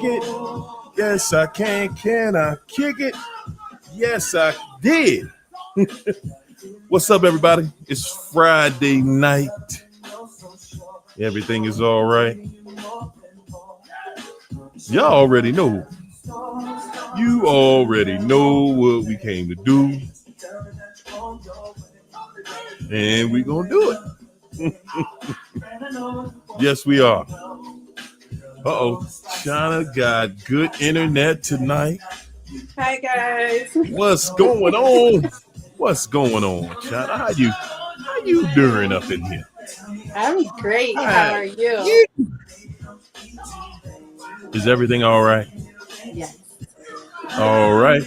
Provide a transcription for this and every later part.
it? Yes, I can. Can I kick it? Yes, I did. What's up, everybody? It's Friday night. Everything is all right. Y'all already know. You already know what we came to do. And we're going to do it. Yes, we are. Uh-oh. China got good internet tonight. Hi, guys. What's going on? What's going on, China? How you doing up in here? I'm great. How are you? Is everything all right? Yes. All right.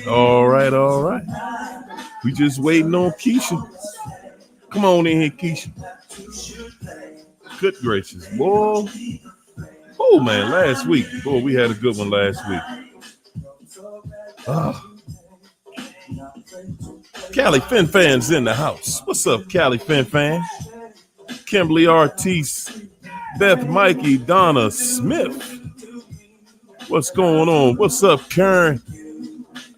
We just waiting on Keisha. Come on in here, Keisha. Good gracious, boy. Oh, man, last week. Boy, we had a good one last week. Cali Fin Fan's in the house. What's up, Cali Fin Fan? Kimberly Artis, Beth Mikey, Donna Smith. What's going on? What's up, Karen?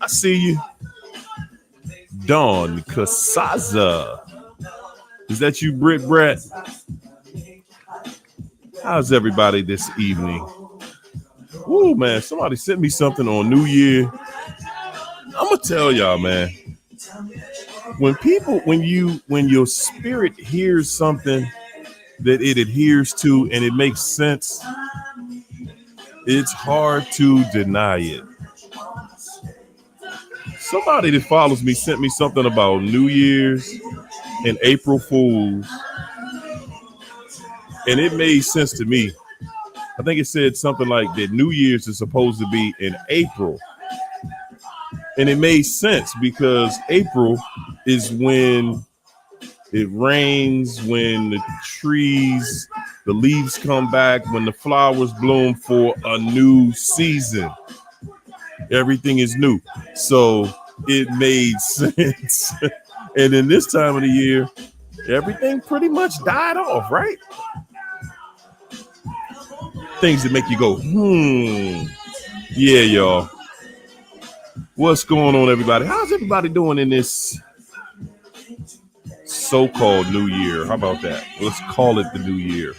I see you. Dawn Casaza. Is that you, Britt Brett? How's everybody this evening? Ooh, man, somebody sent me something on New Year. I'm gonna tell y'all, man. When your spirit hears something that it adheres to and it makes sense, it's hard to deny it. Somebody that follows me sent me something about New Year's and April Fools, and it made sense to me. I think it said something like that New Year's is supposed to be in April. And it made sense because April is when it rains, when the trees, the leaves come back, when the flowers bloom for a new season. Everything is new. So it made sense. And in this time of the year, everything pretty much died off, right? Things that make you go, yeah, y'all. What's going on, everybody? How's everybody doing in this so-called New Year? How about that? Let's call it the New Year.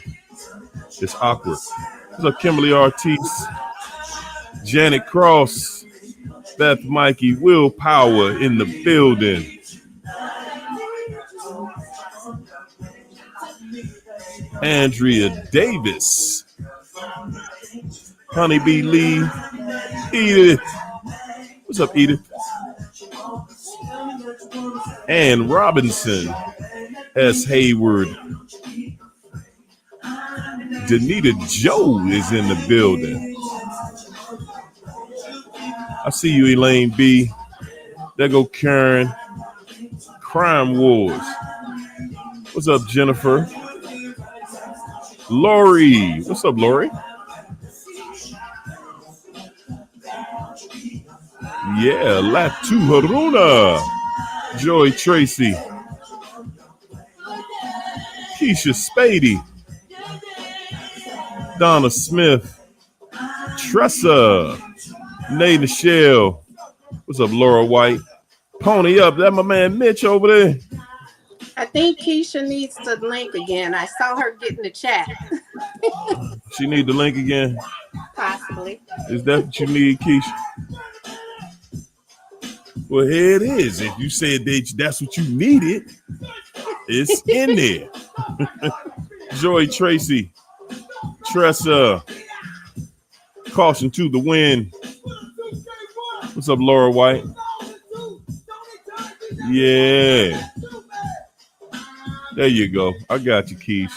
It's awkward. What's up, Kimberly Artis, Janet Cross, Beth Mikey, Willpower in the building. Andrea Davis, Honeybee Lee, Edith. What's up, Edith? Ann Robinson, S. Hayward. Danita Joe is in the building. I see you, Elaine B. There go Karen. Crime Wars. What's up, Jennifer? Lori. What's up, Lori? Yeah, Latu Haruna. Joy Tracy. Keisha Spady. Donna Smith. Tressa. Nay Michelle. What's up, Laura White? Pony up. That my man Mitch over there. I think Keisha needs the link again. I saw her get in the chat. She need the link again? Possibly. Is that what you need, Keisha? Well, here it is. If you said that's what you needed, it's in there. Joy Tracy, Tressa, Caution to the Wind. What's up, Laura White? Yeah. There you go. I got you, Keish.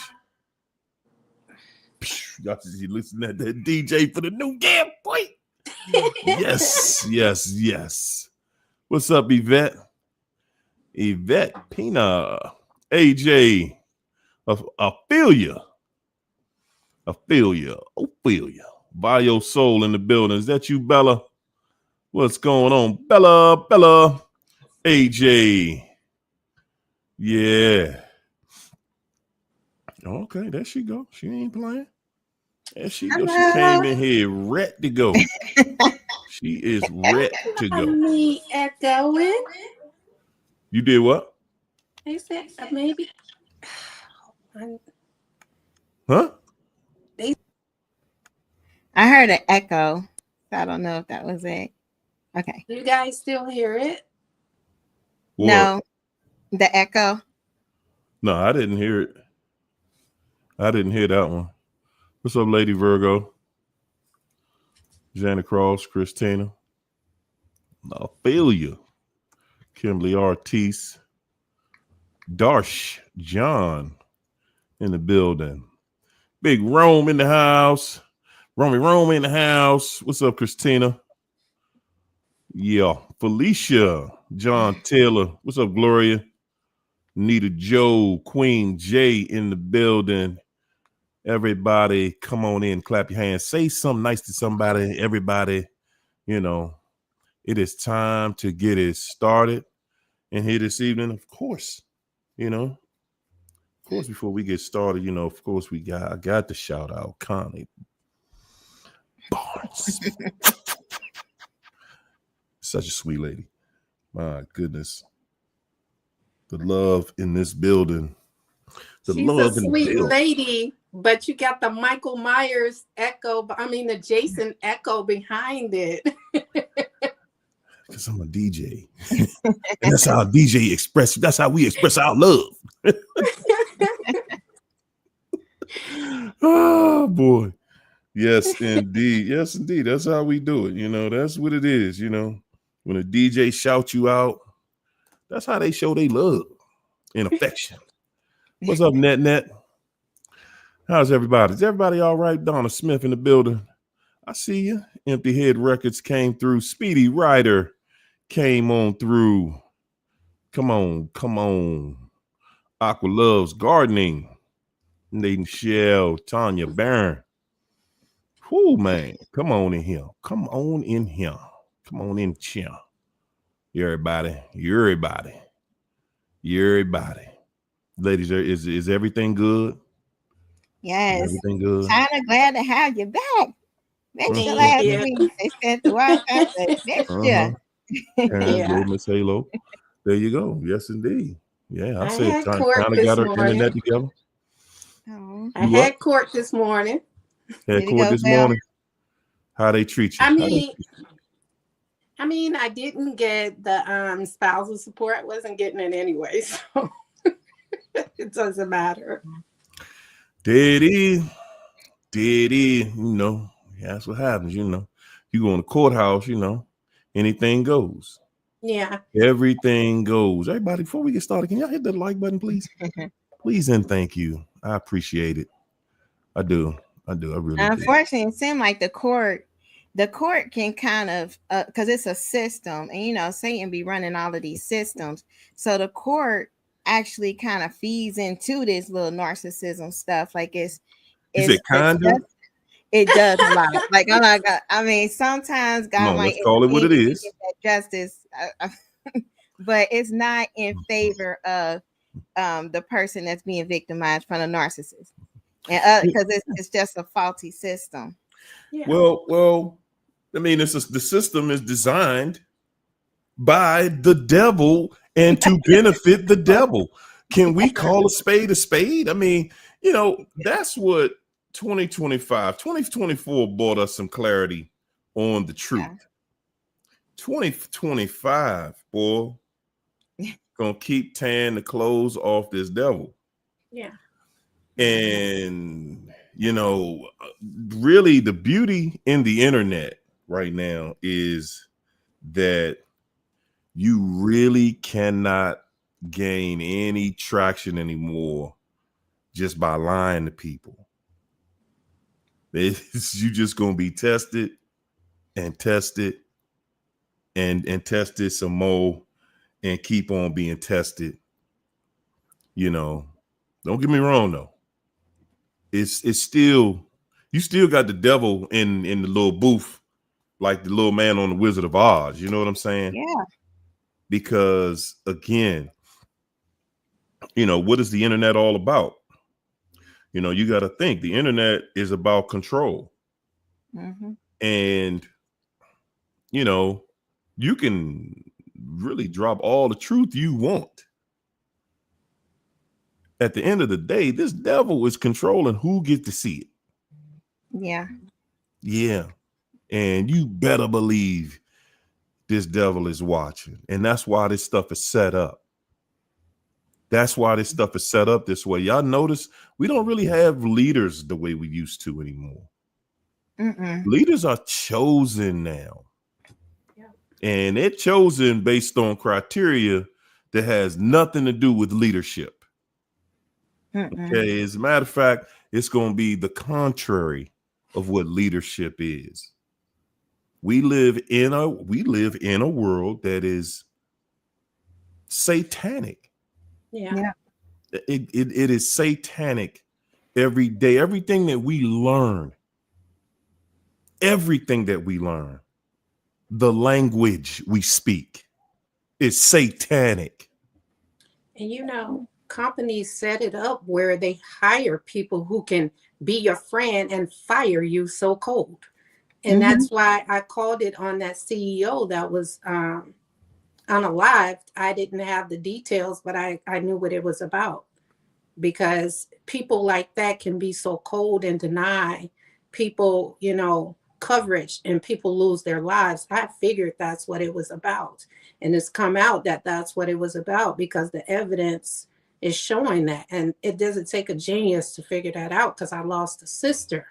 Y'all see listen to that DJ for the new game, boy. Yes. What's up, Yvette? Yvette, Pina, AJ, Ophelia. Bio Soul in the building. Is that you, Bella? What's going on? Bella, AJ. Yeah. Okay, there she go. She ain't playing. And she came in here ready to go. She is ready to go. Me echoing. You did what? They said maybe. Huh? I heard an echo. So I don't know if that was it. Okay. You guys still hear it? What? No, the echo. No, I didn't hear it. I didn't hear that one. What's up, Lady Virgo? Jana Cross, Christina. Ophelia. Kimberly Ortiz. Darsh John in the building. Big Rome in the house. Rome in the house. What's up, Christina? Yeah. Felicia. John Taylor. What's up, Gloria? Nita Joe. Queen J in the building. Everybody, come on in. Clap your hands. Say something nice to somebody. Everybody, you know, it is time to get it started. And here this evening, of course, you know, of course, before we get started, you know, of course, I got to shout out Connie Barnes. Such a sweet lady. My goodness. The love in this building. She's a sweet lady, but you got the Michael Myers echo. I mean, the Jason echo behind it. Because I'm a DJ. And that's how a DJ express. That's how we express our love. Oh, boy. Yes, indeed. Yes, indeed. That's how we do it. You know, that's what it is. You know, when a DJ shouts you out, that's how they show they love and affection. What's up, Net? How's everybody? Is everybody all right? Donna Smith in the building. I see you. Empty Head Records came through. Speedy Rider came on through. Come on. Aqua Loves Gardening. Nathan Shell, Tanya Barron. Whoo, man. Come on in here. Come on in here. Everybody. Ladies, is everything good? Yes. Everything good? Kind of glad to have you back. Next year, last week, they said the Wi-Fi next year. Yeah. Miss Halo. There you go. Yes, indeed. Yeah, I said kind of got her internet together. Oh. I had court this morning. Had court this morning. How they treat you? I mean, I didn't get the spousal support. I wasn't getting it anyway, so it doesn't matter. Did he? You know, that's what happens. You know, you go in the courthouse. You know, anything goes. Yeah, everything goes. Everybody, before we get started, can y'all hit the like button, please? Please and thank you. I appreciate it. I do. I really do. Unfortunately, it seems like the court can kind of because it's a system, and you know, Satan be running all of these systems. So the court actually kind of feeds into this little narcissism stuff. Like it does a lot. Like, oh my God. I mean, sometimes God might call it what it is. Justice, but it's not in favor of the person that's being victimized from a narcissist, and because it's just a faulty system. Yeah. Well, I mean, the system is designed by the devil and to benefit the devil. Can we call a spade a spade? I mean, you know, that's what 2024 brought us some clarity on the truth. Yeah. 2025, boy, gonna keep tearing the clothes off this devil. Yeah. And, you know, really the beauty in the internet right now is that you really cannot gain any traction anymore just by lying to people. You just gonna be tested and tested and tested some more and keep on being tested. You know, don't get me wrong though. It's still, you still got the devil in the little booth, like the little man on the Wizard of Oz. You know what I'm saying? Yeah. Because again, you know, what is the internet all about? You know, you got to think the internet is about control. Mm-hmm. And, you know, you can really drop all the truth you want. At the end of the day, this devil is controlling who gets to see it. Yeah. Yeah. And you better believe this devil is watching. And that's why this stuff is set up. That's why this stuff is set up this way. Y'all notice we don't really have leaders the way we used to anymore. Mm-mm. Leaders are chosen now. Yeah. And they're chosen based on criteria that has nothing to do with leadership. Mm-mm. Okay. As a matter of fact, it's going to be the contrary of what leadership is. We live in a world that is satanic. Yeah. It is satanic every day. Everything that we learn, the language we speak is satanic. And you know, companies set it up where they hire people who can be your friend and fire you so cold. And that's why I called it on that CEO that was unalived. I didn't have the details, but I knew what it was about. Because people like that can be so cold and deny people, you know, coverage, and people lose their lives. I figured that's what it was about. And it's come out that that's what it was about because the evidence is showing that. And it doesn't take a genius to figure that out because I lost a sister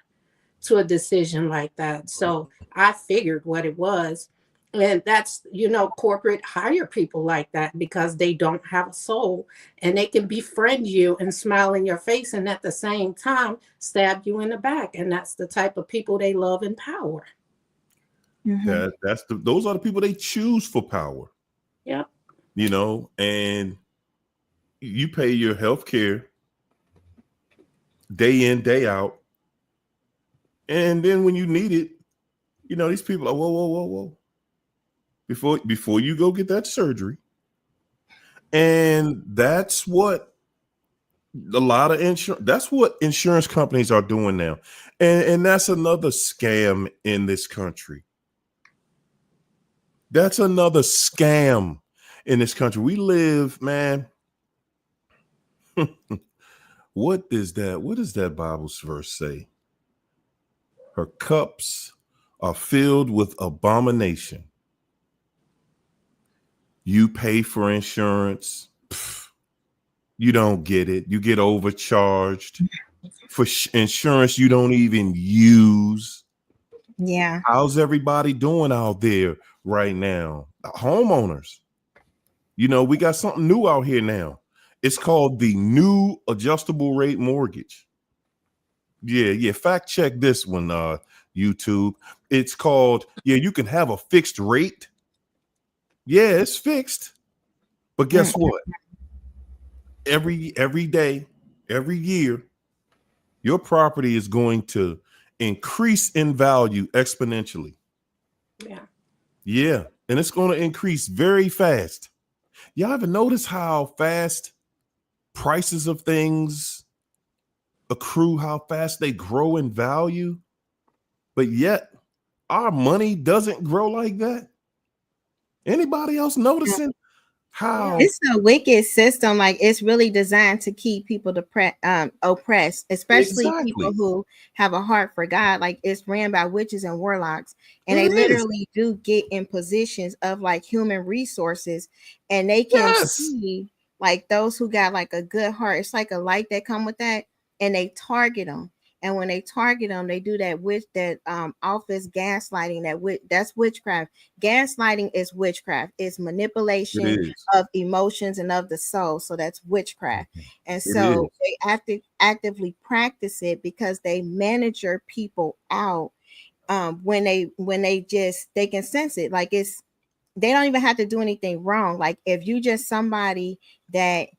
to a decision like that. So I figured what it was. And that's, you know, corporate hire people like that because they don't have a soul and they can befriend you and smile in your face and at the same time stab you in the back. And that's the type of people they love and power. Mm-hmm. Those are the people they choose for power. Yep. You know, and you pay your health care day in, day out. And then when you need it, you know, these people are whoa. Before you go get that surgery. And that's what that's what insurance companies are doing now. And that's another scam in this country. That's another scam in this country. We live, man. What does that Bible verse say? Her cups are filled with abomination. You pay for insurance. You don't get it. You get overcharged for insurance you don't even use. Yeah. How's everybody doing out there right now? Homeowners. You know, we got something new out here now. It's called the new adjustable rate mortgage. Yeah. Fact check this one, YouTube. It's called, you can have a fixed rate. Yeah, it's fixed. But guess what? Every day, every year, your property is going to increase in value exponentially. Yeah. And it's going to increase very fast. Y'all ever notice how fast prices of things accrue, how fast they grow in value? But yet our money doesn't grow like that. Anybody else noticing how it's a wicked system? Like it's really designed to keep people oppressed, especially people who have a heart for God. Like it's ran by witches and warlocks, and they literally do get in positions of like human resources, and they can see like those who got like a good heart. It's like a light that come with that, and they target them. And when they target them, they do that with that office gaslighting. That's witchcraft. Gaslighting is witchcraft. It's manipulation of emotions and of the soul. So that's witchcraft. And so they actively practice it because they manage your people out. When they can sense it. Like they don't even have to do anything wrong. Like if you just somebody that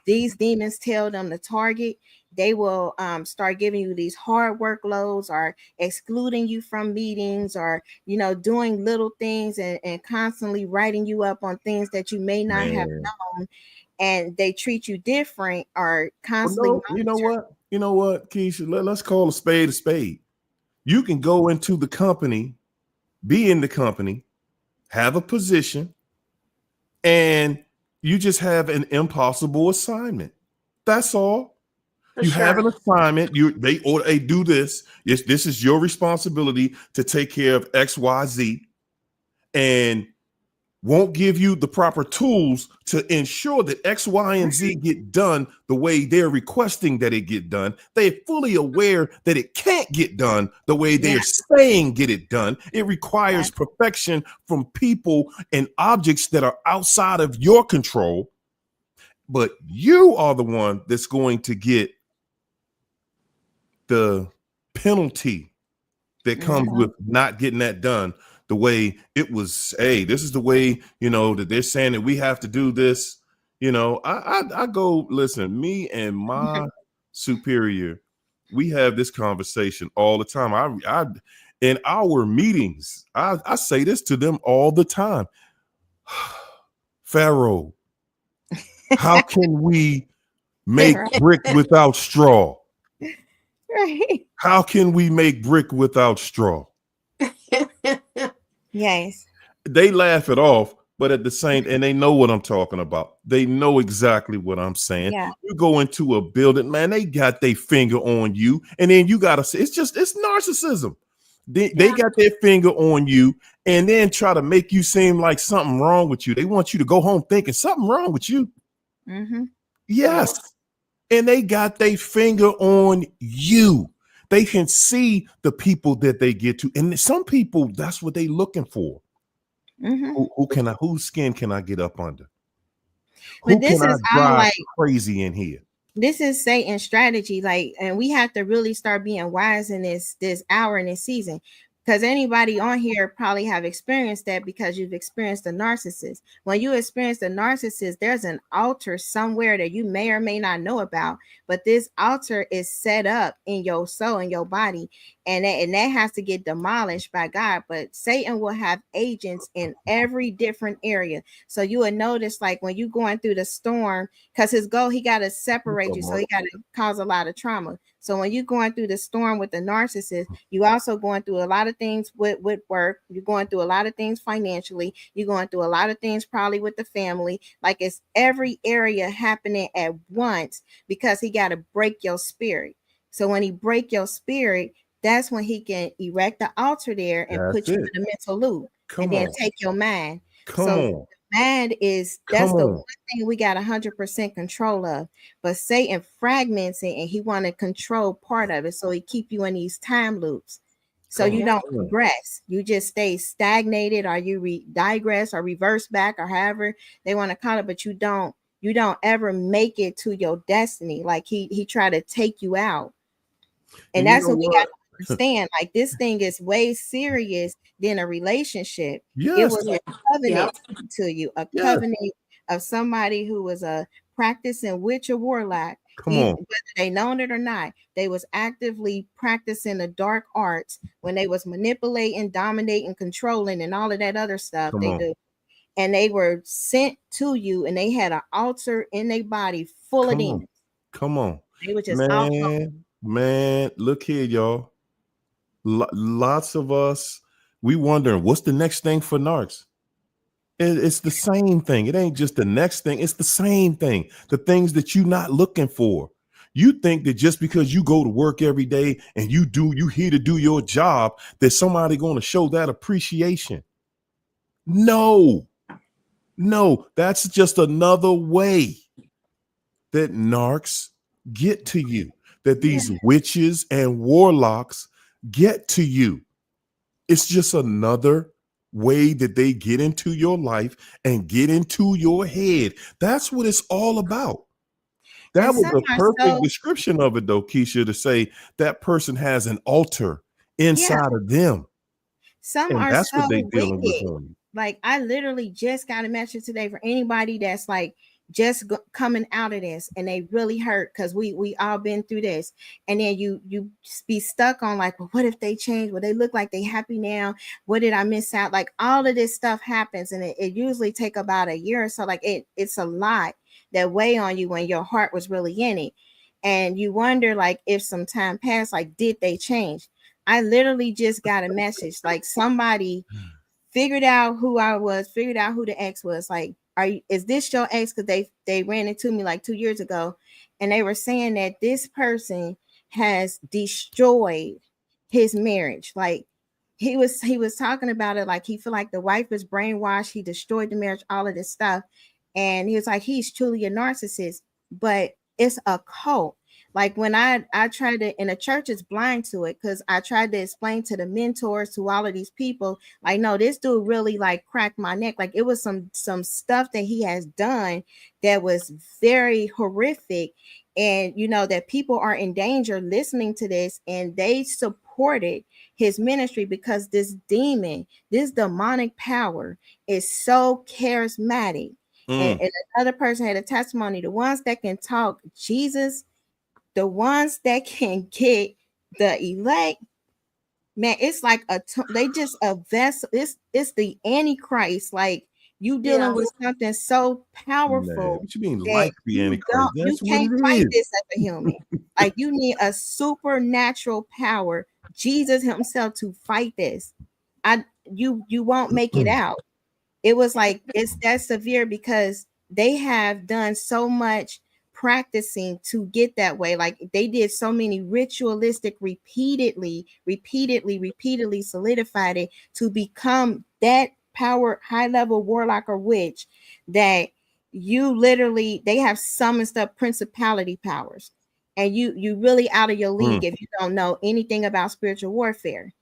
these demons tell them to target, they will start giving you these hard workloads or excluding you from meetings or, doing little things and constantly writing you up on things that you may not have known. And they treat you different or constantly. You know what? You know what, Keisha? Let's call a spade a spade. You can go into the company, be in the company, have a position, and you just have an impossible assignment. That's all. For You have sure. an assignment. They do this. Yes, this is your responsibility to take care of X, Y, Z, and won't give you the proper tools to ensure that X, Y, and Z get done the way they're requesting that it get done. They're fully aware that it can't get done the way they're saying get it done. It requires perfection from people and objects that are outside of your control. But you are the one that's going to get the penalty that comes with not getting that done the way it was. Hey, this is the way, that they're saying that we have to do this. I go, listen, me and my superior, we have this conversation all the time. I in our meetings, I say this to them all the time. Pharaoh, how can we make brick without straw? Right. How can we make brick without straw? Yes. They laugh it off, but at the same, and they know what I'm talking about. They know exactly what I'm saying. Yeah. You go into a building, man, they got their finger on you, and then you gotta say it's narcissism. They got their finger on you, and then try to make you seem like something wrong with you. They want you to go home thinking something wrong with you. Mm-hmm. Yes. And they got their finger on you. They can see the people that they get to. And some people, that's what they're looking for. Mm-hmm. Whose skin can I get up under? But Who this can I is all drive like crazy in here? this is Satan's strategy, and we have to really start being wise in this hour in this season, because anybody on here probably have experienced that, because you've experienced a narcissist. When you experience a narcissist, there's an altar somewhere that you may or may not know about, but this altar is set up in your soul, in your body, and that has to get demolished by God. But Satan will have agents in every different area. So you would notice, like when you're going through the storm, because his goal, he got to separate you, so he got to cause a lot of trauma. So when you're going through the storm with the narcissist, you also going through a lot of things with work. You're going through a lot of things financially. You're going through a lot of things probably with the family. Like it's every area happening at once, because he got to break your spirit. So when he break your spirit, that's when he can erect the altar there and put you in the mental loop, and then take your mind. So mind that's the one thing we got 100% control of, but Satan fragments it, and he want to control part of it, so he keep you in these time loops, so you don't progress. You just stay stagnated, or you digress or reverse back, or however they want to call it, but you don't ever make it to your destiny. Like he try to take you out, and that's what we got to understand. Like this thing is way serious than a relationship. It was a covenant to you, a covenant of somebody who was a practicing witch or warlock. Whether they known it or not, they was actively practicing the dark arts when they was manipulating, dominating, controlling, and all of that other stuff they do. And they were sent to you, and they had an altar in their body full of demons. They were just man, look here, y'all. Lots of us, we wondering what's the next thing for narcs. It's the same thing. It ain't just the next thing. It's the same thing. The things that you're not looking for. You think that just because you go to work every day and you here to do your job, that somebody going to show that appreciation. No, that's just another way that narcs get to you, that these witches and warlocks get to you. It's just another way that they get into your life and get into your head. That's what it's all about. That was a perfect description of it, though, Keisha, to say that person has an altar inside of them. Some are that's so what they dealing with on you. Like I literally just got a message today for anybody that's like just coming out of this, and they really hurt, because we all been through this, and then you be stuck on like, well, what if they change? Well, they look like they happy now. What did I miss out? Like all of this stuff happens, and it usually take about a year or so. Like it's a lot that weigh on you when your heart was really in it. And you wonder, like, if some time passed, like, did they change? I literally just got a message, like somebody figured out who I was, figured out who the ex was. Like, is this your ex? Because they ran into me like 2 years ago, and they were saying that this person has destroyed his marriage. Like, he was talking about it, like he feel like the wife was brainwashed, he destroyed the marriage, all of this stuff. And he was like, he's truly a narcissist, but it's a cult. Like, when I tried to, and the church is blind to it, because I tried to explain to the mentors, to all of these people, like, no, this dude really like cracked my neck. Like, it was some stuff that he has done that was very horrific, and you know that people are in danger listening to this, and they supported his ministry because this demon, this demonic power is so charismatic. And another person had a testimony, the ones that can talk Jesus, the ones that can get the elect, man, it's like they just a vessel. It's the Antichrist. Like, you dealing with something so powerful. Man, what you mean, like the Antichrist? You That's can't what it fight is. this as a human. Like, you need a supernatural power, Jesus himself, to fight this. You won't make it out. It was like, it's that severe because they have done so much practicing to get that way. Like, they did so many ritualistic, repeatedly solidified it to become that power, high level warlock or witch, that you literally, they have summoned up principality powers, and you really out of your league if you don't know anything about spiritual warfare.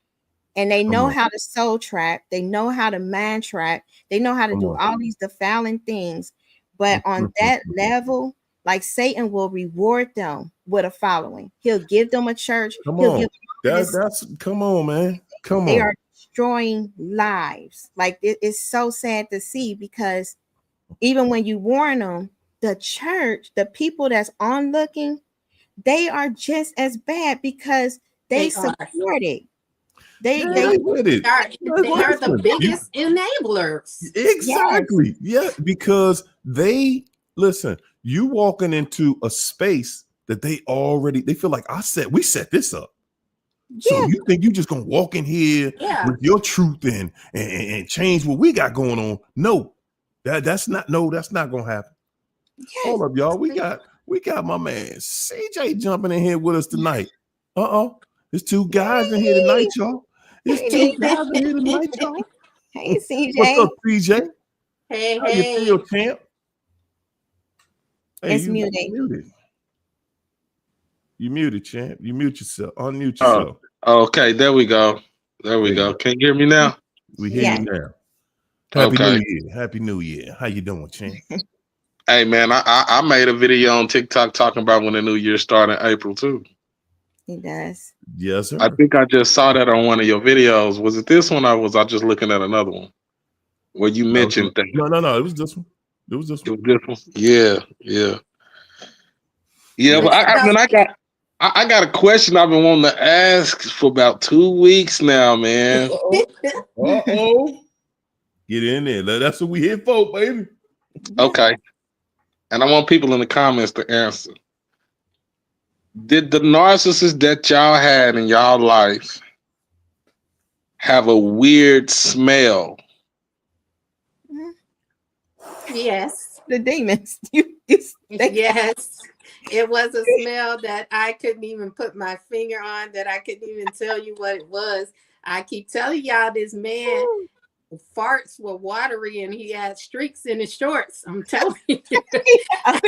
And they know how to soul trap, they know how to mind trap, they know how to do all these defiling things. But on that level, like, Satan will reward them with a following. He'll give them a church. He'll give them Come on, man. Come on. They are destroying lives. Like, it's so sad to see, because even when you warn them, the church, the people that's onlooking, they are just as bad because they support it. They are the biggest enablers. Exactly. Yes. Yeah, because they listen, you walking into a space that they feel like we set this up. So you think you just gonna walk in here with your truth and change what we got going on? No, that's not gonna happen. Hold up, y'all. We got my man CJ jumping in here with us tonight. There's two guys in here tonight, y'all. There's two guys in here tonight, y'all. Hey, CJ. What's up, CJ? Hey, how you feel, champ? Hey, it's muted. You muted, champ. You mute yourself. Unmute yourself. Okay, there we go. There we go. Can you hear me now? We hear you now. New Year. Happy New Year. How you doing, champ? Hey, man, I made a video on TikTok talking about when the new year started in April, too. He does. Yes, sir. I think I just saw that on one of your videos. Was it this one, or was I just looking at another one where you mentioned that? No. It was this one. It was this one. Yeah. But I got a question I've been wanting to ask for about 2 weeks now, man. Get in there. That's what we here for, baby. Okay. And I want people in the comments to answer. Did the narcissist that y'all had in y'all life have a weird smell? Yes. The demons. Yes. It was a smell that I couldn't even put my finger on, that I couldn't even tell you what it was. I keep telling y'all, this man farts were watery and he had streaks in his shorts. I'm telling you. I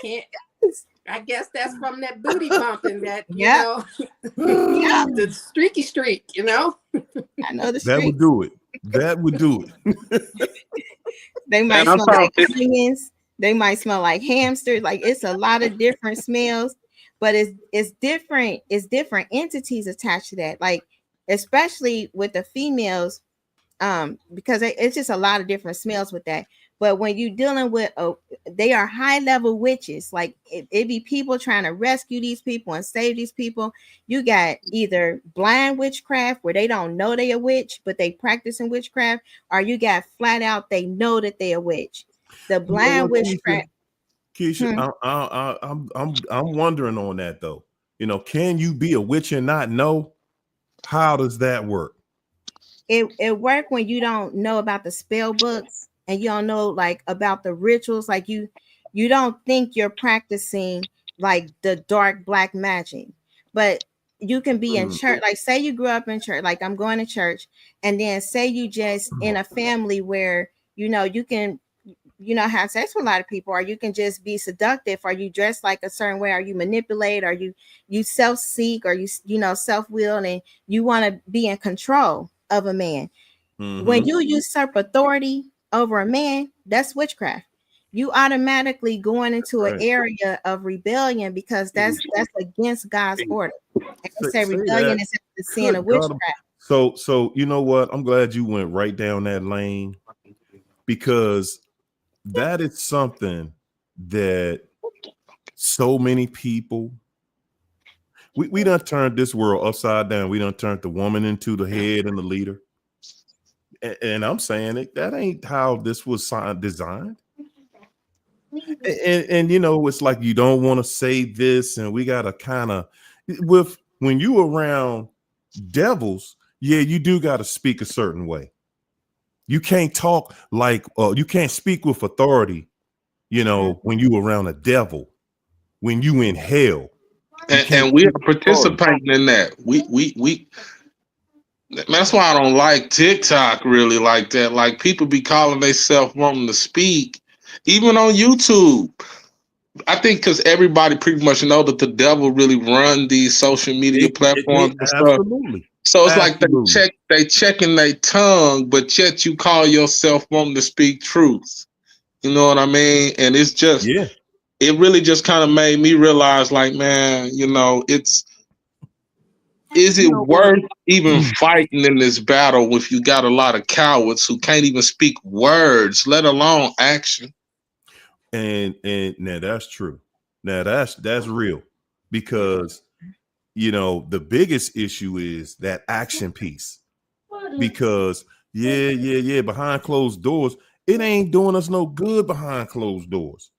can't. I guess that's from that booty pumping, that you know, the streaky streak, you know. I know the streak. That would do it. They might smell like onions. They might smell like hamsters. Like, it's a lot of different smells, but it's different. It's different entities attached to that. Like, especially with the females, because it's just a lot of different smells with that. But when you're dealing with, they are high level witches. Like, it be people trying to rescue these people and save these people. You got either blind witchcraft, where they don't know they a witch, but they practicing witchcraft, or you got flat out, they know that they a witch. The blind witchcraft. Keisha, I'm wondering on that though. You know, can you be a witch and not know? How does that work? It work when you don't know about the spell books and you don't know like about the rituals. Like you don't think you're practicing like the dark black magic, but you can be in church. Like say you grew up in church, like I'm going to church, and then say you just in a family where you know you can have sex with a lot of people, or you can just be seductive, or you dress like a certain way, or you manipulate, or you self-seek, or you self-will, and you want to be in control of a man. When you usurp authority over a man, that's witchcraft. You automatically going into an area of rebellion because that's against God's order. And they say rebellion is the sin of witchcraft. So you know what? I'm glad you went right down that lane, because that is something that so many people, we done turned this world upside down. We done turned the woman into the head and the leader. And I'm saying that ain't how this was designed. And you know, it's like you don't want to say this, and we gotta kind of when you around devils, you do gotta speak a certain way. You can't talk like you can't speak with authority, you know, when you around a devil, when you in hell. And we are participating in that. We that's why I don't like TikTok really like that. Like people be calling themselves wanting to speak, even on YouTube. I think because everybody pretty much know that the devil really run these social media platforms and stuff. Absolutely. So it's like they checking their tongue, but yet you call yourself wanting to speak truth. You know what I mean? And it's just it really just kind of made me realize, like, man, you know, is it worth even fighting in this battle if you got a lot of cowards who can't even speak words, let alone action? And now that's true. Now that's real, because you know the biggest issue is that action piece. Because behind closed doors, it ain't doing us no good behind closed doors.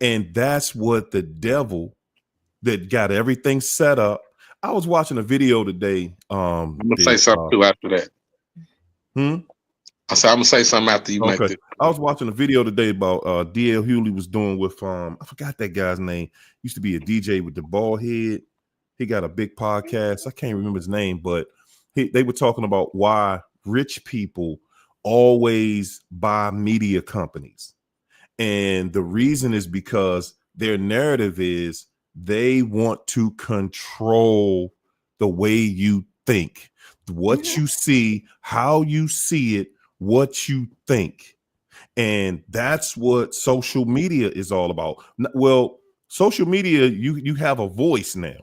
And that's what the devil that got everything set up. I was watching a video today. I'm gonna say something too after that. I said I'm gonna say something after you make it. I was watching a video today about DL Hughley was doing with I forgot that guy's name. Used to be a DJ with the bald head. He got a big podcast. I can't remember his name, but they were talking about why rich people always buy media companies. And the reason is because their narrative is they want to control the way you think, what you see, how you see it, what you think. And that's what social media is all about. Well, social media, you have a voice now,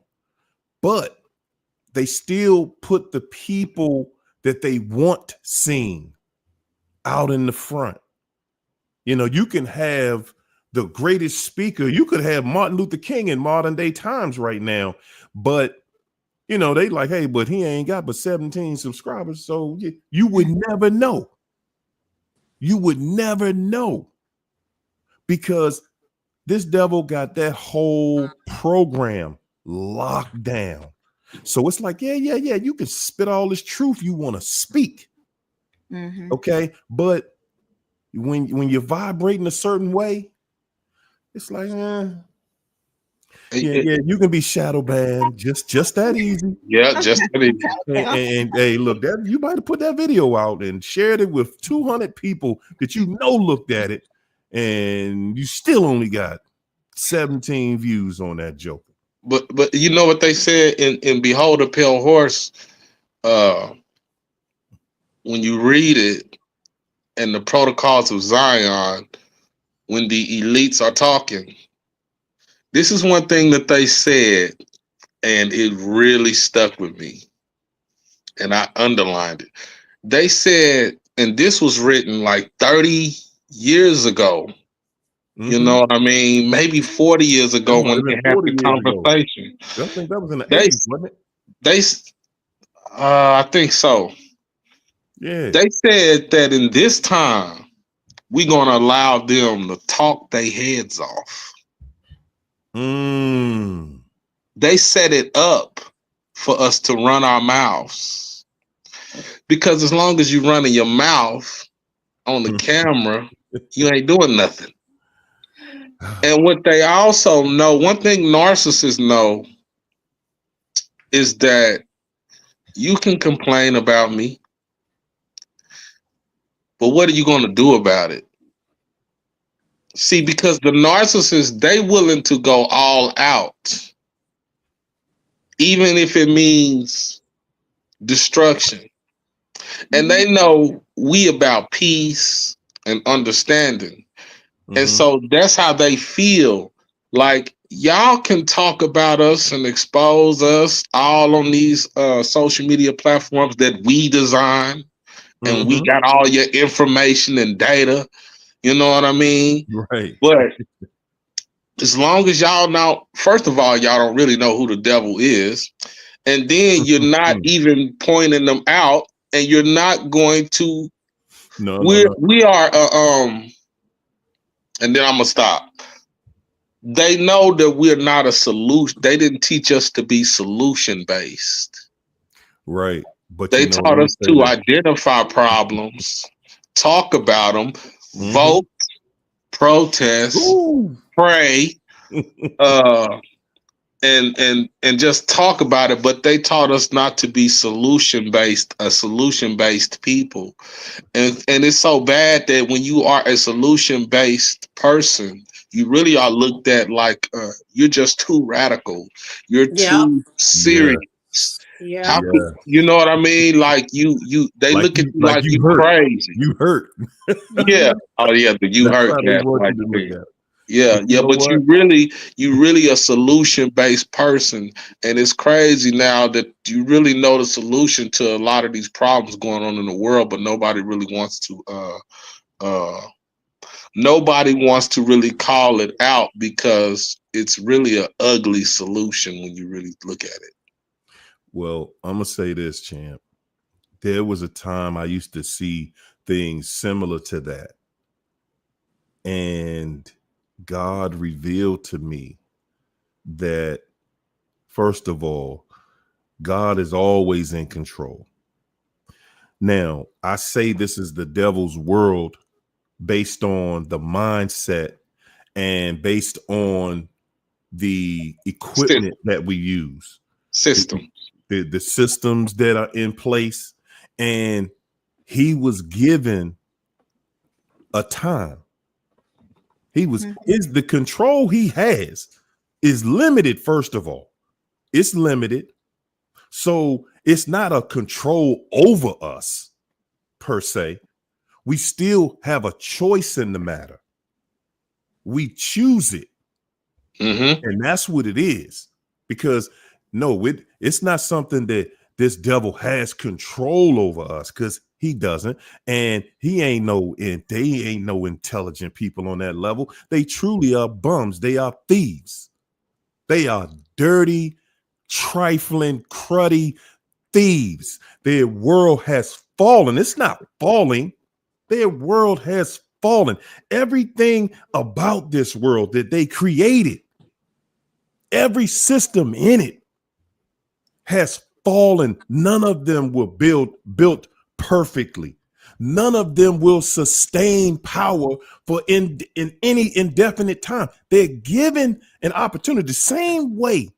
but they still put the people that they want seen out in the front. You know, you can have the greatest speaker. You could have Martin Luther King in modern day times right now, but you know, they like, hey, but he ain't got but 17 subscribers. So you would never know. You would never know, because this devil got that whole program locked down. So it's like, you can spit all this truth you want to speak. Okay. But when you're vibrating a certain way, it's like, you can be shadow banned just that easy. Yeah, just that easy. And hey, look, that you might have put that video out and shared it with 200 people that you know looked at it, and you still only got 17 views on that joke. But you know what they said in Behold a Pale Horse, when you read it, and the Protocols of Zion, when the elites are talking, this is one thing that they said, and it really stuck with me, and I underlined it. They said, and this was written like 30 years ago. You know what I mean? Maybe 40 years ago when they had the conversation. I think that was in the 80s, wasn't it? I think so. Yeah. They said that in this time, we're gonna allow them to talk their heads off. They set it up for us to run our mouths, because as long as you running your mouth on the camera, you ain't doing nothing. And what they also know, one thing narcissists know, is that you can complain about me, but what are you going to do about it? See, because the narcissists, they willing to go all out, even if it means destruction. And they know we about peace and understanding. And so that's how they feel. Like, y'all can talk about us and expose us all on these social media platforms that we design, and we got all your information and data. You know what I mean? Right. But as long as y'all know, first of all, y'all don't really know who the devil is. And then you're not even pointing them out, and you're not going to. We are, and then I'm going to stop. They know that we're not a solution. They didn't teach us to be solution based. Right. But they taught us to identify problems, talk about them, vote, protest, pray, and just talk about it. But they taught us not to be solution based people. And it's so bad that when you are a solution based person, you really are looked at like you're just too radical. You're too serious. Yeah. How could, you know what I mean? Like they like look at you like you hurt. crazy. You hurt. Yeah. Oh yeah, the you That's hurt how they want like you to look at it. yeah, yeah, but you really a solution based person, and it's crazy now that you really know the solution to a lot of these problems going on in the world, but nobody really wants to really call it out, because it's really an ugly solution when you really look at it. Well, I'm gonna say this, champ. There was a time I used to see things similar to that, and God revealed to me that, first of all, God is always in control. Now, I say this is the devil's world based on the mindset and based on the equipment that we use. The systems that are in place. And he was given a time. The control he has is limited. First of all, it's limited. So it's not a control over us per se. We still have a choice in the matter. We choose it. And that's what it is. Because no, it's not something that this devil has control over us, because he doesn't. And they ain't no intelligent people on that level. They truly are bums. They are thieves. They are dirty, trifling, cruddy thieves. Their world has fallen. It's not falling. Their world has fallen. Everything about this world that they created, every system in it has fallen. None of them were built perfectly. None of them will sustain power for in any indefinite time. They're given an opportunity the same way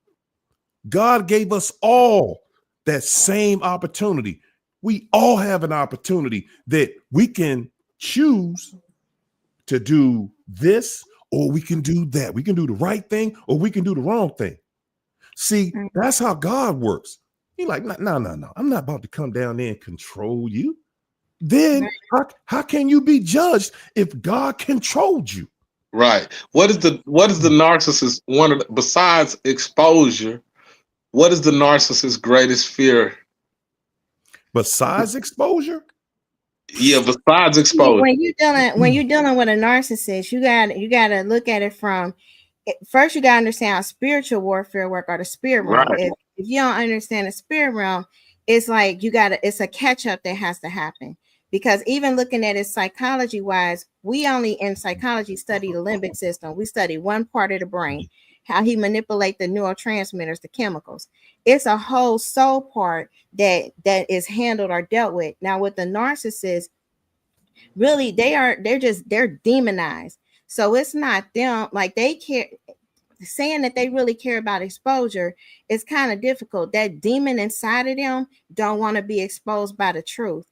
God gave us all that same opportunity. We all have an opportunity that we can choose to do this, or we can do that. We can do the right thing, or we can do the wrong thing. See, that's how God works. He's like, no. I'm not about to come down there and control you. Then how can you be judged if God controlled you? Right. What is the narcissist besides exposure? What is the narcissist's greatest fear? Besides exposure? Yeah, besides exposure. When you're dealing with a narcissist, you gotta look at it from first. You gotta understand how spiritual warfare work, or the spirit realm. Right. If you don't understand the spirit realm, it's like it's a catch up that has to happen. Because even looking at it psychology wise, we only in psychology study the limbic system. We study one part of the brain, how he manipulates the neurotransmitters, the chemicals. It's a whole soul part that is handled or dealt with. Now with the narcissist, really they're demonized. So it's not them, like they care. Saying that they really care about exposure is kind of difficult. That demon inside of them don't want to be exposed by the truth.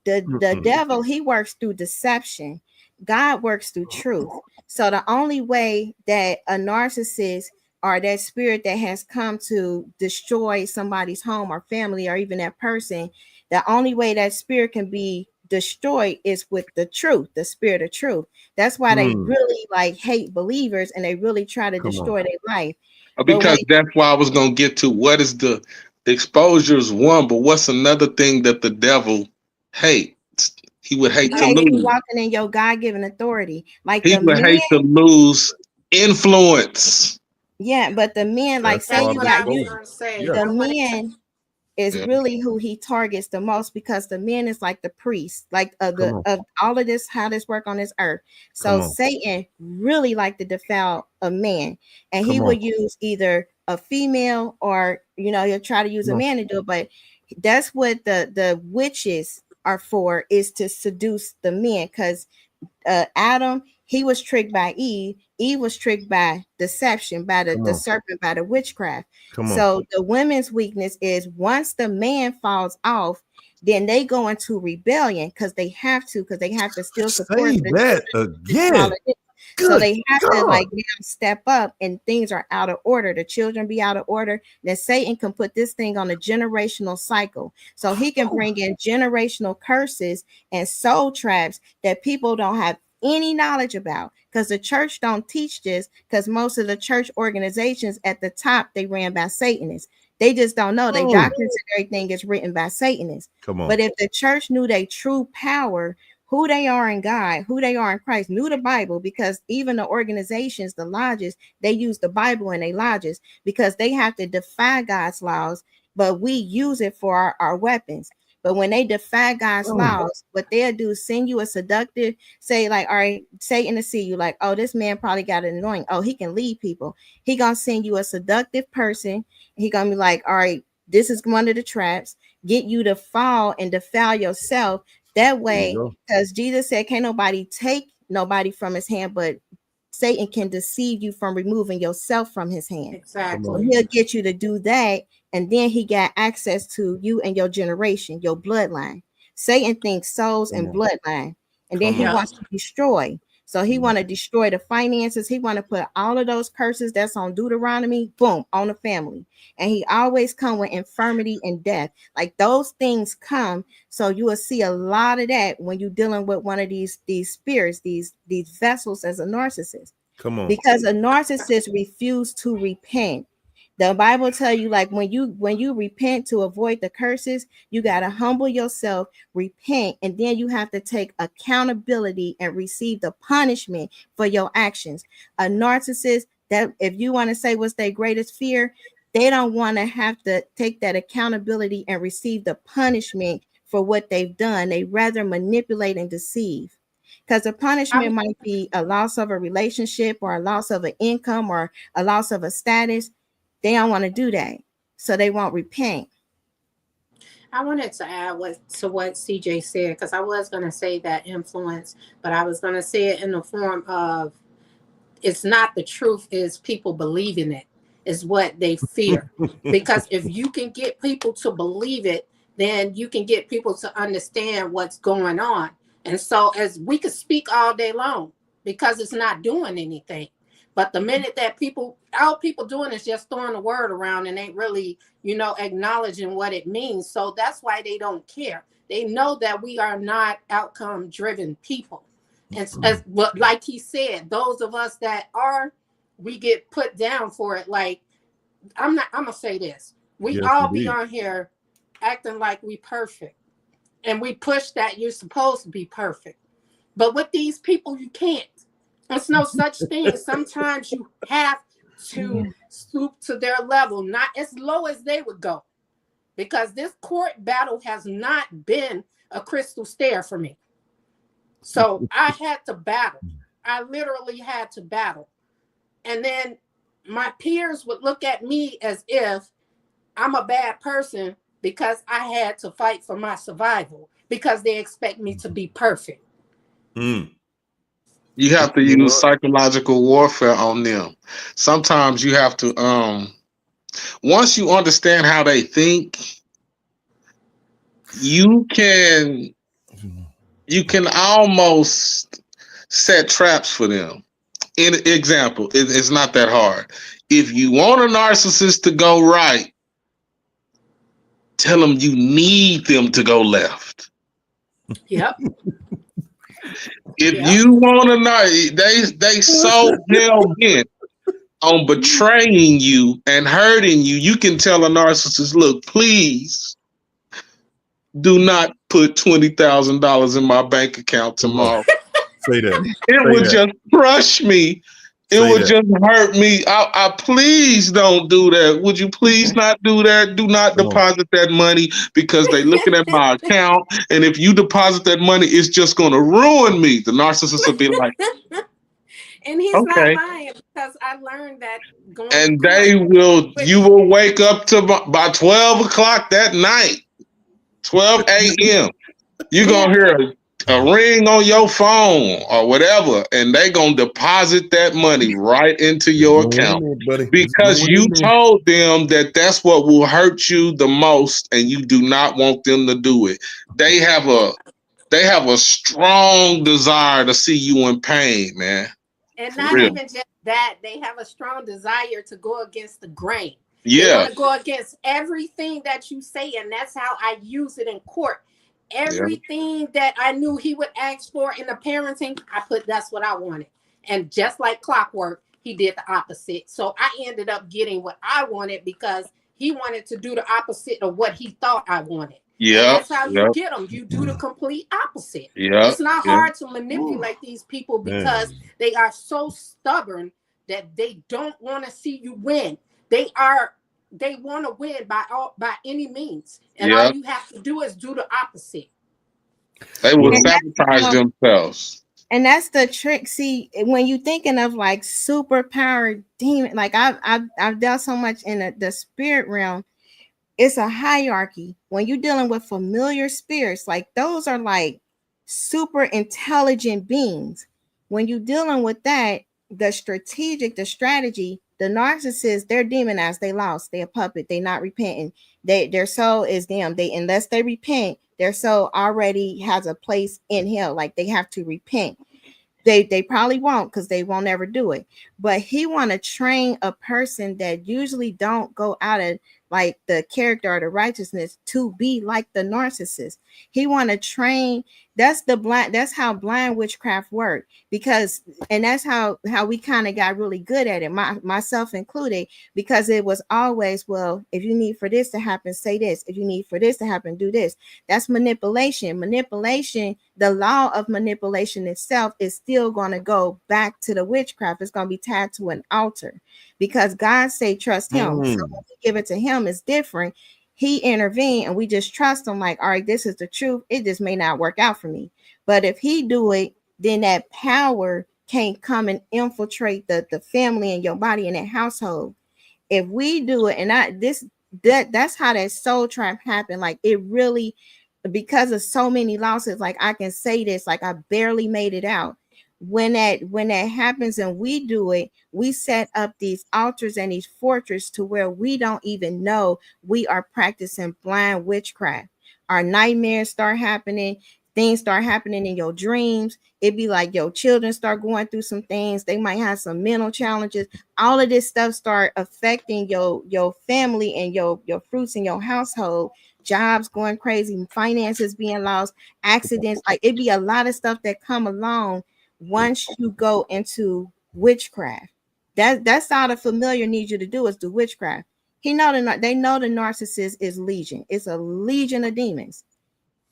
The devil, he works through deception. God works through truth. So the only way that a narcissist or that spirit that has come to destroy somebody's home or family or even that person, the only way that spirit can be destroyed is with the truth, the spirit of truth. That's why they really like hate believers and they really try to destroy their life. Because that's why I was going to get to what is the exposure is one, but what's another thing that the devil hates? He would hate to lose. You walking in your God-given authority. Like he would hate to lose influence. Yeah, but the men, like say you got the men is really who he targets the most, because the men is like the priest, like of all of this, how this work on this earth. So Satan really like to defile a man, and he would use either a female or he'll try to use a man to do it. But that's what the witches are for, is to seduce the men, because Adam, he was tricked by Eve. Eve was tricked by deception, by the serpent, by the witchcraft. So the women's weakness is once the man falls off, then they go into rebellion because they have to still support that again. So they have to like now step up, and things are out of order. The children be out of order. Then Satan can put this thing on a generational cycle. So he can bring in generational curses and soul traps that people don't have any knowledge about, because the church don't teach this, because most of the church organizations at the top, they ran by Satanists. They just don't know. They doctrines and everything is written by Satanists. But if the church knew their true power, who they are in God, who they are in Christ, knew the Bible, because even the organizations, the lodges, they use the Bible in their lodges because they have to defy God's laws, but we use it for our weapons. But when they defy God's laws, what they'll do is send you a seductive, say like, all right, Satan to see you like, oh, this man probably got an anointing. Oh, he can lead people. He gonna send you a seductive person. He gonna be like, all right, this is one of the traps, get you to fall and defile yourself. That way, because Jesus said, can't nobody take nobody from his hand, but Satan can deceive you from removing yourself from his hand. Exactly. So he'll get you to do that, and then he got access to you and your generation, your bloodline. Satan thinks souls and bloodline, and then he wants to destroy. So he want to destroy the finances. He want to put all of those curses that's on Deuteronomy, boom, on the family. And he always come with infirmity and death. Like those things come. So you will see a lot of that when you're dealing with one of these spirits, these vessels as a narcissist. Because a narcissist refuse to repent. The Bible tell you, like, when you repent to avoid the curses, you got to humble yourself, repent, and then you have to take accountability and receive the punishment for your actions. A narcissist, that if you want to say what's their greatest fear, they don't want to have to take that accountability and receive the punishment for what they've done. They rather manipulate and deceive. Because the punishment might be a loss of a relationship or a loss of an income or a loss of a status. They don't want to do that, so they won't repent. I wanted to add to what CJ said, because I was going to say that influence, but I was going to say it in the form of, it's not the truth, is people believing it is what they fear. Because if you can get people to believe it, then you can get people to understand what's going on. And so as we could speak all day long, because it's not doing anything. But the minute that all people doing is just throwing the word around and ain't really, acknowledging what it means. So that's why they don't care. They know that we are not outcome driven people. And like he said, those of us that are, we get put down for it. Like, I'm going to say this. We all be on here acting like we perfect. And we push that you're supposed to be perfect. But with these people, you can't. There's no such thing. Sometimes you have to stoop to their level, not as low as they would go. Because this court battle has not been a crystal stare for me. So I had to battle. I literally had to battle. And then my peers would look at me as if I'm a bad person because I had to fight for my survival because they expect me to be perfect. Mm. You have to use psychological warfare on them. Sometimes you have to once you understand how they think, you can almost set traps for them. In example, it's not that hard. If you want a narcissist to go right, tell them you need them to go left. Yep. If Yep. you want to they so hell bent on betraying you and hurting you, you can tell a narcissist, look, please do not put $20,000 in my bank account tomorrow. Say that. It would just crush me. It would just hurt me. I please don't do that. Would you please not do that? Do not deposit that money because they looking at my account. And if you deposit that money, it's just going to ruin me. The narcissist will be like, and he's not lying because I learned that going. And you will wake up to by 12 o'clock that night, 12 a.m. You're going to hear a ring on your phone or whatever, and they going to deposit that money right into your account because you told them that that's what will hurt you the most, and you do not want them to do it. They have a strong desire to see you in pain, man. And not even just that, they have a strong desire to go against the grain. Yeah. They want to go against everything that you say, and that's how I use it in court. Everything that I knew he would ask for in the parenting, I put that's what I wanted. And just like clockwork, he did the opposite. So I ended up getting what I wanted because he wanted to do the opposite of what he thought I wanted. Yeah, that's how you get them. You do the complete opposite. Yeah, it's not hard to manipulate these people because they are so stubborn that they don't want to see you win. They want to win by any means, and all you have to do is do the opposite. They will sabotage themselves. And that's the trick. See, when you're thinking of like superpower demon, like I've dealt so much in the spirit realm. It's a hierarchy. When you're dealing with familiar spirits, like those are like super intelligent beings. When you're dealing with that, the strategy, the narcissist, they're demonized, they lost, they're a puppet, they're not repenting. Their soul is them. Unless they repent, their soul already has a place in hell. Like they have to repent. They probably won't because they won't ever do it. But he want to train a person that usually don't go out of like the character or the righteousness to be like the narcissist. He want to train. That's how blind witchcraft work, because and that's how we kind of got really good at it, myself included, because it was always, well, if you need for this to happen, say this. If you need for this to happen, do this. That's manipulation. The law of manipulation itself is still going to go back to the witchcraft. It's going to be tied to an altar because God say trust him. So when we give it to him, it's different. He intervened and we just trust him like, all right, this is the truth. It just may not work out for me. But if he do it, then that power can't come and infiltrate the family and your body and that household. If we do it, and that's how that soul trap happened. Like it really, because of so many losses, like I can say this, like I barely made it out. When that happens and we do it, we set up these altars and these fortresses to where we don't even know we are practicing blind witchcraft. Our nightmares start happening. Things start happening in your dreams. It'd be like your children start going through some things. They might have some mental challenges. All of this stuff start affecting your family and your fruits in your household. Jobs going crazy, finances being lost, accidents. Like it'd be a lot of stuff that come along once you go into witchcraft. That's all the familiar needs you to do is do witchcraft. They know the narcissist is legion. It's a legion of demons.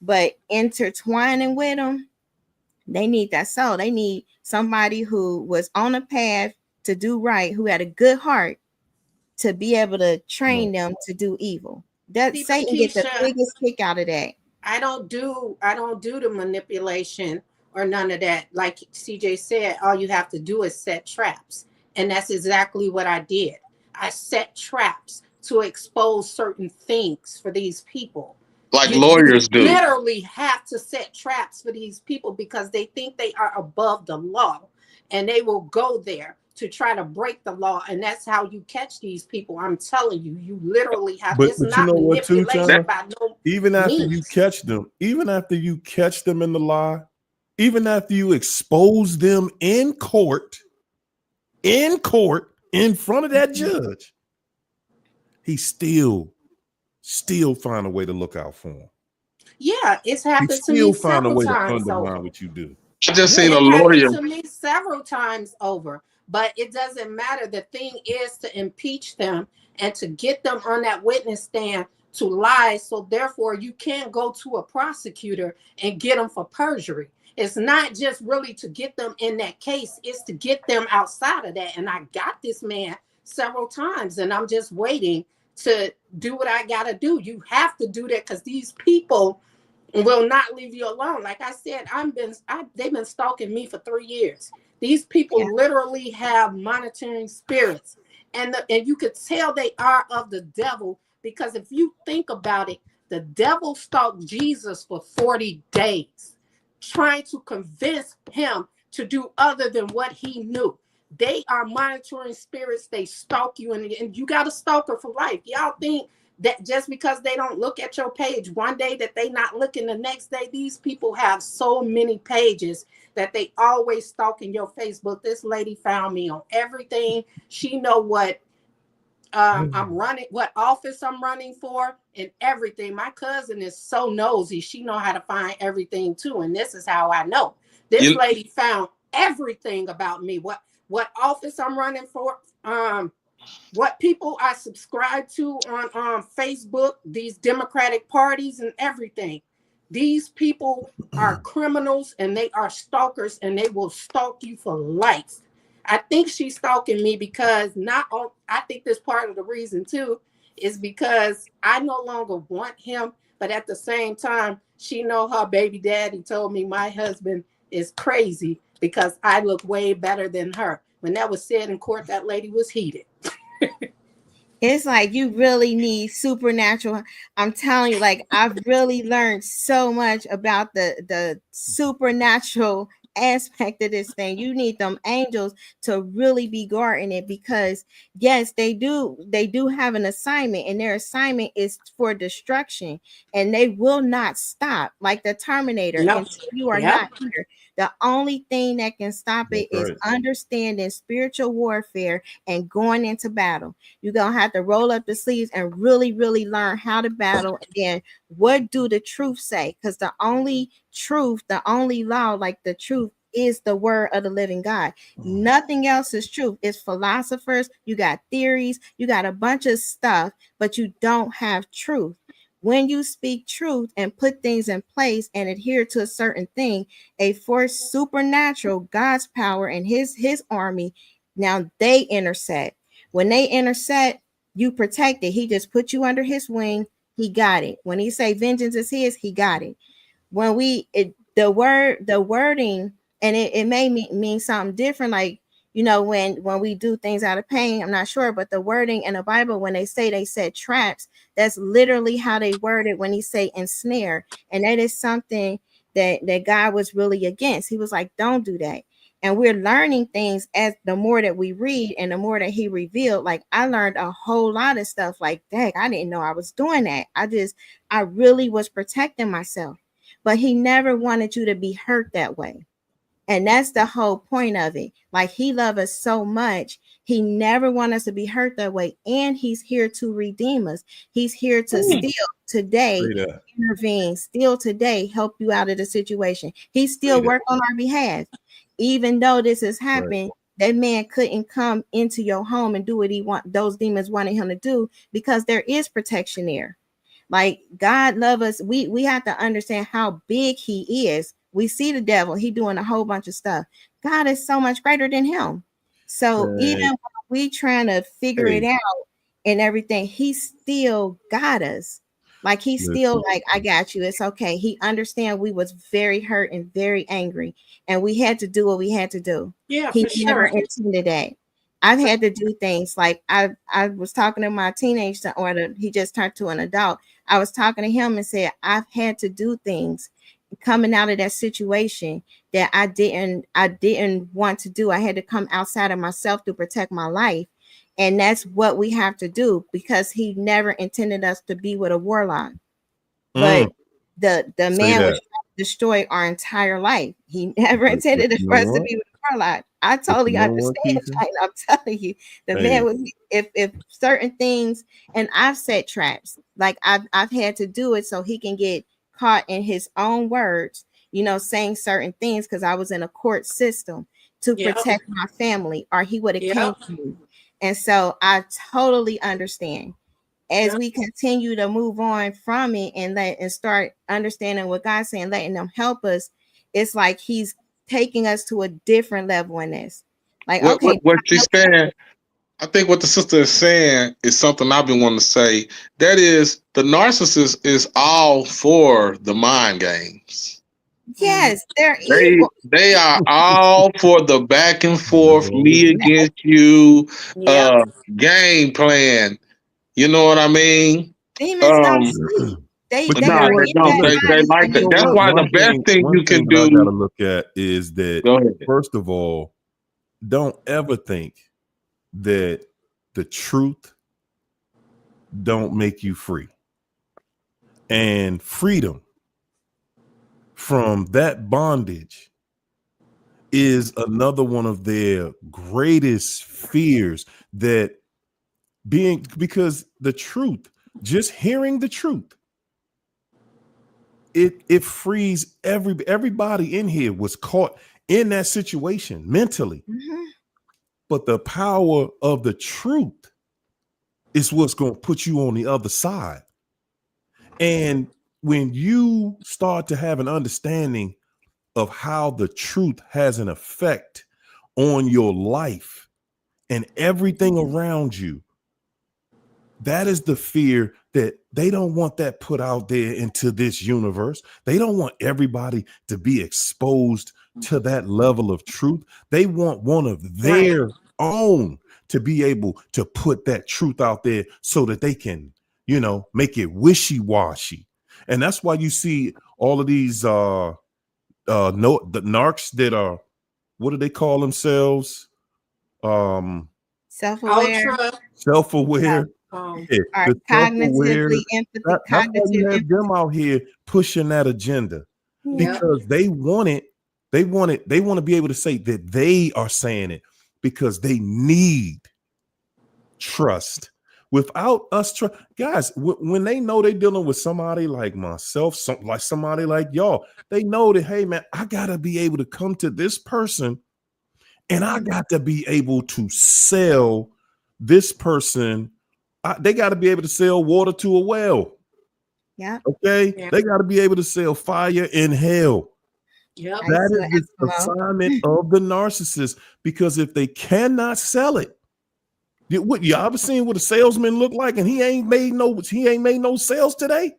But intertwining with them, they need that soul. They need somebody who was on a path to do right, who had a good heart to be able to train them to do evil. That Satan gets the biggest kick out of that. I don't do the manipulation or none of that. Like CJ said, all you have to do is set traps. And that's exactly what I did. I set traps to expose certain things for these people. Like You lawyers do. literally have to set traps for these people because they think they are above the law, and they will go there to try to break the law. And that's how you catch these people. I'm telling you, you literally have. But It's you not know what too, manipulation China? by no Even after you means. catch them, even after you catch them in the lie, even after you expose them in court, in front of that judge, he still find a way to look out for him. Yeah, it's He happened to still me find a several way to times undermine over. what you do. I just seen a It lawyer. happened to me several times over, but it doesn't matter. The thing is to impeach them and to get them on that witness stand to lie. So therefore, you can't go to a prosecutor and get them for perjury. It's not just really to get them in that case, it's to get them outside of that. And I got this man several times, and I'm just waiting to do what I got to do. You have to do that because these people will not leave you alone. Like I said, they've been stalking me for 3 years. These people literally have monitoring spirits, and you could tell they are of the devil because if you think about it, the devil stalked Jesus for 40 days, trying to convince him to do other than what he knew. They are monitoring spirits. They stalk you, and you got a stalker for life. Y'all think that just because they don't look at your page one day that they not looking the next day? These people have so many pages that they always stalking your Facebook. This lady found me on everything. She know what I'm running, what office I'm running for, and everything. My cousin is so nosy. She know how to find everything too, and this is how I know. This lady found everything about me. What office I'm running for, what people I subscribe to on Facebook, these Democratic parties and everything. These people are criminals and they are stalkers and they will stalk you for life. I think she's stalking me because I think this part of the reason too is because I no longer want him, but at the same time, she know her baby daddy told me my husband is crazy because I look way better than her. When that was said in court, that lady was heated. It's like you really need supernatural. I'm telling you, like I've really learned so much about the supernatural aspect of this thing. You need them angels to really be guarding it because yes, they do have an assignment, and their assignment is for destruction, and they will not stop like the Terminator until you are not here. The only thing that can stop it is understanding spiritual warfare and going into battle. You're gonna have to roll up the sleeves and really, really learn how to battle. And then what do the truth say? Because the only truth, the only law, like the truth, is the word of the living God. Nothing else is truth. It's philosophers, you got theories, you got a bunch of stuff, but you don't have truth. When you speak truth and put things in place and adhere to a certain thing, a force supernatural, God's power and his army, now they intersect. When they intersect, you protect it. He just put you under his wing. He got it. When he say vengeance is his, he got it. When the wording, and it may mean something different. Like, when we do things out of pain, I'm not sure, but the wording in the Bible, when they set traps, that's literally how they word it when he say ensnare. And that is something that God was really against. He was like, don't do that. And we're learning things as the more that we read and the more that he revealed. Like I learned a whole lot of stuff like, dang, I didn't know I was doing that. I really was protecting myself, but he never wanted you to be hurt that way. And that's the whole point of it. Like he loves us so much. He never wants us to be hurt that way. And he's here to redeem us. He's here to still today intervene, still today help you out of the situation. He still work on our behalf. Even though this has happened, that man couldn't come into your home and do what those demons wanted him to do, because there is protection there. Like God love us. We have to understand how big he is. We see the devil, he doing a whole bunch of stuff. God is so much greater than him. So even when we trying to figure it out and everything, he still got us. Like he's still like, I got you. It's okay. He understand we was very hurt and very angry, and we had to do what we had to do. Yeah, He for never sure. intended that. I've had to do things like I was talking to my teenage son, he just turned to an adult. I was talking to him and said, I've had to do things coming out of that situation that I didn't want to do. I had to come outside of myself to protect my life. And that's what we have to do, because he never intended us to be with a warlock. But the man was trying to destroy our entire life. He never intended for us to be with a warlock. I totally understand. I'm telling you, the man was, if certain things, and I've set traps, like I've had to do it so he can get caught in his own words, saying certain things, because I was in a court system to protect my family, or he would have came to me. And so I totally understand. As we continue to move on from it and start understanding what God's saying, letting them help us, it's like he's taking us to a different level in this. Like, what she's saying, I think what the sister is saying is something I've been wanting to say. That is, the narcissist is all for the mind games. Yes, they're evil. They are all for the back and forth, me against you, game plan. You know what I mean? Demons don't sleep. They like that. That's why the best thing you can do. I gotta look at is that, first of all, don't ever think that the truth don't make you free. And freedom from that bondage is another one of their greatest fears, because the truth, just hearing the truth, it frees everybody in here was caught in that situation mentally. But the power of the truth is what's going to put you on the other side. And when you start to have an understanding of how the truth has an effect on your life and everything around you, that is the fear, that they don't want that put out there into this universe. They don't want everybody to be exposed to that level of truth. They want one of their own to be able to put that truth out there so that they can, make it wishy-washy. And that's why you see all of these the narcs that are, what do they call themselves? Self-aware. Cognitively empathy. That's why you have them out here pushing that agenda, because they want to be able to say that they are saying it, because they need trust. Without us, guys, when they know they're dealing with somebody like myself, somebody like y'all, they know that, hey man, I gotta be able to come to this person, and I got to be able to sell this person. They got to be able to sell water to a well. Yeah. Okay. Yeah. They got to be able to sell fire in hell. Yeah. That is the assignment of the narcissist, because if they cannot sell it, what you ever seen what a salesman look like, and he ain't made no sales today.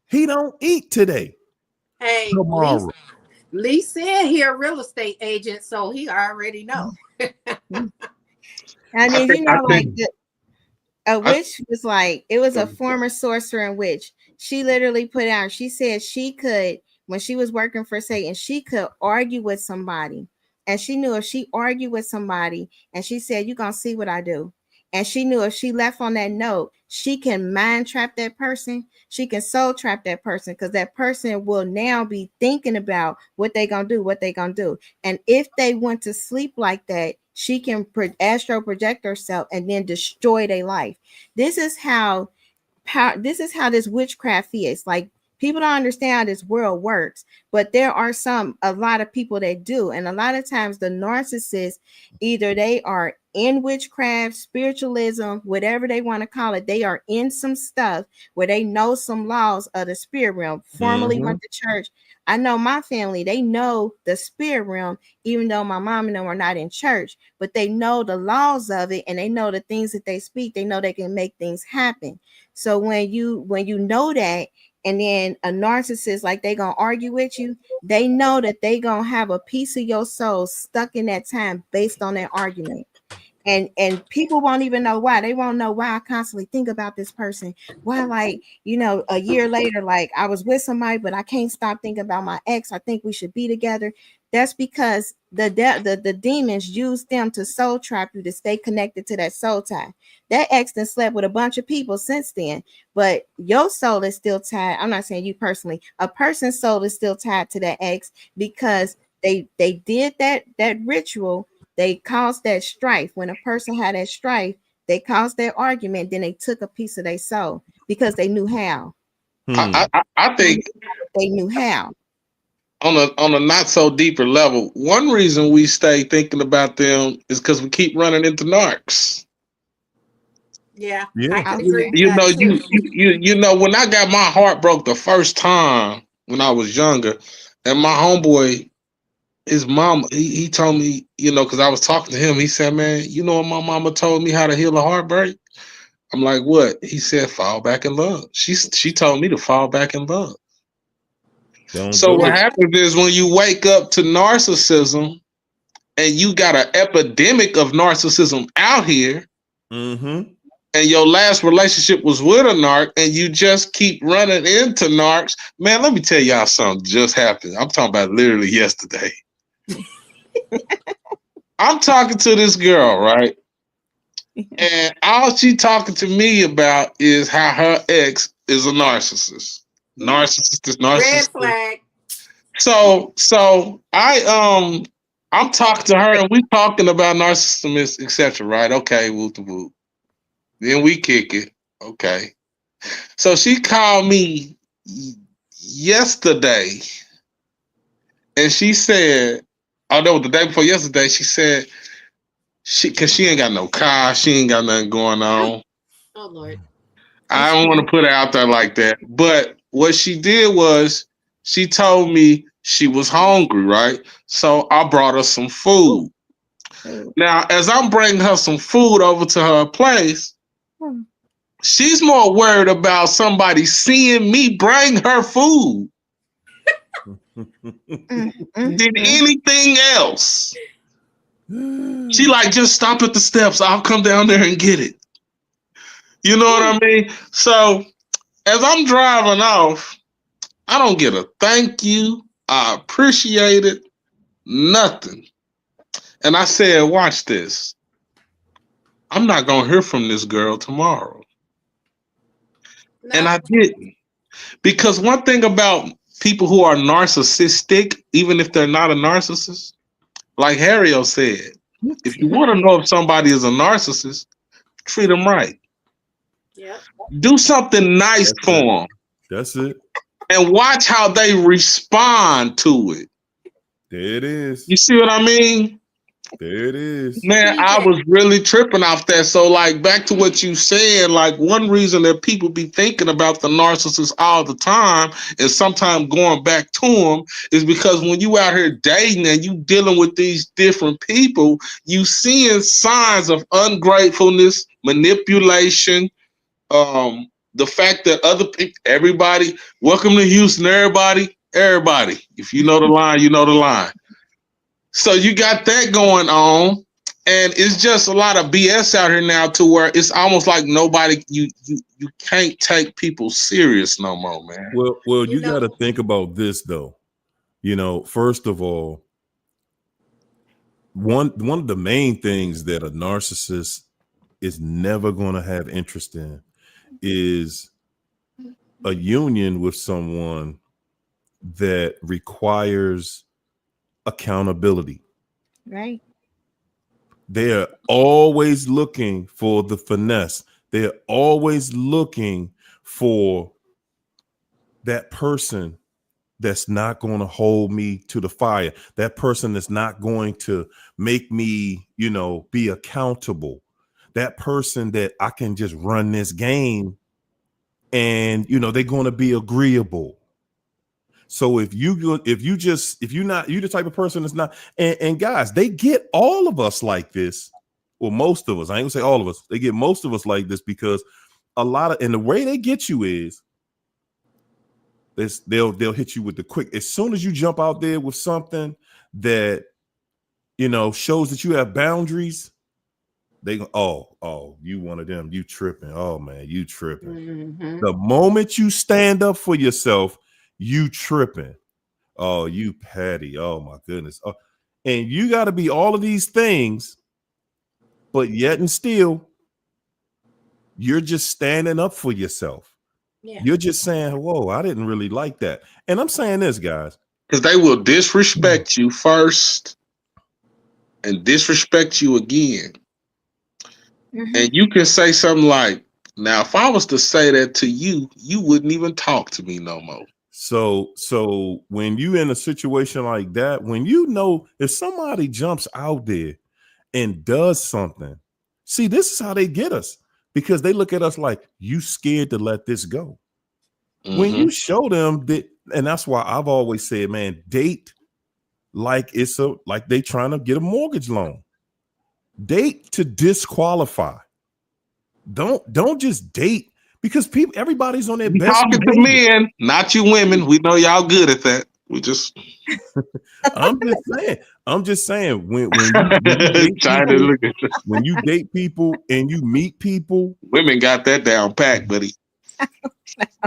He don't eat today. Hey, tomorrow. Lee said he a real estate agent, so he already know. I mean, a witch was like, it was a former sorcerer and witch. She literally put out, she said she could, when she was working for Satan, she could argue with somebody. And she knew if she argued with somebody and she said, you're going to see what I do. And she knew if she left on that note, she can mind trap that person. She can soul trap that person, because that person will now be thinking about what they're going to do. And if they want to sleep like that, she can astral project herself and then destroy their life. This is how this witchcraft is. Like, People don't understand how this world works, but there are a lot of people that do. And a lot of times the narcissists, either they are in witchcraft, spiritualism, whatever they want to call it, they are in some stuff where they know some laws of the spirit realm, formerly went to church. I know my family, they know the spirit realm, even though my mom and them are not in church, but they know the laws of it, and they know the things that they speak. They know they can make things happen. So when you know that, and then a narcissist, like they gonna argue with you, they know that they gonna have a piece of your soul stuck in that time based on that argument. And people won't even know why. They won't know why I constantly think about this person. Why, like, you know, a year later, like I was with somebody, but I can't stop thinking about my ex. I think we should be together. That's because the demons use them to soul trap you to stay connected to that soul tie. That ex then slept with a bunch of people since then, but your soul is still tied. I'm not saying you personally. A person's soul is still tied to that ex because they did that ritual. They caused that strife. When a person had that strife, they caused that argument. Then they took a piece of their soul because they knew how. I think they knew how. On a not so deeper level, one reason we stay thinking about them is because we keep running into narcs. Yeah, Yeah. I can agree with You that know, too. you know, when I got my heart broke the first time when I was younger, and my homeboy, his mom, he told me, you know, because I was talking to him, he said, man, you know what my mama told me how to heal a heartbreak? I'm like, what? He said, fall back in love. She told me to fall back in love. Don't So do what it. happens is when you wake up to narcissism and you got an epidemic of narcissism out here, Mm-hmm. and your last relationship was with a narc, and you just keep running into narcs, man, let me tell y'all something just happened. I'm talking about literally yesterday. I'm talking to this girl, right? And all she talking to me about is how her ex is a narcissist. Red Narcissist. flag. So I'm talking to her and we talking about narcissism, etc. Right? Okay, whoop the whoop. Then we kick it. Okay. So she called me yesterday and she said, oh no, the day before yesterday, she said cause she ain't got no car, she ain't got nothing going on. Oh Lord. I don't want to put it out there like that. But what she did was she told me she was hungry, right? So I brought her some food. Now, as I'm bringing her some food over to her place, she's more worried about somebody seeing me bring her food than anything else. She like, just stop at the steps. I'll come down there and get it. You know what I mean? So as I'm driving off, I don't get a thank you. I appreciate it. Nothing. And I said, watch this. I'm not going to hear from this girl tomorrow. No. And I didn't. Because one thing about people who are narcissistic, even if they're not a narcissist, like Harriel said, if you want to know if somebody is a narcissist, treat them right. Yep. Do something nice for them. That's it. And watch how they respond to it. There it is. You see what I mean? There it is. Man, I was really tripping off that. So, like, back to what you said, like, one reason that people be thinking about the narcissist all the time and sometimes going back to them is because when you out here dating and you dealing with these different people, you seeing signs of ungratefulness, manipulation, the fact that other people, everybody, welcome to Houston, everybody. If you know the line, you know the line. So you got that going on, and it's just a lot of BS out here now to where it's almost like nobody, you can't take people serious no more, man. Well, you got to think about this though. You know, first of all, one of the main things that a narcissist is never going to have interest in is a union with someone that requires accountability. Right. They're always looking for the finesse. They're always looking for that person that's not going to hold me to the fire, that person that's not going to make me, be accountable, that person that I can just run this game and, they're going to be agreeable. So if you're not, you the type of person that's not, and guys, they get all of us like this, or most of us, I ain't gonna say all of us, they get most of us like this because and the way they get you is they'll hit you with the quick, as soon as you jump out there with something that, shows that you have boundaries, they go, oh, you one of them, you tripping. Oh man, you tripping. Mm-hmm. The moment you stand up for yourself, you tripping. Oh, you petty. Oh my goodness. Oh, and you got to be all of these things, but yet and still, you're just standing up for yourself. Yeah. You're just saying, whoa, I didn't really like that. And I'm saying this, guys. Because they will disrespect you first and disrespect you again. Mhm. And you can say something like, now, if I was to say that to you, you wouldn't even talk to me no more. So when you in a situation like that, when if somebody jumps out there and does something, see, this is how they get us, because they look at us like, you scared to let this go. Mm-hmm. When you show them that, and that's why I've always said, man, date like like they trying to get a mortgage loan. Date to disqualify. Don't just date because everybody's on their We best talking behavior. to men, not you women. We know y'all good at that. We just I'm just saying when you date trying to people, look at you. when you date people and you meet people, Women got that down pat, buddy.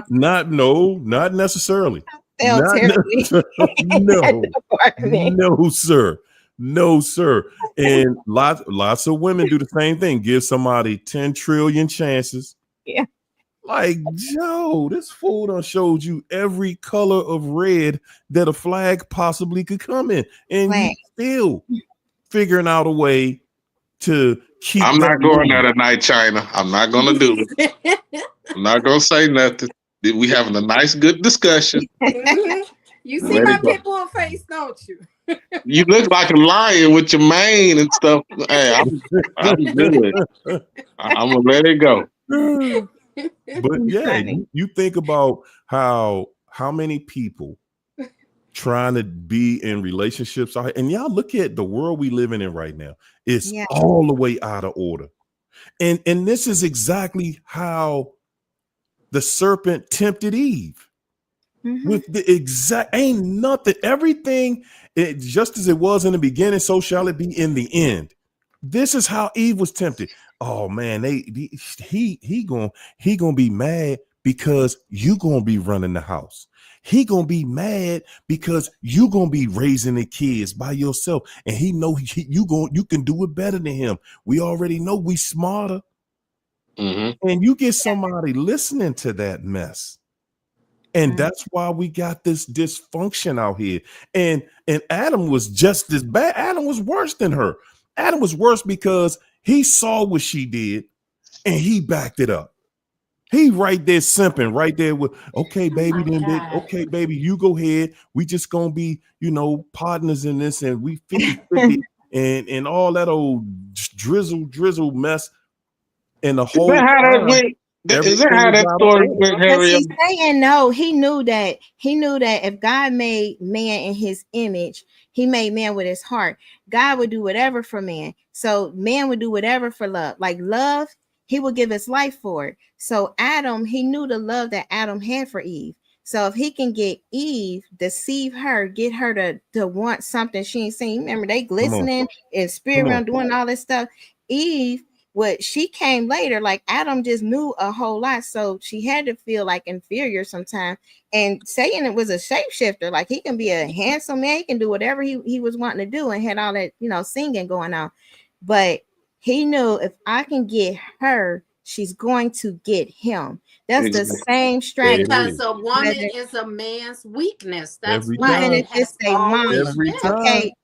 not necessarily. They'll Not terribly necessarily. No, sir. And lots of women do the same thing. Give somebody 10 trillion chances. Yeah. Like, Joe, this fool done showed you every color of red that a flag possibly could come in. And you still figuring out a way to keep. I'm not going there tonight, China. I'm not going to do it. I'm not going to say nothing. We having a nice, good discussion. You see my pit bull face, don't you? You look like a lion with your mane and stuff. Hey, I'm good. I'm going to let it go. But yeah, you think about how many people trying to be in relationships, and y'all look at the world we living in right now. It's all the way out of order. And this is exactly how the serpent tempted Eve. Mm-hmm. With the exact, ain't nothing, everything, just as it was in the beginning, so shall it be in the end. This is how Eve was tempted. Oh man, he gonna be mad because you gonna be running the house. He gonna be mad because you gonna be raising the kids by yourself, and he know you can do it better than him. We already know we smarter. Mm-hmm. And you get somebody listening to that mess. And that's why we got this dysfunction out here. And Adam was just as bad. Adam was worse than her. Adam was worse because he saw what she did and he backed it up. He right there simping right there with, okay, baby, okay, baby, you go ahead. We just gonna be, partners in this, and we 50-50 and all that old drizzle mess. And the whole is that how that story went, Harry? He's saying no. He knew that if God made man in his image, he made man with his heart. God would do whatever for man. So man would do whatever for love. Like love, he would give his life for it. So Adam, he knew the love that Adam had for Eve. So if he can get Eve, deceive her, get her to want something she ain't seen. Remember, they glistening and spirit doing all this stuff. Eve, she came later, like Adam just knew a whole lot, so she had to feel like inferior sometimes. And Satan, it was a shapeshifter, like he can be a handsome man, he can do whatever he was wanting to do, and had all that singing going on. But he knew if I can get her, she's going to get him. That's the same strategy. Because a woman is a man's weakness. That's every why time. it has always been. Okay,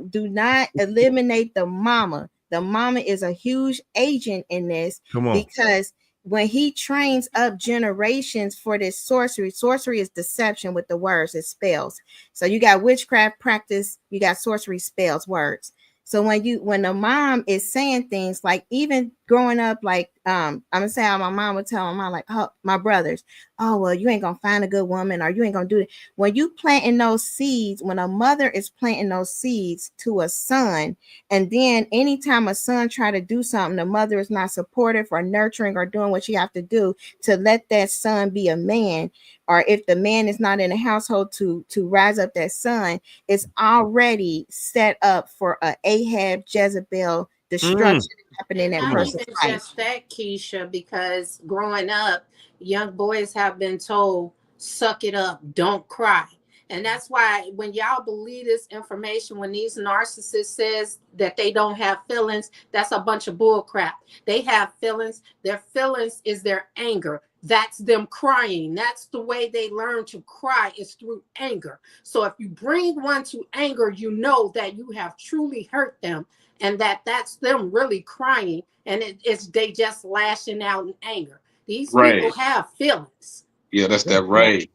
do not eliminate the mama. The mama is a huge agent in this, because when he trains up generations for this sorcery is deception with the words, it's spells. So you got witchcraft practice, you got sorcery, spells, words. So when the mom is saying things like, even growing up, like I'm gonna say how my mom would tell my mom, like, oh, my brothers, oh well, you ain't gonna find a good woman, or you ain't gonna do it. When you planting those seeds, when a mother is planting those seeds to a son, and then anytime a son try to do something, the mother is not supportive or nurturing or doing what she have to do to let that son be a man, or if the man is not in the household to rise up that son, it's already set up for a Ahab, Jezebel destruction happening in that Not person's even life. just that, Keisha, because growing up, young boys have been told, suck it up, don't cry. And that's why when y'all believe this information, when these narcissists says that they don't have feelings, that's a bunch of bull crap. They have feelings. Their feelings is their anger. That's them crying. That's the way they learn to cry, is through anger. So if you bring one to anger, you know that you have truly hurt them, and that's them really crying, and it's they just lashing out in anger. These people have feelings. Yeah, that's that rage.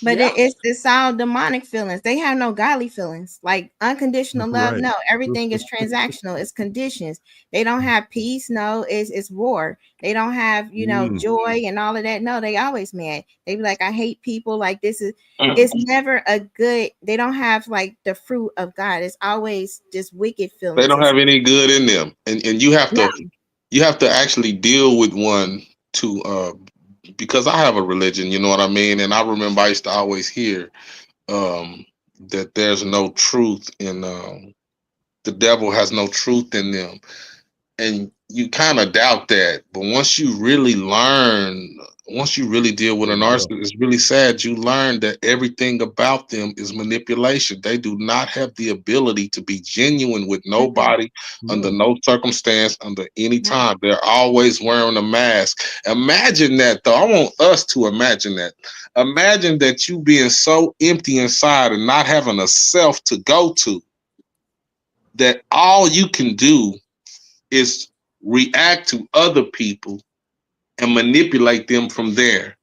But Yep. it's all demonic feelings. They have no godly feelings, like unconditional love. Right. No, everything is transactional. It's conditions. They don't have peace. No, it's war. They don't have joy and all of that. No, they always mad. They be like, I hate people. Like this is. It's never a good. They don't have like the fruit of God. It's always just wicked feelings. They don't have any good in them, and you have to actually deal with one to because I have a religion, you know what I mean? And I remember I used to always hear that there's no truth in the devil has no truth in them. And you kind of doubt that. But once you really deal with a narcissist, it's really sad. You learn that everything about them is manipulation. They do not have the ability to be genuine with nobody under no circumstance, under any time. They're always wearing a mask. Imagine that, though. I want us to imagine that. Imagine that you being so empty inside and not having a self to go to, that all you can do is react to other people and manipulate them from there.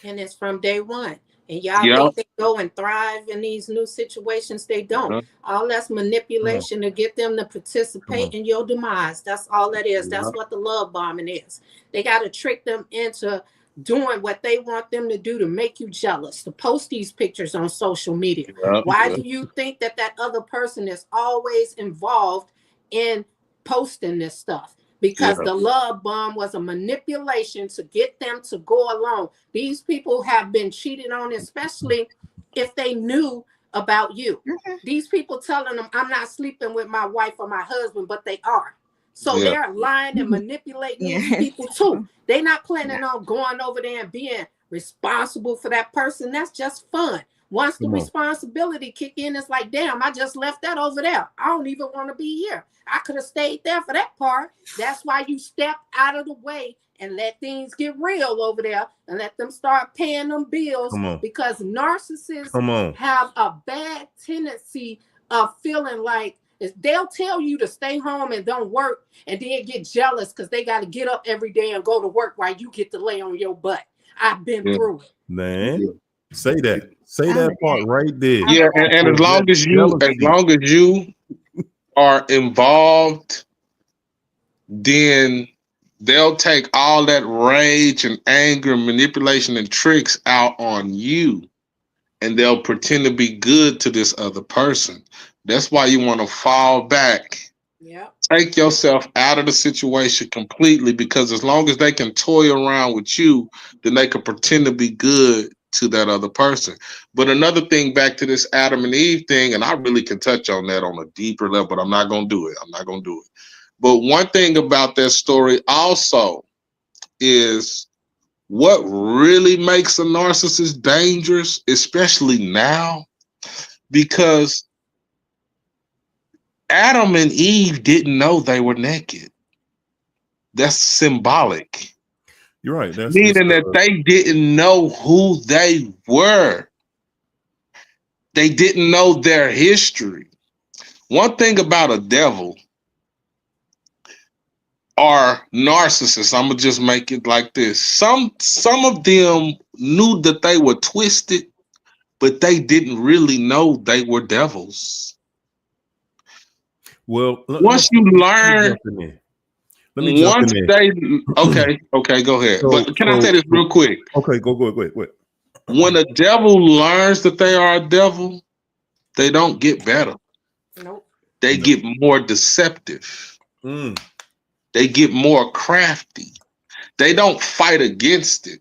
And it's from day one. And y'all think they go and thrive in these new situations. They don't. All that's manipulation to get them to participate in your demise. That's all that is. That's what the love bombing is. They got to trick them into doing what they want them to do to make you jealous, to post these pictures on social media. Why do you think that other person is always involved in posting this stuff? Because the love bomb was a manipulation to get them to go along. These people have been cheated on, especially if they knew about you. These people telling them, I'm not sleeping with my wife or my husband, but they are. So they're lying and manipulating these people too. They're not planning on going over there and being responsible for that person. That's just fun. Once the responsibility kick in, it's like, damn, I just left that over there. I don't even want to be here. I could have stayed there for that part. That's why you step out of the way and let things get real over there and let them start paying them bills. Because narcissists have a bad tendency of feeling like they'll tell you to stay home and don't work, and then get jealous because they got to get up every day and go to work while you get to lay on your butt. I've been through it. Man, say that. Say that part right there. Yeah, and as long as you are involved, then they'll take all that rage and anger, manipulation, and tricks out on you, and they'll pretend to be good to this other person. That's why you want to fall back. Take yourself out of the situation completely, because as long as they can toy around with you, then they can pretend to be good to that other person. But another thing, back to this Adam and Eve thing, and I really can touch on that on a deeper level, but I'm not going to do it. But one thing about that story also is what really makes a narcissist dangerous, especially now, because Adam and Eve didn't know they were naked. That's symbolic. You're right. That's meaning that they didn't know who they were. They didn't know their history. One thing about a devil, are narcissists. I'm gonna just make it like this. Some of them knew that they were twisted, but they didn't really know they were devils. Well, Once you let me learn, jump in there. Let me jump in once there. they okay, go ahead. But can I say this real quick? Okay, go ahead. When a devil learns that they are a devil, they don't get better. Nope. They No. get more deceptive. Mm. They get more crafty. They don't fight against it.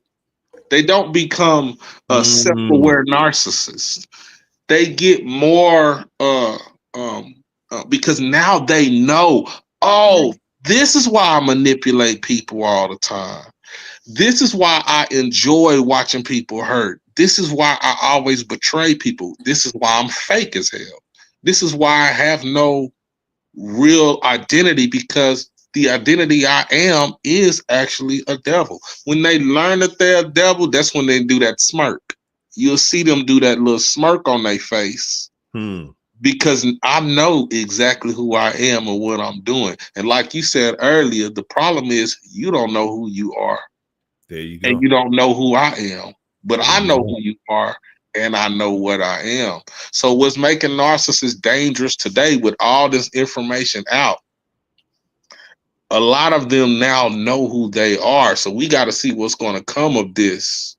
They don't become a self-aware narcissist. They get more because now they know, oh, this is why I manipulate people all the time. This is why I enjoy watching people hurt. This is why I always betray people. This is why I'm fake as hell. This is why I have no real identity, because the identity I am is actually a devil. When they learn that they're a devil, that's when they do that smirk. You'll see them do that little smirk on their face because I know exactly who I am and what I'm doing. And like you said earlier, the problem is you don't know who you are. There you go. And you don't know who I am. But I know who you are, and I know what I am. So what's making narcissists dangerous today with all this information out, a lot of them now know who they are. So we got to see what's going to come of this.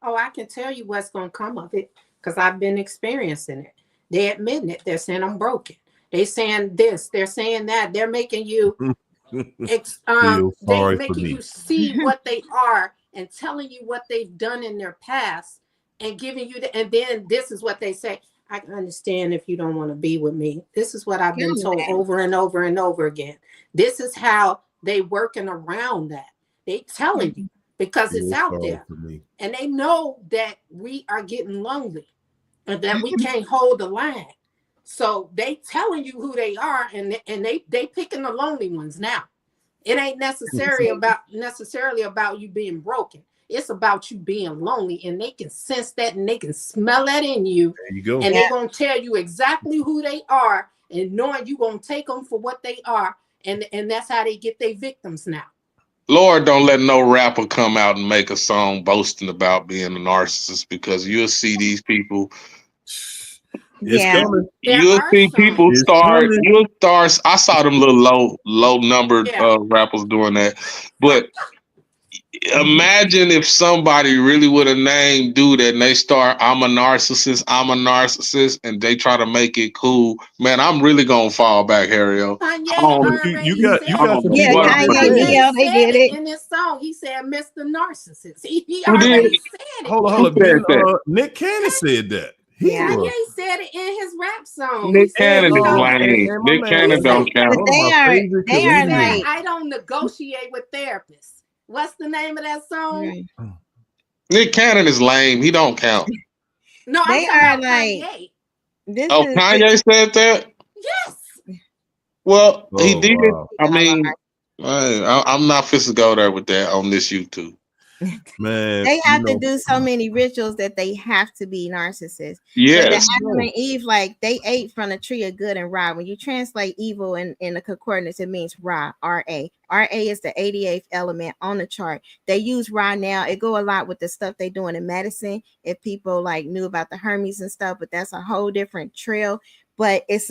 Oh, I can tell you what's going to come of it because I've been experiencing it. They're admitting it. They're saying I'm broken. They're saying this. They're saying that. They're making you they making you see what they are and telling you what they've done in their past and giving you and then this is what they say. I can understand if you don't want to be with me. This is what I've been told over and over and over again. This is how they working around that. They telling you because it's out there. And they know that we are getting lonely and that we can't hold the line. So they telling you who they are and they picking the lonely ones now. It ain't necessarily about you being broken. It's about you being lonely, and they can sense that and they can smell that in you. There you go. And they're gonna tell you exactly who they are, and knowing you gonna take them for what they are, and that's how they get their victims now. Lord, don't let no rapper come out and make a song boasting about being a narcissist, because you'll see these people. It's coming. You'll see people start. You'll start. I saw them little low numbered rappers doing that, but imagine if somebody really would have named do that and they start, I'm a narcissist, and they try to make it cool. Man, I'm really gonna fall back, Harry-O. You got some Kanye said it in his song. He said Mr. Narcissist. He already said it. Hold on. Nick Cannon said that. Kanye said it in his rap song. Nick Cannon is lame. Nick Cannon don't count. They are like, I don't negotiate with therapists. What's the name of that song? Nick Cannon is lame. He don't count. No, they are like Kanye. Kanye said that? Yes. Well, he did. Wow. I mean, I'm not fit to go there with that on this YouTube. Man, they have to do so many rituals that they have to be narcissists. Yes. So Adam and Eve, like they ate from the tree of good and Ra. When you translate evil in the concordance, it means Ra, R-A. R-A is the 88th element on the chart. They use Ra now. It go a lot with the stuff they doing in medicine. If people like knew about the Hermes and stuff, but that's a whole different trail. But it's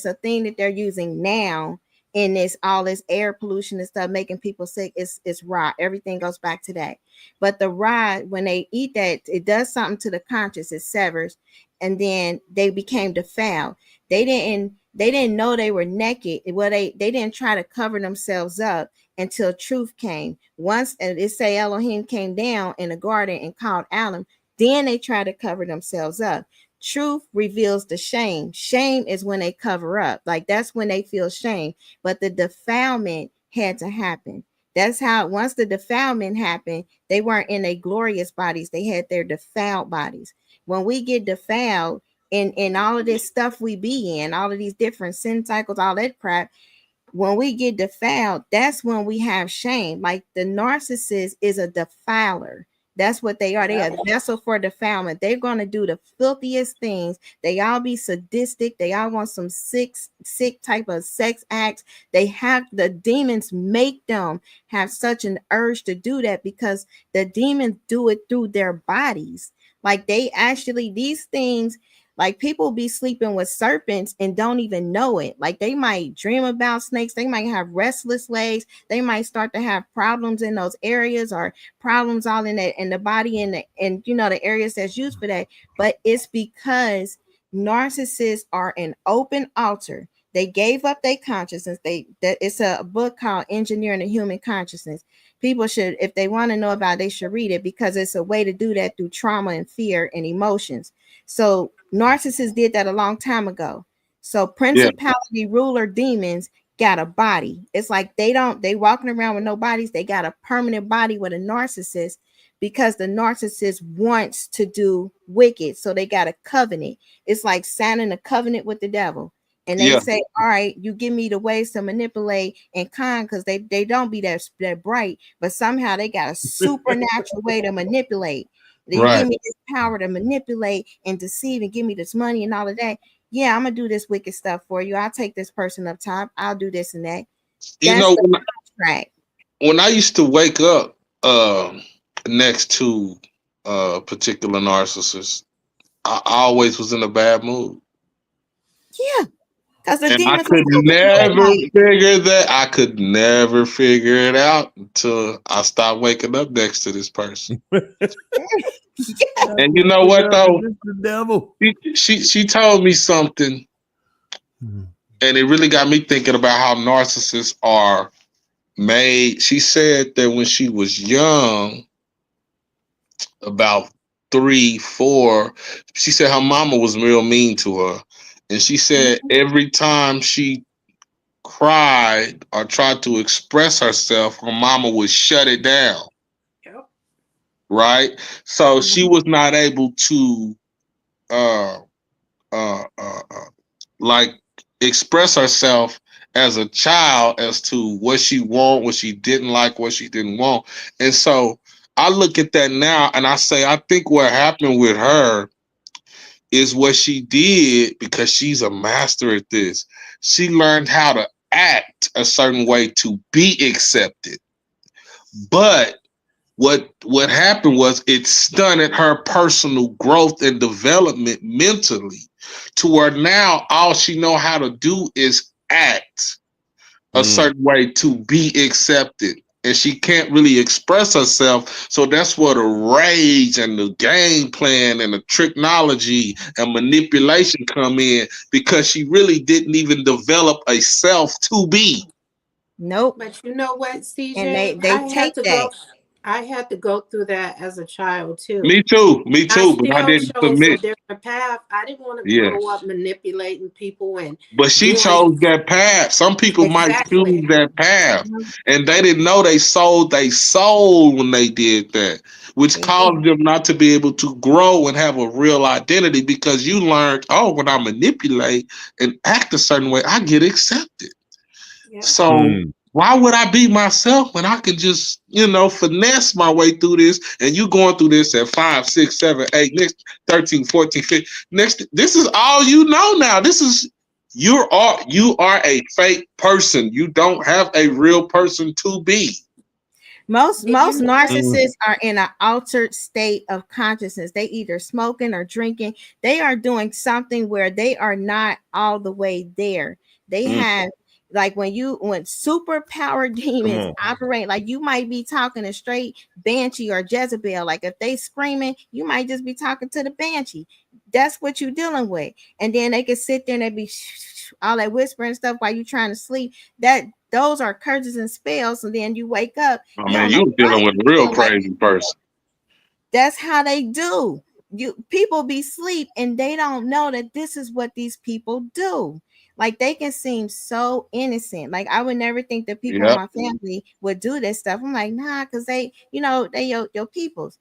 a thing that they're using now. In this all this air pollution and stuff making people sick, it's Ra. Everything goes back to that. But the Ra, when they eat that, it does something to the conscious. It severs, and then they became defiled. They didn't know they were naked. Well, they didn't try to cover themselves up until truth came. Once it say Elohim came down in the garden and called Adam, then they tried to cover themselves up. Truth reveals the shame. Shame is when they cover up. Like that's when they feel shame. But the defilement had to happen. That's how once the defilement happened, they weren't in their glorious bodies. They had their defiled bodies. When we get defiled in all of this stuff we be in, all of these different sin cycles, all that crap, when we get defiled, that's when we have shame. Like the narcissist is a defiler. That's what they are. They are a vessel for defilement. They're going to do the filthiest things. They all be sadistic. They all want some sick type of sex acts. The demons make them have such an urge to do that because the demons do it through their bodies. Like these things, like people be sleeping with serpents and don't even know it. Like they might dream about snakes. They might have restless legs. They might start to have problems in those areas or problems all in the body and the areas that's used for that. But it's because narcissists are an open altar. They gave up their consciousness. It's a book called Engineering the Human Consciousness. People should, if they want to know about it, they should read it because it's a way to do that through trauma and fear and emotions. So narcissists did that a long time ago. So principality ruler demons got a body. It's like they walking around with no bodies. They got a permanent body with a narcissist because the narcissist wants to do wicked. So they got a covenant. It's like signing a covenant with the devil. And they say, all right, you give me the ways to manipulate and con, because they don't be that bright, but somehow they got a supernatural way to manipulate. You give me this power to manipulate and deceive and give me this money and all of that. Yeah, I'm gonna do this wicked stuff for you. I'll take this person up top. I'll do this and that. That's the contract. When I used to wake up next to a particular narcissist, I always was in a bad mood. Yeah. Because the I could never figure that. I could never figure it out until I stopped waking up next to this person. And you know what though? The devil. She told me something, and it really got me thinking about how narcissists are made. She said that when she was young, about 3, 4, she said her mama was real mean to her. And she said every time she cried or tried to express herself, her mama would shut it down. Yep. Right? So she was not able to like express herself as a child as to what she want, what she didn't like, what she didn't want. And so I look at that now and I say, I think what happened with her is what she did, because she's a master at this. She learned how to act a certain way to be accepted. But what happened was it stunted her personal growth and development mentally, to where now all she know how to do is act a certain way to be accepted. And she can't really express herself. So that's where the rage and the game plan and the technology and manipulation come in, because she really didn't even develop a self to be. Nope. But you know what, CJ? And they take that. I had to go through that as a child too. Me too, but I didn't submit. A different path. I didn't want to grow up manipulating people But she chose that path. Some people might choose that path, and they didn't know they sold their soul when they did that, which caused them not to be able to grow and have a real identity, because you learned, when I manipulate and act a certain way, I get accepted. Yeah. So why would I be myself when I can just, finesse my way through this? And you going through this at 5, 6, 7, 8, next 13, 14, 15. Next, this is all you know now. This is you are a fake person. You don't have a real person to be. Most narcissists are in an altered state of consciousness. They either smoking or drinking. They are doing something where they are not all the way there. They have, like when superpower demons operate, like you might be talking a straight banshee or Jezebel. Like if they screaming, you might just be talking to the banshee. That's what you're dealing with. And then they can sit there and they be all that whispering stuff while you're trying to sleep. Those are curses and spells. And then you wake up. Oh man, you're dealing with a real crazy person. That's how they do. People be asleep and they don't know that this is what these people do. Like they can seem so innocent. Like I would never think that people in my family would do this stuff. I'm like, nah, because they your peoples.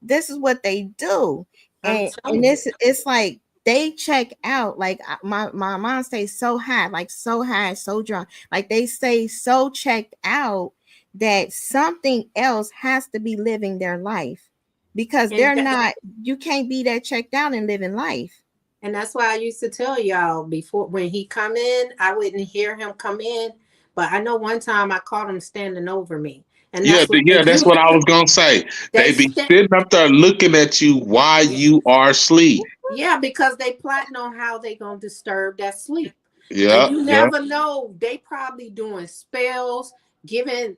This is what they do. And it's like they check out. Like my mom stays so high, so drunk. Like they stay so checked out that something else has to be living their life, because And they're not, you can't be that checked out and living life. And that's why I used to tell y'all before, when he come in, I wouldn't hear him come in. But I know one time I caught him standing over me. And Yeah, that's what they that's do. what I was gonna say. They They be sta- sitting up there looking at you while you are asleep. yeah, because they plotting on how they gonna disturb that sleep. And Yeah, you yeah. never know. They probably doing spells, giving,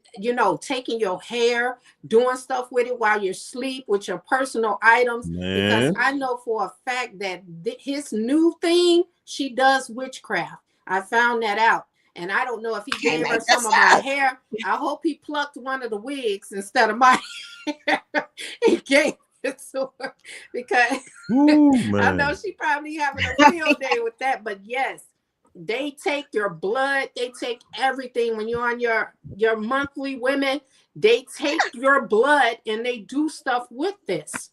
taking your hair, doing stuff with it while you're asleep with your personal items. Because Man. I know for a fact that his new thing, she does witchcraft. I found that out. And I don't know if he Can't gave her make some this of my up. hair. I hope he plucked one of the wigs instead of my hair. He gave it to her because Ooh, I man. know she probably having a field day with that. But yes, they take your blood, they take everything. When you're on your monthly women, they take your blood and they do stuff with this.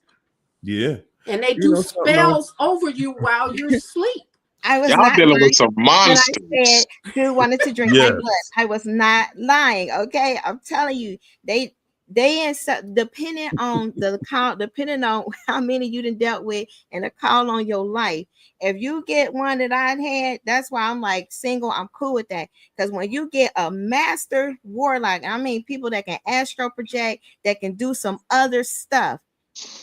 Yeah. And they You do know something else? spells over you while you're asleep. I was Y'all not dealing with lying some when I monsters. said dude wanted to drink my Yes. blood. I was not lying. Okay, I'm telling you, they depending on the call, depending on how many you done dealt with and the call on your life. If you get one that I had, that's why I'm like single. I'm cool with that, because when you get a master warlock, I mean people that can astro project, that can do some other stuff.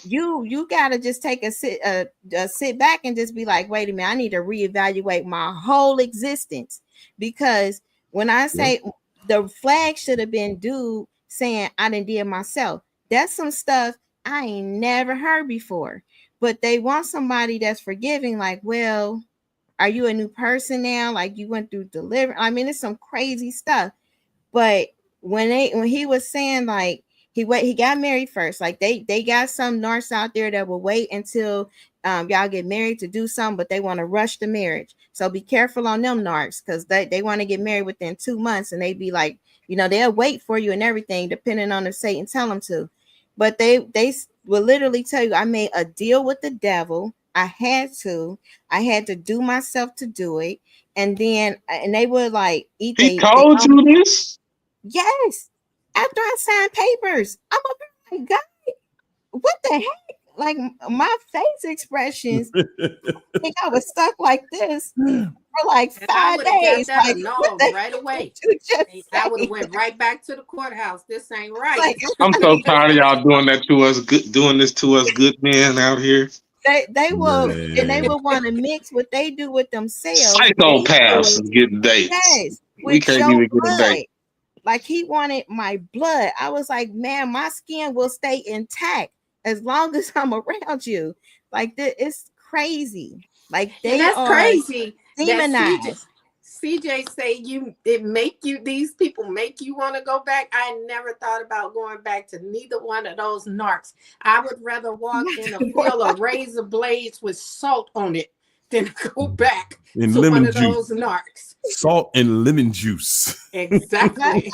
You gotta just take a sit back and just be like, wait a minute, I need to reevaluate my whole existence. Because when I say the flag should have been dude saying I didn't did myself, that's some stuff I ain't never heard before. But they want somebody that's forgiving, like, well, are you a new person now? Like you went through deliverance. I mean, it's some crazy stuff. But when he was saying like he got married first, like they got some narcs out there that will wait until y'all get married to do something, but they want to rush the marriage. So be careful on them narcs, because they want to get married within 2 months, and they be like, they'll wait for you and everything depending on if Satan tell them to. But they will literally tell you, I made a deal with the devil. I had to do myself to do it. And they would like eat He they told you this? yes. After I signed papers, I'm like, God, what the heck? Like my face expressions, I think I was stuck like this for like And I 5 would have got days. that Like, what annulled the right heck away. did you just I would have say? went right back to the courthouse. This ain't right. Like, I'm so tired of y'all doing that to us, doing this to us good men out here. they will, and they Man. will want to mix what they do with themselves. Psychopaths is getting dates. Yes, We with can't your even get a blood. date. Like he wanted my blood. I was like, man, my skin will stay intact as long as I'm around you. Like it's crazy. Like And they that's are crazy that demonized. CJ say these people make you want to go back. I never thought about going back to neither one of those narcs. I would rather walk in a field of razor blades with salt on it than go back And to one lemon of juice. those narcs. Salt and lemon juice. Exactly.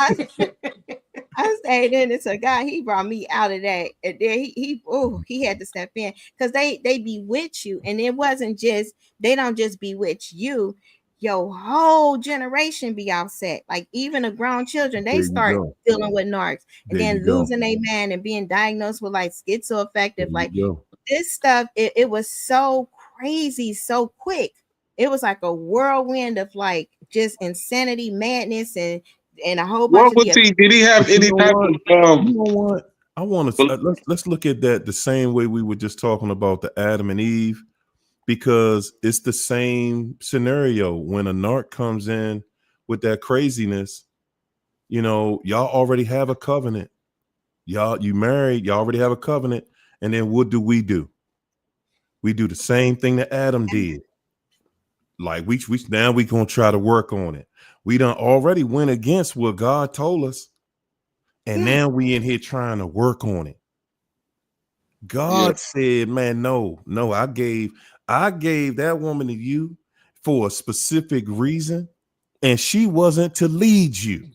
I stayed in. It's a guy. He brought me out of that, and then he had to step in, because they bewitch you, and it wasn't just, they don't just bewitch you. Your whole generation be offset. Like even the grown children, they There you start go. dealing with narcs, and There you then go. losing their man and being diagnosed with like schizoaffective. There Like you go. this stuff, it was so crazy, so quick. It was like a whirlwind of like just insanity, madness, and a whole bunch What of was the he? Did he have But you any know type what? of You know what? I want well, to let's look at that the same way we were just talking about the Adam and Eve, because it's the same scenario. When a narc comes in with that craziness, y'all already have a covenant. You married, y'all already have a covenant, and then what do? We do the same thing that Adam did. Like we now we gonna try to work on it. We done already went against what God told us. And yes. now we in here trying to work on it. yeah. God said, man, no, I gave that woman to you for a specific reason, and she wasn't to lead you.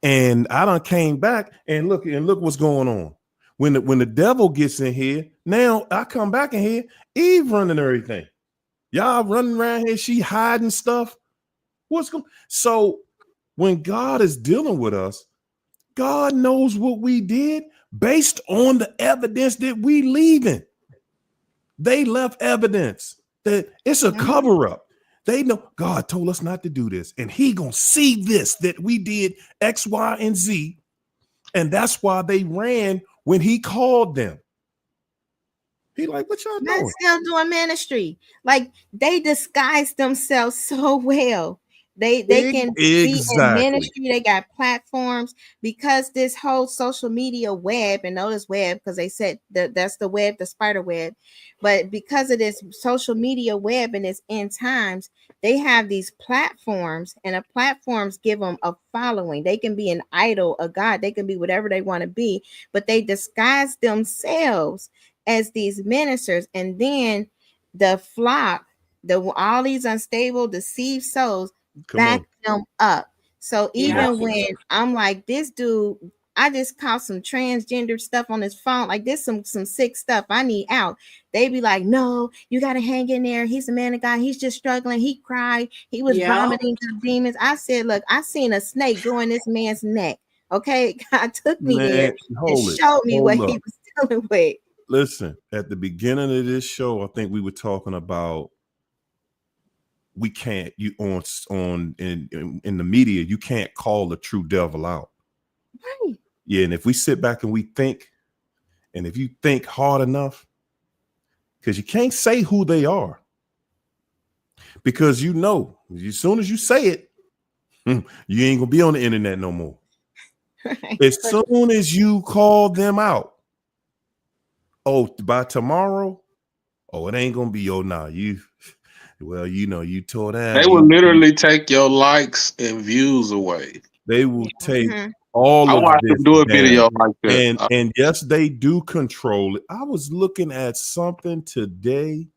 And I done came back and look what's going on. When the devil gets in here, now I come back in here, Eve running everything. Y'all running around here, she hiding stuff. What's going? So when God is dealing with us, God knows what we did based on the evidence that we leaving. They left evidence that it's a cover up. They know God told us not to do this, and he gonna see this, that we did X, Y, and Z. And that's why they ran when he called them. He like, what y'all They're doing? still doing ministry. Like they disguise themselves so well. They can be in ministry. They got platforms because this whole social media web, and notice web because they said that's the web, the spider web. But because of this social media web and its end times, they have these platforms, and the platforms give them a following. They can be an idol, a god. They can be whatever they want to be, but they disguise themselves as these ministers, and then the flock, all these unstable, deceived souls back them up. So even when I'm like, this dude, I just caught some transgender stuff on his phone, like this some sick stuff, I need out. They be like, no, you got to hang in there. He's a man of God. He's just struggling. He cried. He was vomiting the demons. I said, look, I seen a snake go in this man's neck. Okay, God took me there and showed me what he was dealing with. Listen, at the beginning of this show, I think we were talking about we can't in the media, you can't call the true devil out. Right. Yeah, and if we sit back and we think, and if you think hard enough, because you can't say who they are, because you know, as soon as you say it, you ain't gonna be on the internet no more. Right. As soon as you call them out, oh, by tomorrow, oh, it ain't gonna be you tore down. They will literally take your likes and views away. They will take all I of watched this them do a down. video like that. And yes, they do control it. I was looking at something today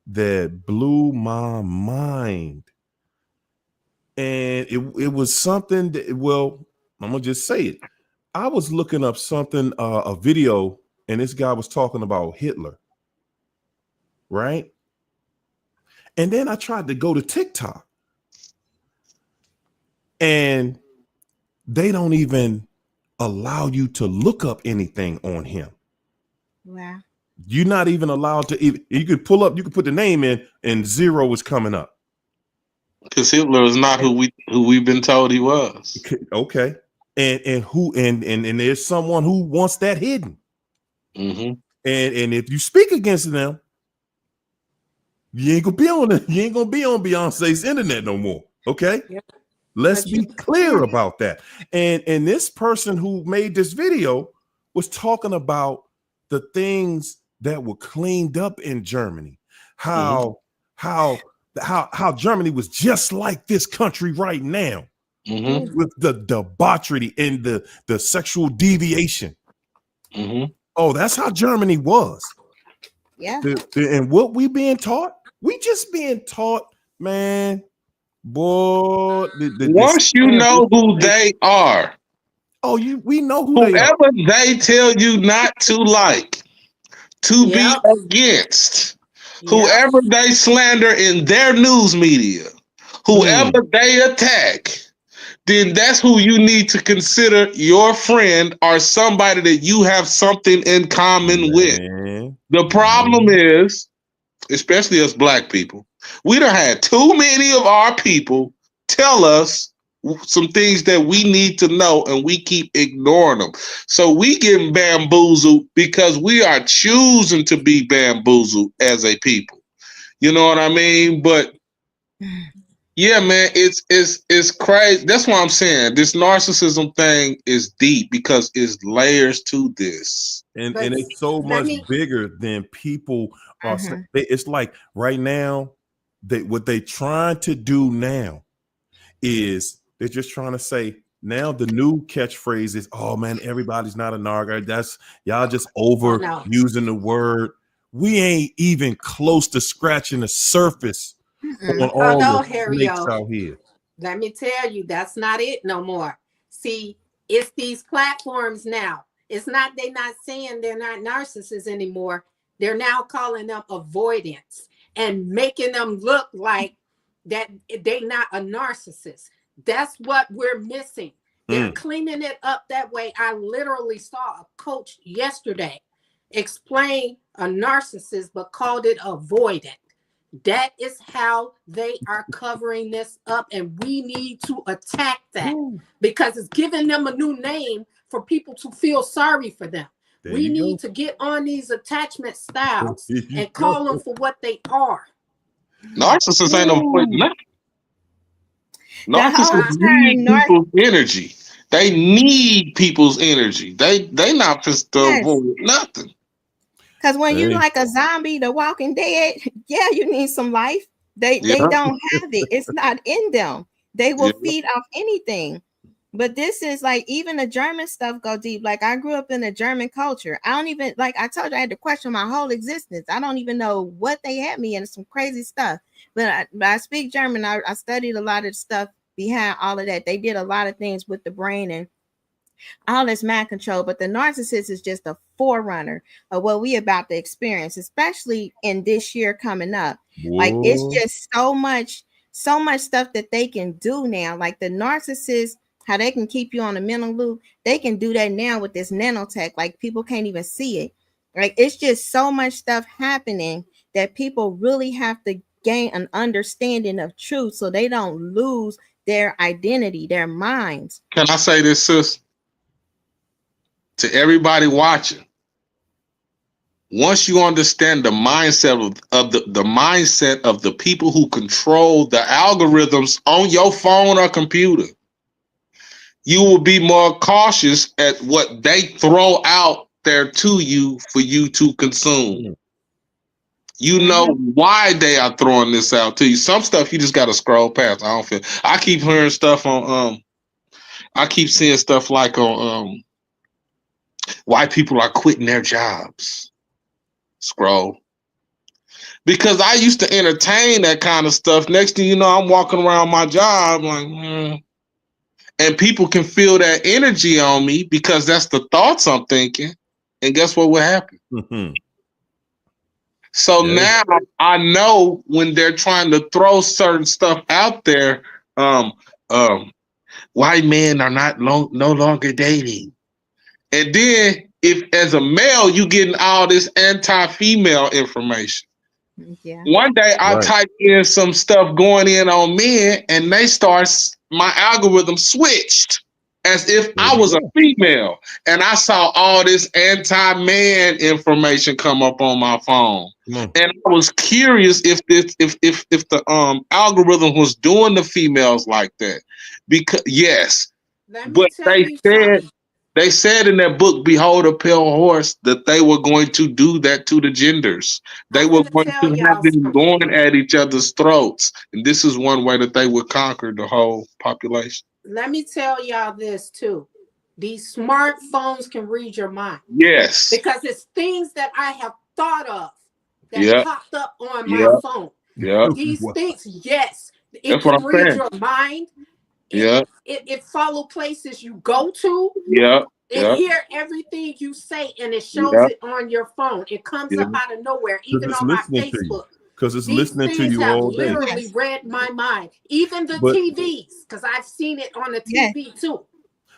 that blew my mind. And it was something that, well, I'm gonna just say it. I was looking up something, a video, and this guy was talking about Hitler, right? And then I tried to go to TikTok, and they don't even allow you to look up anything on him. Wow. You're not even allowed to even, you could pull up, you could put the name in and 0 is coming up. Because Hitler is not who we've been told he was. Okay. And there's someone who wants that hidden. Mm-hmm. And if you speak against them, you ain't gonna be on Beyonce's internet no more. Okay. Yep. Let's be clear about that. And this person who made this video was talking about the things that were cleaned up in Germany. How Germany was just like this country right now, with the debauchery and the sexual deviation. Oh, that's how Germany was. Yeah. And what we being taught? We just being taught, man. Boy, once you know who they are, we know who they are. Whoever they tell you not to like, to be against, whoever they slander in their news media, whoever they attack, then that's who you need to consider your friend or somebody that you have something in common with. The problem is, especially us black people, we done had too many of our people tell us some things that we need to know, and we keep ignoring them. So we get bamboozled because we are choosing to be bamboozled as a people. You know what I mean? But yeah, man, it's crazy. That's why I'm saying this narcissism thing is deep, because it's layers to this. And it's so much bigger than people are saying. It's like right now, what they trying to do now is they're just trying to say, now the new catchphrase is, oh man, everybody's not a narc. That's y'all just using the word. We ain't even close to scratching the surface on all the snakes out here. Let me tell you, that's not it no more. See, it's these platforms now. It's not, they're not saying they're not narcissists anymore. They're now calling them avoidance and making them look like that they're not a narcissist. That's what we're missing. They're cleaning it up that way. I literally saw a coach yesterday explain a narcissist, but called it avoidant. That is how they are covering this up, and we need to attack that because it's giving them a new name for people to feel sorry for them. We need to get on these attachment styles and call them for what they are. Narcissists ain't avoiding nothing. Narcissists need people's energy. They need people's energy. They not just to avoid nothing. Because when you like a zombie, The Walking Dead, yeah, you need some life. They don't have it. It's not in them. They will feed off anything. But this is like, even the German stuff go deep. Like, I grew up in a German culture. I don't even, like I told you, I had to question my whole existence. I don't even know what they had me in, some crazy stuff. But I speak German. I studied a lot of stuff behind all of that. They did a lot of things with the brain and all this mind control, but the narcissist is just a forerunner of what we about to experience, especially in this year coming up. Whoa. Like, it's just so much stuff that they can do now. Like the narcissist, how they can keep you on a mental loop, they can do that now with this nanotech. Like, people can't even see it. Like, it's just so much stuff happening that people really have to gain an understanding of truth so they don't lose their identity, their minds. Can I say this, sis? To everybody watching, once you understand the mindset of the mindset of the people who control the algorithms on your phone or computer, you will be more cautious at what they throw out there to you for you to consume. You know why they are throwing this out to you. Some stuff you just got to scroll past. I keep hearing stuff on I keep seeing stuff like on why people are quitting their jobs. Scroll. Because I used to entertain that kind of stuff. Next thing you know, I'm walking around my job like, and people can feel that energy on me because that's the thoughts I'm thinking. And guess what will happen? So now I know when they're trying to throw certain stuff out there, white men are no longer dating. And then if as a male, you getting all this anti-female information. Yeah. One day I typed in some stuff going in on men and my algorithm switched as if I was a female. And I saw all this anti-man information come up on my phone. And I was curious if the algorithm was doing the females like that. Because they said in their book, Behold a Pale Horse, that they were going to do that to the genders. They were going to have them going at each other's throats. And this is one way that they would conquer the whole population. Let me tell y'all this too. These smartphones can read your mind. Yes. Because it's things that I have thought of that popped up on my phone. Yeah. These things, it can read your mind. It follow places you go to. It hear everything you say, and it shows it on your phone. It comes up out of nowhere, even on my Facebook. Because it's listening to you all day. Literally read my mind. Even the TVs, because I've seen it on the TV too.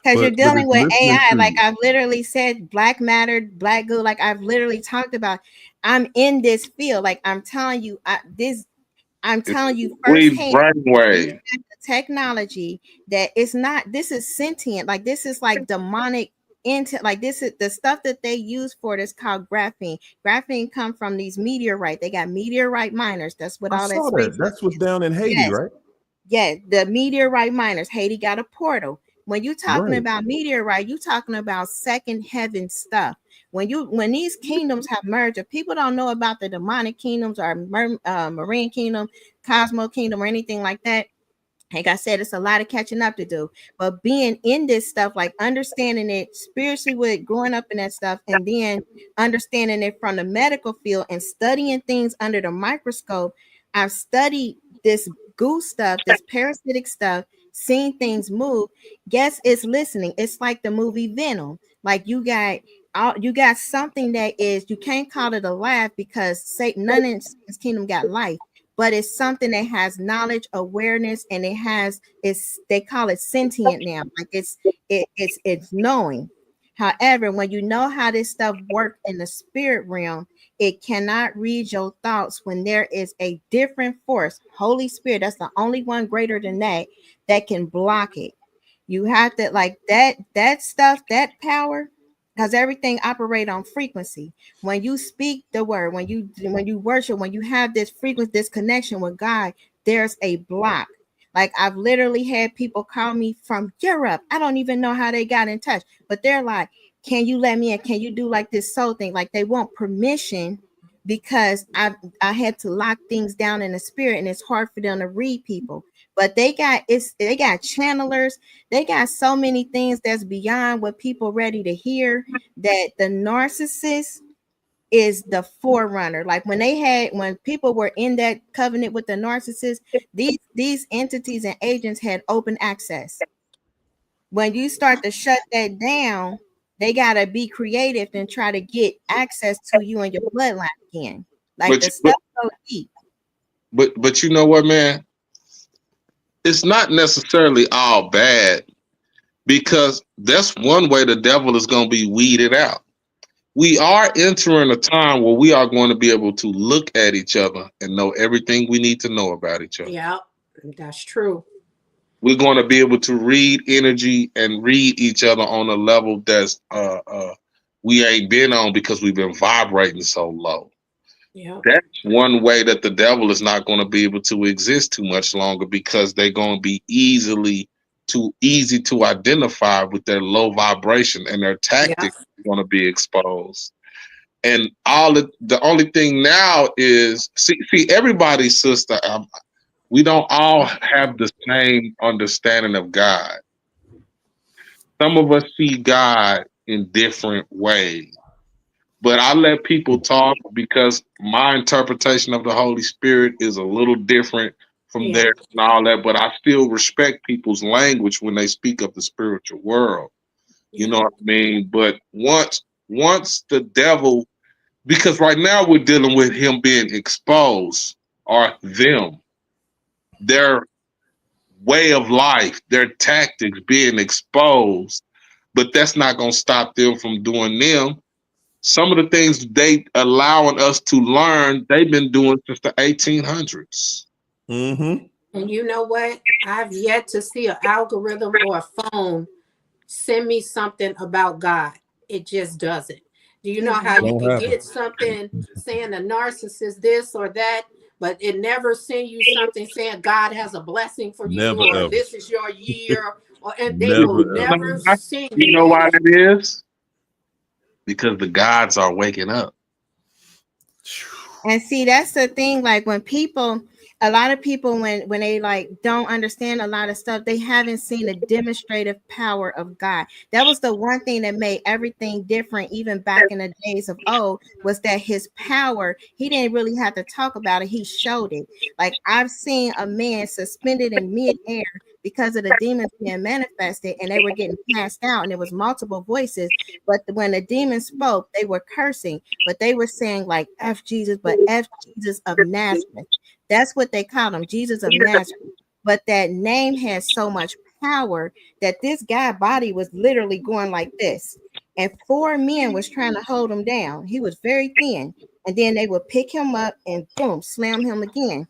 Because you're dealing with AI. Like I've literally said, Black Matter, Black Good. Like I've literally talked about. I'm in this field. Like I'm telling you, I'm telling you firsthand, technology that it's not. This is sentient. Like this is like demonic. Like this is the stuff that they use for this called graphene. Graphene come from these meteorite. They got meteorite miners. That's what all that. That's what's down in Haiti, right? Yeah, the meteorite miners. Haiti got a portal. When you're talking about meteorite, you're talking about second heaven stuff. When these kingdoms have merged, if people don't know about the demonic kingdoms or marine kingdom, cosmo kingdom, or anything like that, like I said, it's a lot of catching up to do. But being in this stuff, like understanding it spiritually with growing up in that stuff, and then understanding it from the medical field and studying things under the microscope, I've studied this goose stuff, this parasitic stuff, seeing things move. Guess it's listening. It's like the movie Venom. Like you got something that is, you can't call it alive because Satan, none in his kingdom got life. but it's something that has knowledge, awareness, and they call it sentient now. Like it's knowing. However, when you know how this stuff works in the spirit realm, it cannot read your thoughts when there is a different force, Holy Spirit. That's the only one greater than that can block it. You have to like that stuff, that power, because everything operate on frequency. When you speak the word, when you worship, when you have this frequency, this connection with God, there's a block. Like I've literally had people call me from Europe. I don't even know how they got in touch, but they're like, can you let me in? Can you do like this soul thing? Like they want permission because I had to lock things down in the spirit, and it's hard for them to read people. But they got channelers, they got so many things that's beyond what people ready to hear, that the narcissist is the forerunner. Like when people were in that covenant with the narcissist, these entities and agents had open access. When you start to shut that down, they gotta be creative and try to get access to you and your bloodline again. Like the stuff so deep. But you know what, man? It's not necessarily all bad, because that's one way the devil is going to be weeded out. We are entering a time where we are going to be able to look at each other and know everything we need to know about each other. Yeah, that's true. We're going to be able to read energy and read each other on a level that's we ain't been on, because we've been vibrating so low. Yeah. That's one way that the devil is not going to be able to exist too much longer, because they're going to be easy to identify with their low vibration, and their tactics are going to be exposed. And the only thing now is see everybody, sister. We don't all have the same understanding of God. Some of us see God in different ways. But I let people talk because my interpretation of the Holy Spirit is a little different from theirs and all that. But I still respect people's language when they speak of the spiritual world. You know what I mean? But once the devil, because right now we're dealing with him being exposed, or them, their way of life, their tactics being exposed. But that's not going to stop them from doing them. Some of the things they allowing us to learn, they've been doing since the 1800s. Mm-hmm. And you know what? I've yet to see an algorithm or a phone send me something about God. It just doesn't. Do you know how you can get something saying a narcissist this or that, but it never send you something saying God has a blessing for you, or Ever. this is your year, and they will never send you. You know why that is? Because the gods are waking up. And see, that's the thing. Like when a lot of people, when they like don't understand a lot of stuff, they haven't seen the demonstrative power of God. That was the one thing that made everything different, even back in the days of old, was that his power, he didn't really have to talk about it. He showed it. Like I've seen a man suspended in midair because of the demons being manifested, and they were getting passed out, and there was multiple voices. But when the demons spoke, they were cursing, but they were saying like F Jesus, but F Jesus of Nazareth. That's what they called him, Jesus of Nazareth. But that name has so much power that this guy's body was literally going like this. And 4 men was trying to hold him down. He was very thin. And then they would pick him up and boom, slam him again.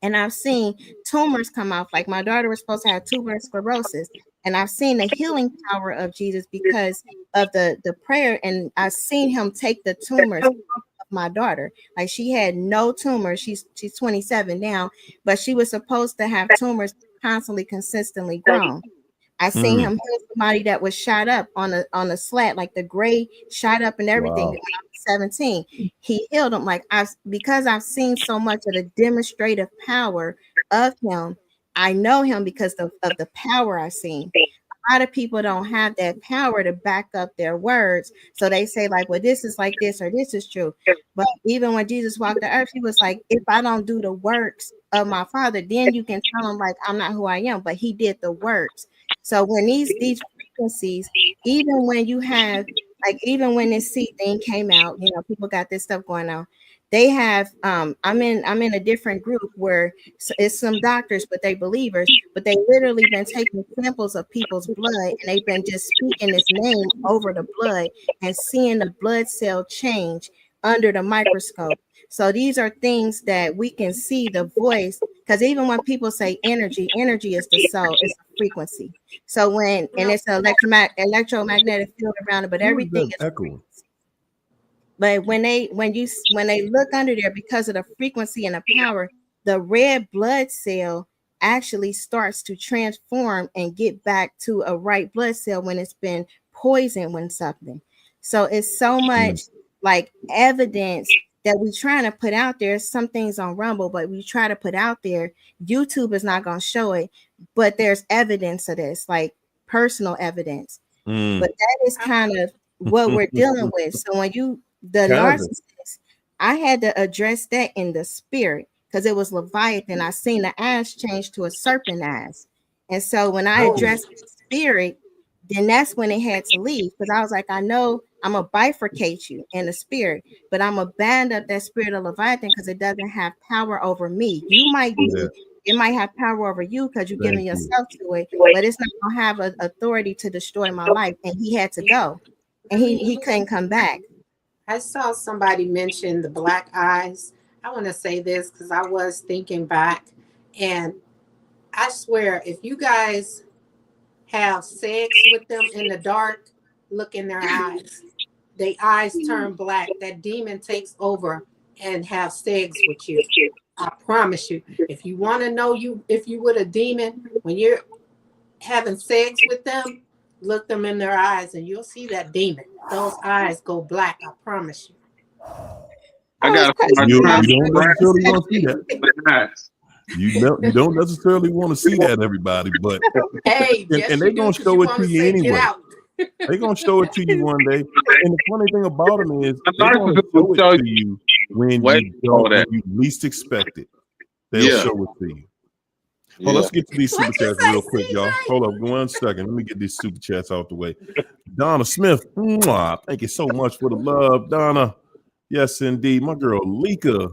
And I've seen tumors come off. Like my daughter was supposed to have tuberous sclerosis. And I've seen the healing power of Jesus because of the prayer. And I've seen him take the tumors of my daughter. Like she had no tumors. She's 27 now, but she was supposed to have tumors constantly, consistently grown. I seen him heal somebody that was shot up on a slat, like the gray shot up and everything. Wow. When I was 17, he healed him. Like because I've seen so much of the demonstrative power of him. I know him because of the power I've seen. A lot of people don't have that power to back up their words. So they say like, well, this is like this, or this is true. But even when Jesus walked the earth, he was like, if I don't do the works of my Father, then you can tell him like, I'm not who I am. But he did the works. So when these frequencies, even when you have like even when this seat thing came out, you know, people got this stuff going on. They have I'm in a different group where it's some doctors, but they believers, but they literally been taking samples of people's blood and they've been just speaking this name over the blood and seeing the blood cell change under the microscope. So these are things that we can see the voice, because even when people say energy is the soul, it's a frequency. So when, and it's an electromagnetic field around it, but everything is echoing. but when they look under there, because of the frequency and the power, the red blood cell actually starts to transform and get back to a right blood cell when it's been poisoned with something. So it's so much like evidence that we trying to put out there. Some things on Rumble, but we try to put out there. YouTube is not going to show it, but there's evidence of this, like personal evidence. But that is kind of what we're dealing with. So when the narcissist, I had to address that in the spirit, because it was Leviathan. I seen the ass change to a serpent ass. And so when I addressed the spirit, then that's when it had to leave, because I was like, I know I'm going to bifurcate you in the spirit, but I'm going to band up that spirit of Leviathan because it doesn't have power over me. You might be, it might have power over you because you're giving yourself to it, but it's not going to have an authority to destroy my life. And he had to go, and he couldn't come back. I saw somebody mention the black eyes. I want to say this because I was thinking back, and I swear, if you guys have sex with them in the dark, look in their eyes. Their eyes turn black. That demon takes over and have sex with you. I promise you. If you want to know if you with a demon, when you're having sex with them, look them in their eyes and you'll see that demon. Those eyes go black. I promise you. I got you don't necessarily want to see that. You don't necessarily want to see that, everybody, but hey, and they're gonna show it to you anyway. They're gonna show it to you one day. And the funny thing about them is they're gonna show it to you when you least expect it. They'll show it to you. Oh, let's get to these super chats real quick, y'all. Hold up 1 second. Let me get these super chats out the way. Donna Smith, thank you so much for the love, Donna. Yes, indeed. My girl Lika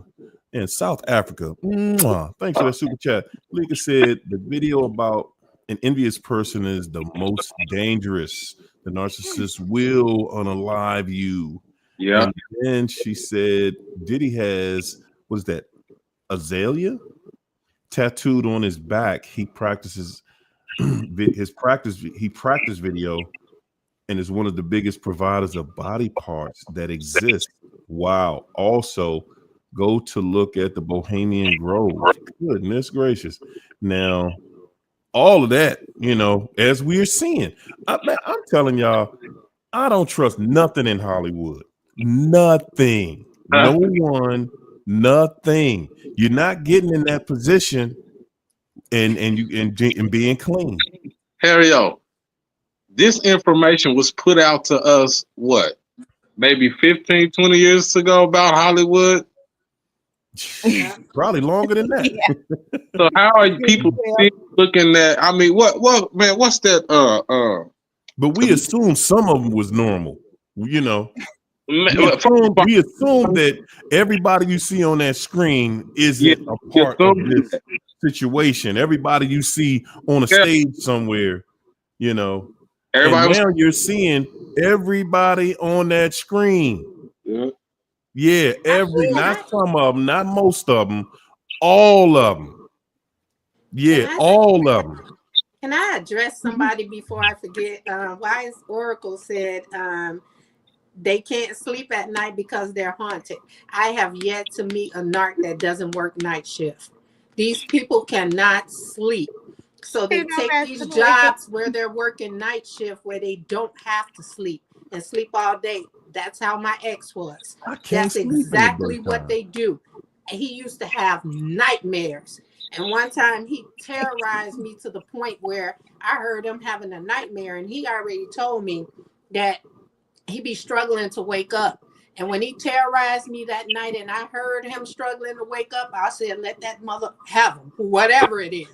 in South Africa. Thanks for that super chat. Lika said the video about an envious person is the most dangerous. The narcissist will unalive you. Yeah. And then she said Diddy has, what is that, azalea tattooed on his back. He practices his practice video and is one of the biggest providers of body parts that exist. Wow. Also, go to look at the Bohemian Grove. Goodness gracious. Now, all of that, as we're seeing, I'm telling y'all, I don't trust nothing in Hollywood. Nothing. No one. Nothing. You're not getting in that position and being clean. Harry-O, this information was put out to us, what, maybe 15, 20 years ago about Hollywood? Probably longer than that. Yeah. So how are people looking at, I mean, what man, what's that? But we assume some of them was normal, We assume that everybody you see on that screen isn't a part of this situation. Everybody you see on a stage somewhere, everybody. And now you're seeing everybody on that screen. Yeah, not some of them, not most of them, all of them. Yeah, all of them. Can I address somebody before I forget? Wise Oracle said they can't sleep at night because they're haunted. I have yet to meet a narc that doesn't work night shift. These people cannot sleep. So they take these jobs where they're working night shift where they don't have to sleep and sleep all day. That's how my ex was. That's exactly what they do. And he used to have nightmares. And one time he terrorized me to the point where I heard him having a nightmare, and he already told me that he'd be struggling to wake up. And when he terrorized me that night and I heard him struggling to wake up, I said, let that mother have him, whatever it is.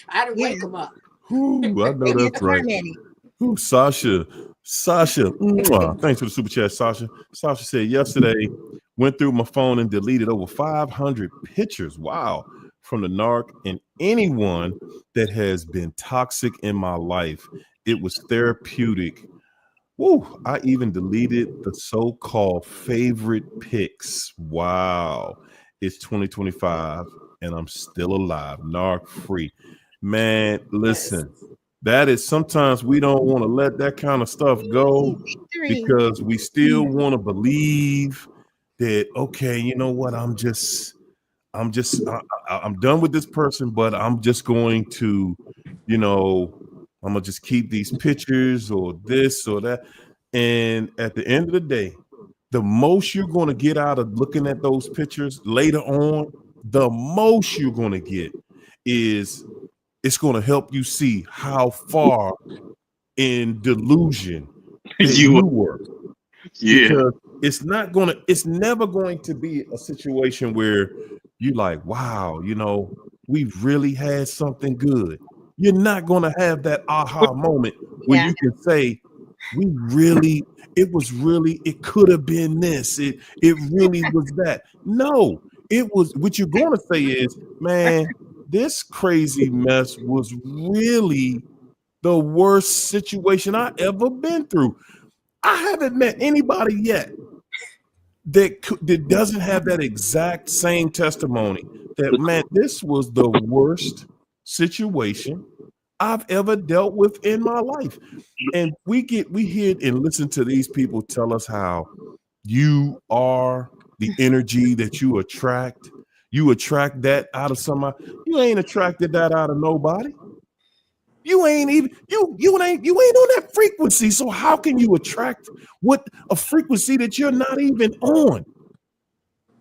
I didn't wake him up. Ooh, I know that's right. Ooh, Sasha. Mwah. Thanks for the super chat, Sasha. Sasha said yesterday went through my phone and deleted over 500 pictures. Wow, from the narc and anyone that has been toxic in my life. It was therapeutic. Woo, I even deleted the so-called favorite pics. Wow. It's 2025 and I'm still alive, narc free. Man, listen, that is sometimes we don't want to let that kind of stuff go because we still want to believe that, okay, you know what, I'm done with this person, but I'm just going to, you know, I'm gonna just keep these pictures or this or that. And at the end of the day, the most you're going to get out of looking at those pictures later on, the most you're going to get is it's going to help you see how far in delusion that You you were. yeah. Because it's never going to be a situation where you like, wow, you know, we really had something good. You're not going to have that aha moment where you can say, it could have been this. It really was that. No, it was what you're going to say is, man, this crazy mess was really the worst situation I ever been through. I haven't met anybody yet that doesn't have that exact same testimony that, man, this was the worst situation I've ever dealt with in my life. And we hear and listen to these people tell us how you are the energy that you attract. You attract that out of somebody. You ain't attracted that out of nobody. You ain't even you ain't on that frequency. So how can you attract what a frequency that you're not even on?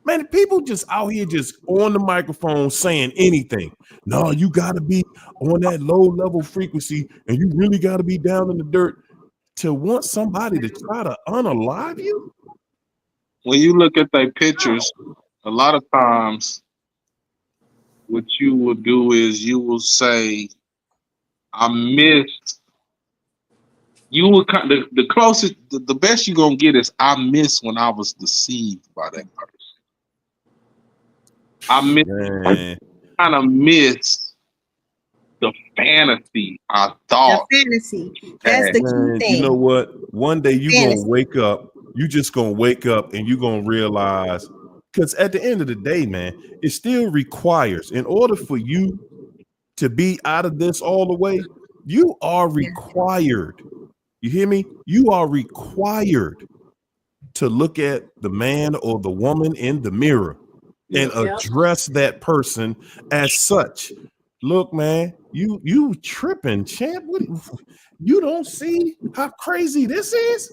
Man, people just out here just on the microphone saying anything. No, you got to be on that low level frequency, and you really got to be down in the dirt to want somebody to try to unalive you. When you look at their pictures, a lot of times what you will do is you will say, I missed. You will the closest, the best you're gonna get is I miss when I was deceived by that person. I kind of miss the fantasy I thought. The fantasy. That's the key thing. You know what? One day you're gonna wake up. You just gonna wake up and you're gonna realize, because at the end of the day, man, it still requires, in order for you to be out of this all the way, you are required. You hear me? You are required to look at the man or the woman in the mirror and address that person as such. Look, man, you tripping, champ. You don't see how crazy this is?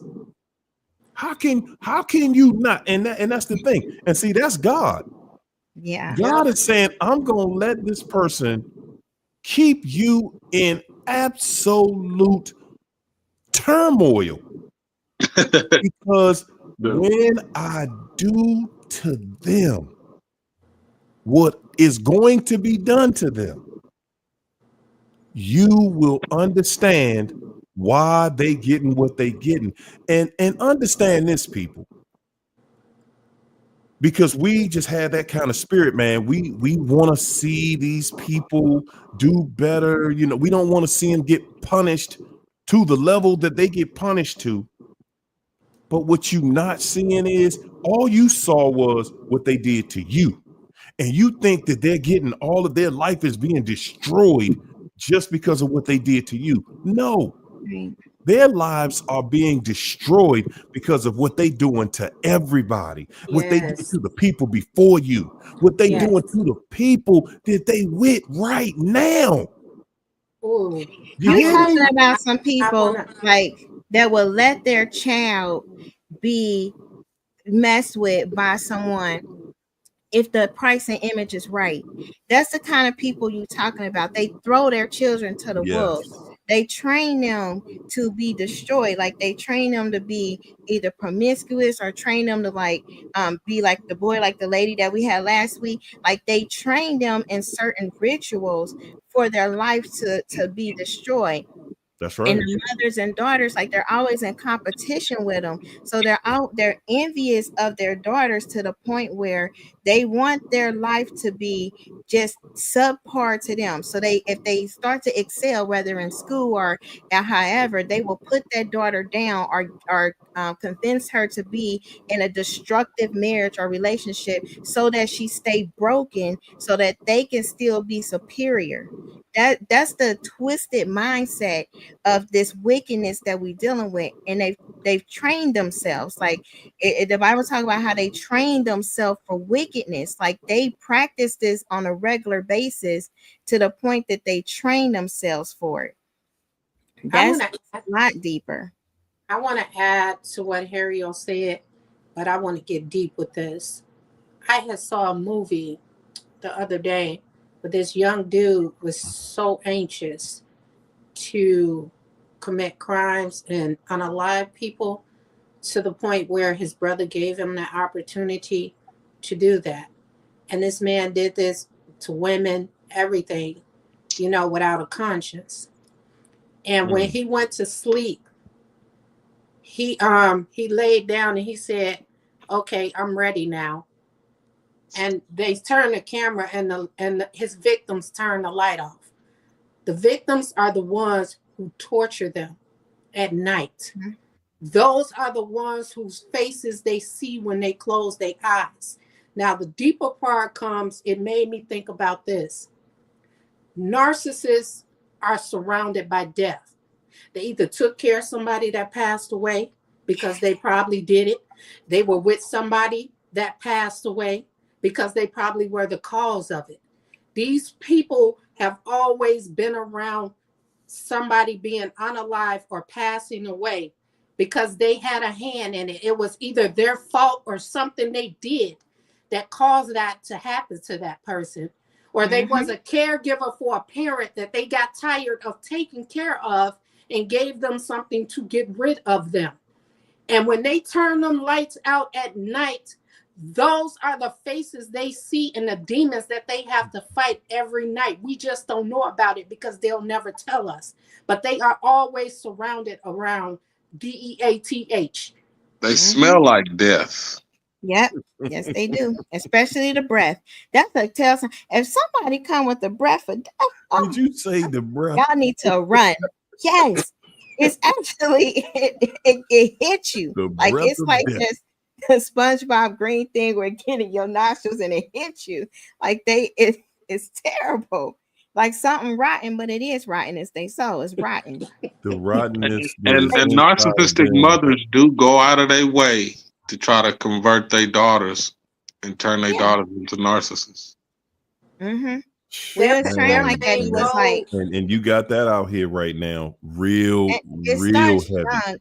How can you not? And that's the thing. And see, that's God. Yeah. God is saying, I'm gonna let this person keep you in absolute turmoil. Because when I do to them what is going to be done to them, you will understand why they getting what they getting. And understand this, people. Because we just had that kind of spirit, man. We want to see these people do better. You know, we don't want to see them get punished to the level that they get punished to. But what you not seeing is all you saw was what they did to you. And you think that they're getting all of their life is being destroyed just because of what they did to you. No. Their lives are being destroyed because of what they doing to everybody, what they do to the people before you, what they doing to the people that they with right now. I'm talking about some people like that will let their child be messed with by someone if the price and image is right. That's the kind of people you're talking about. They throw their children to the wolves. They train them to be destroyed. Like they train them to be either promiscuous or train them to be like the boy, like the lady that we had last week. Like they train them in certain rituals for their life to be destroyed. That's And right. the mothers and daughters, like they're always in competition with them. So they're envious of their daughters to the point where they want their life to be just subpar to them. So if they start to excel, whether in school or however, they will put that daughter down or convince her to be in a destructive marriage or relationship so that she stay broken so that they can still be superior. That's the twisted mindset of this wickedness that we're dealing with, and they've trained themselves. Like the Bible talks about how they trained themselves for wickedness. Like they practice this on a regular basis to the point that they train themselves for it. That's a lot deeper. I want to add to what Harriel said, but I want to get deep with this. I had saw a movie the other day, but this young dude was so anxious to commit crimes and unalive people to the point where his brother gave him the opportunity to do that. And this man did this to women, everything, without a conscience. And when he went to sleep, he laid down and he said, "Okay, I'm ready now." And they turned the camera and his victims turned the light off. The victims are the ones who torture them at night. Mm-hmm. Those are the ones whose faces they see when they close their eyes. Now, the deeper part comes, it made me think about this. Narcissists are surrounded by death. They either took care of somebody that passed away because they probably did it. They were with somebody that passed away because they probably were the cause of it. These people have always been around somebody being unalive or passing away because they had a hand in it. It was either their fault or something they did that caused that to happen to that person. Or they was a caregiver for a parent that they got tired of taking care of and gave them something to get rid of them. And when they turn them lights out at night, those are the faces they see and the demons that they have to fight every night. We just don't know about it because they'll never tell us. But they are always surrounded around DEATH. They smell like death. Yep. Yes, they do. Especially the breath. That's like tell some. If somebody come with the breath of death, did you say the breath? Y'all need to run. Yes, it's actually it hits you like it's like this SpongeBob green thing where it get in your nostrils and it hits you like it's terrible. Like something rotten, but it is rotten as they so it's rotten. The rottenness and narcissistic mothers do go out of their way to try to convert their daughters and turn their daughters into narcissists. Mm-hmm. We was trying like that. It was like, and you got that out here right now, real heavy. Young.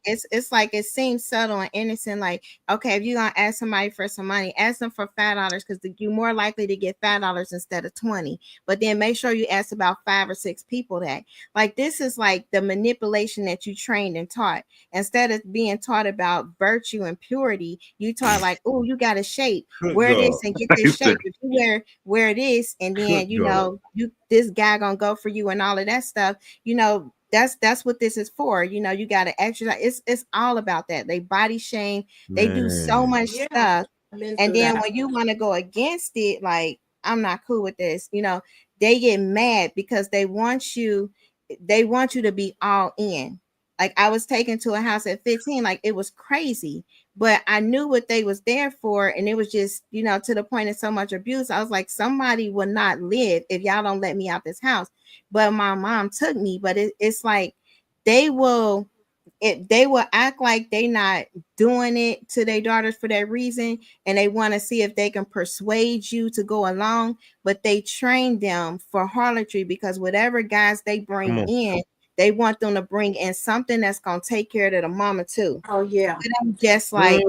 It's like it seems subtle and innocent. Like, okay, if you're gonna ask somebody for some money, ask them for $5 because you're more likely to get $5 instead of 20. But then make sure you ask about 5 or 6 people that. Like this is like the manipulation that you trained and taught. Instead of being taught about virtue and purity, you taught like, oh, you got to shape, wear this and get this shape. If you wear this, and then this guy gonna go for you and all of that stuff. That's what this is for. You got to exercise. It's all about that. They body shame. They do so much stuff. And then when you want to go against it, like I'm not cool with this. They get mad because they want you to be all in. Like I was taken to a house at 15, like it was crazy, but I knew what they was there for. And it was just, to the point of so much abuse. I was like, somebody will not live if y'all don't let me out this house. But my mom took me, but it's like, they will act like they not doing it to their daughters for that reason. And they want to see if they can persuade you to go along, but they train them for harlotry because whatever guys they bring in, they want them to bring in something that's going to take care of the mama too. Oh yeah. Just like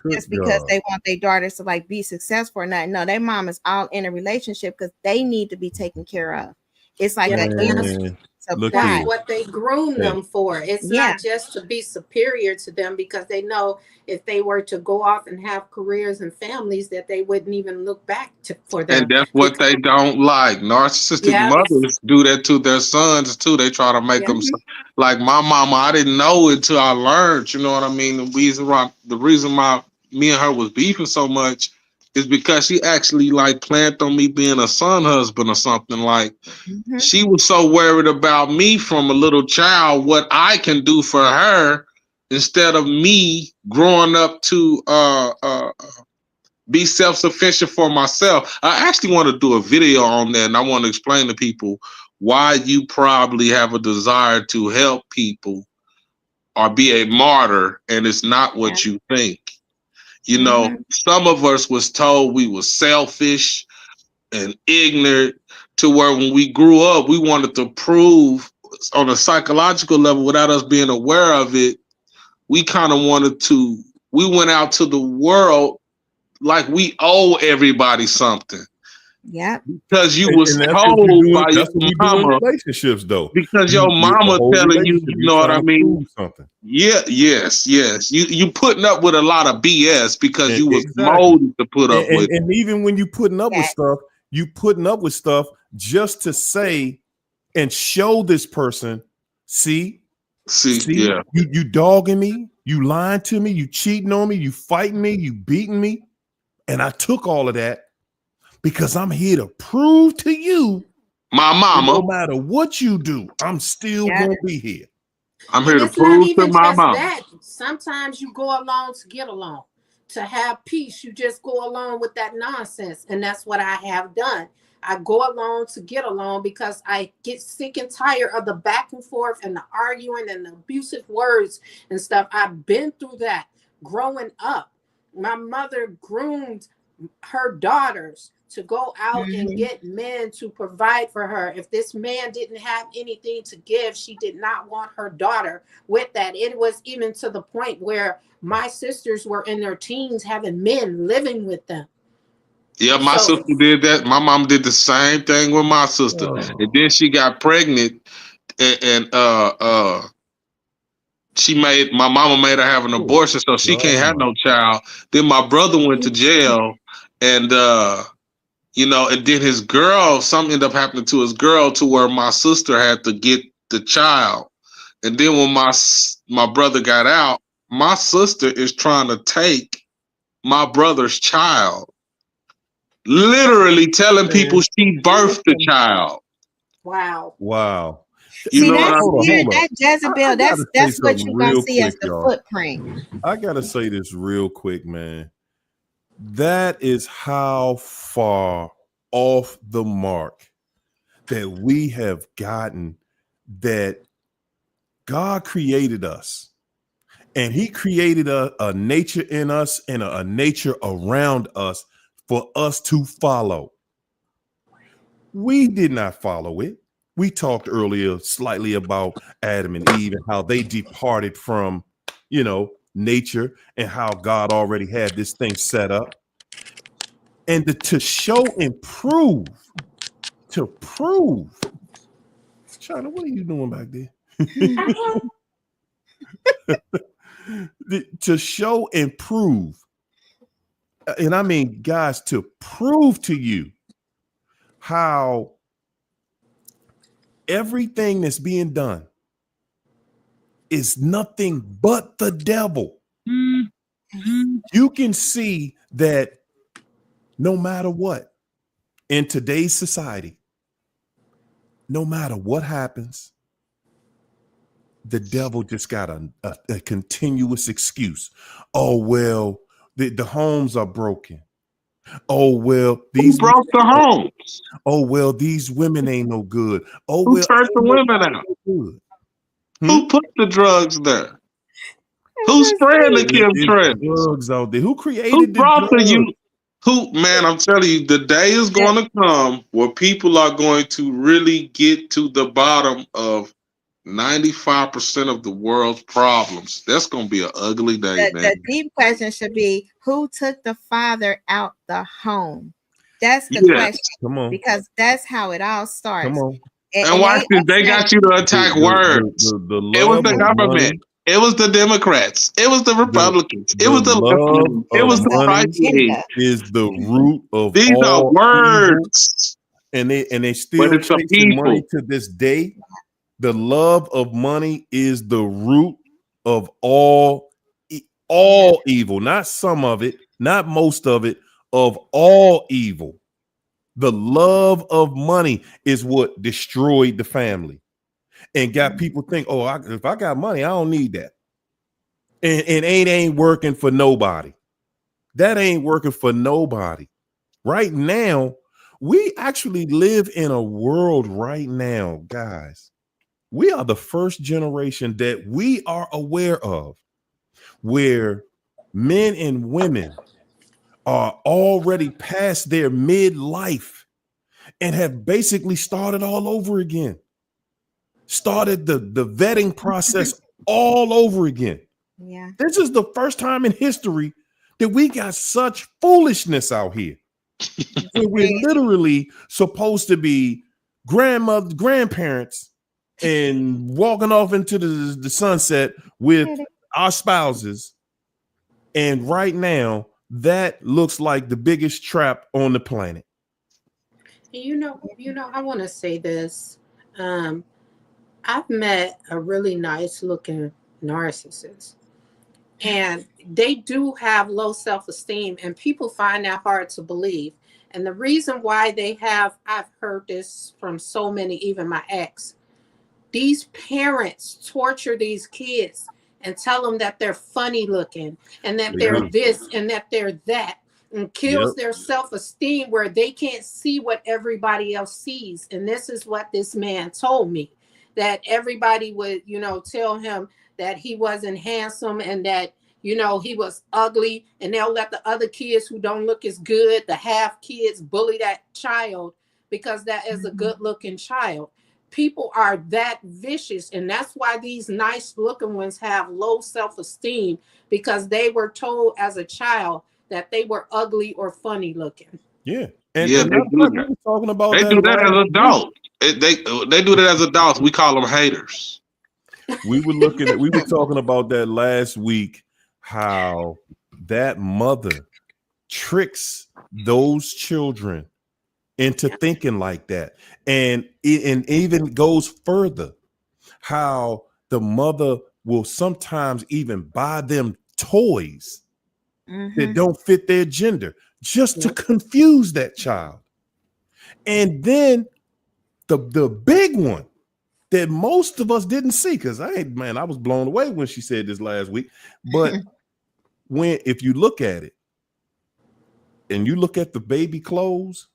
just because they want their daughters to like be successful or not. No, their mom is all in a relationship because they need to be taken care of. It's like Look supply. here. That's what they groom Hey. them for. It's Yeah. not just to be superior to them, because they know if they were to go off and have careers and families that they wouldn't even look back to for them. And that's what they don't like. Narcissistic Yeah. mothers do that to their sons too. They try to make Yeah. them like my mama. I didn't know until I learned. You know what I mean? The reason why me and her was beefing so much is because she actually like planned on me being a son husband or something. Like she was so worried about me from a little child, what I can do for her, instead of me growing up to be self-sufficient for myself. I actually want to do a video on that, and I want to explain to people why you probably have a desire to help people or be a martyr, and it's not what you think. You know, some of us was told we were selfish and ignorant, to where when we grew up, we wanted to prove on a psychological level without us being aware of it. We kind of we went out to the world like we owe everybody something. Yeah. Because you And was that's told what you do, by your that's what we do mama. in relationships, though. Because You your the mama whole telling you, relationship, you know what I trying to mean? prove something. Yeah, yes. You putting up with a lot of BS because you was Exactly. molded to put up with. And even when you putting up with stuff, you putting up with stuff just to say and show this person, see, yeah. you dogging me, you lying to me, you cheating on me, you fighting me, you beating me. And I took all of that because I'm here to prove to you, my mama, no matter what you do, I'm still gonna be here. I'm here And to it's not prove to even my just mama. that. Sometimes you go along to get along. To have peace, you just go along with that nonsense. And that's what I have done. I go along to get along because I get sick and tired of the back and forth and the arguing and the abusive words and stuff. I've been through that growing up. My mother groomed her daughters to go out and get men to provide for her. If this man didn't have anything to give, she did not want her daughter with that. It was even to the point where my sisters were in their teens having men living with them. Yeah, my sister did that. My mom did the same thing with my sister. And then she got pregnant and my mama made her have an abortion, so she can't have no child. Then my brother went to jail, and you know, and then his girl, something ended up happening to his girl to where my sister had to get the child. And then when my brother got out, my sister is trying to take my brother's child. Literally telling people she birthed the child. Wow. See, You know that's what I mean? that Jezebel. That's what you're gonna see as the footprint. I gotta say this real quick, man. That is how far off the mark that we have gotten, that God created us, and he created a nature in us and a nature around us for us to follow. We did not follow it. We talked earlier slightly about Adam and Eve and how they departed from, you know, nature, and how God already had this thing set up. And to show and prove, China, what are you doing back there? To show and prove, and I mean, guys, to prove to you how everything that's being done is nothing but the devil. You can see that no matter what, in today's society, no matter what happens, the devil just got a continuous excuse. Oh, well, the homes are broken. Oh, well, these broke the homes. Oh, well, these women ain't no good. Oh, Who well, turned the women out? No Who put the drugs there? Who's spraying the chemtrails? Drugs out there. Who created Who the brought drugs? Man, I'm telling you, the day is going to come where people are going to really get to the bottom of 95% of the world's problems. That's going to be an ugly day, man. The deep question should be, who took the father out the home? That's the question. Come on. Because that's how it all starts. Come on. And watch this. They got you to attack words. The It was love the of government. money, It was the Democrats. It was the Republicans. It was the love lefties. It of was the money right. is the root of These are all evil, words. and they But still it's the chasing money people. to this day. The love of money is the root of all evil, not some of it, not most of it, of all evil. The love of money is what destroyed the family and got people think, oh, if I got money, I don't need that. And it ain't working for nobody. That ain't working for nobody. Right now, we actually live in a world right now, guys. We are the first generation that we are aware of where men and women are already past their midlife and have basically started all over again. Started the vetting process all over again. Yeah. This is the first time in history that we got such foolishness out here. We're literally supposed to be grandparents and walking off into the sunset with our spouses. And right now, that looks like the biggest trap on the planet. You know, I want to say this. I've met a really nice looking narcissist, and they do have low self-esteem, and people find that hard to believe. And the reason why they have, I've heard this from so many, even my ex, these parents torture these kids and tell them that they're funny looking and that they're this and that they're that, and kills their self-esteem where they can't see what everybody else sees. And this is what this man told me, that everybody would, tell him that he wasn't handsome and that, he was ugly, and they'll let the other kids who don't look as good, the half kids, bully that child because that is a good looking child. People are that vicious, and that's why these nice looking ones have low self-esteem, because they were told as a child that they were ugly or funny looking. Yeah. And they do that. Talking about they do that as adults. They do that as adults. We call them haters. We were talking about that last week, how that mother tricks those children into thinking like that. And it even goes further, how the mother will sometimes even buy them toys that don't fit their gender just to confuse that child. And then the big one that most of us didn't see, because I was blown away when she said this last week. But if you look at it and you look at the baby clothes,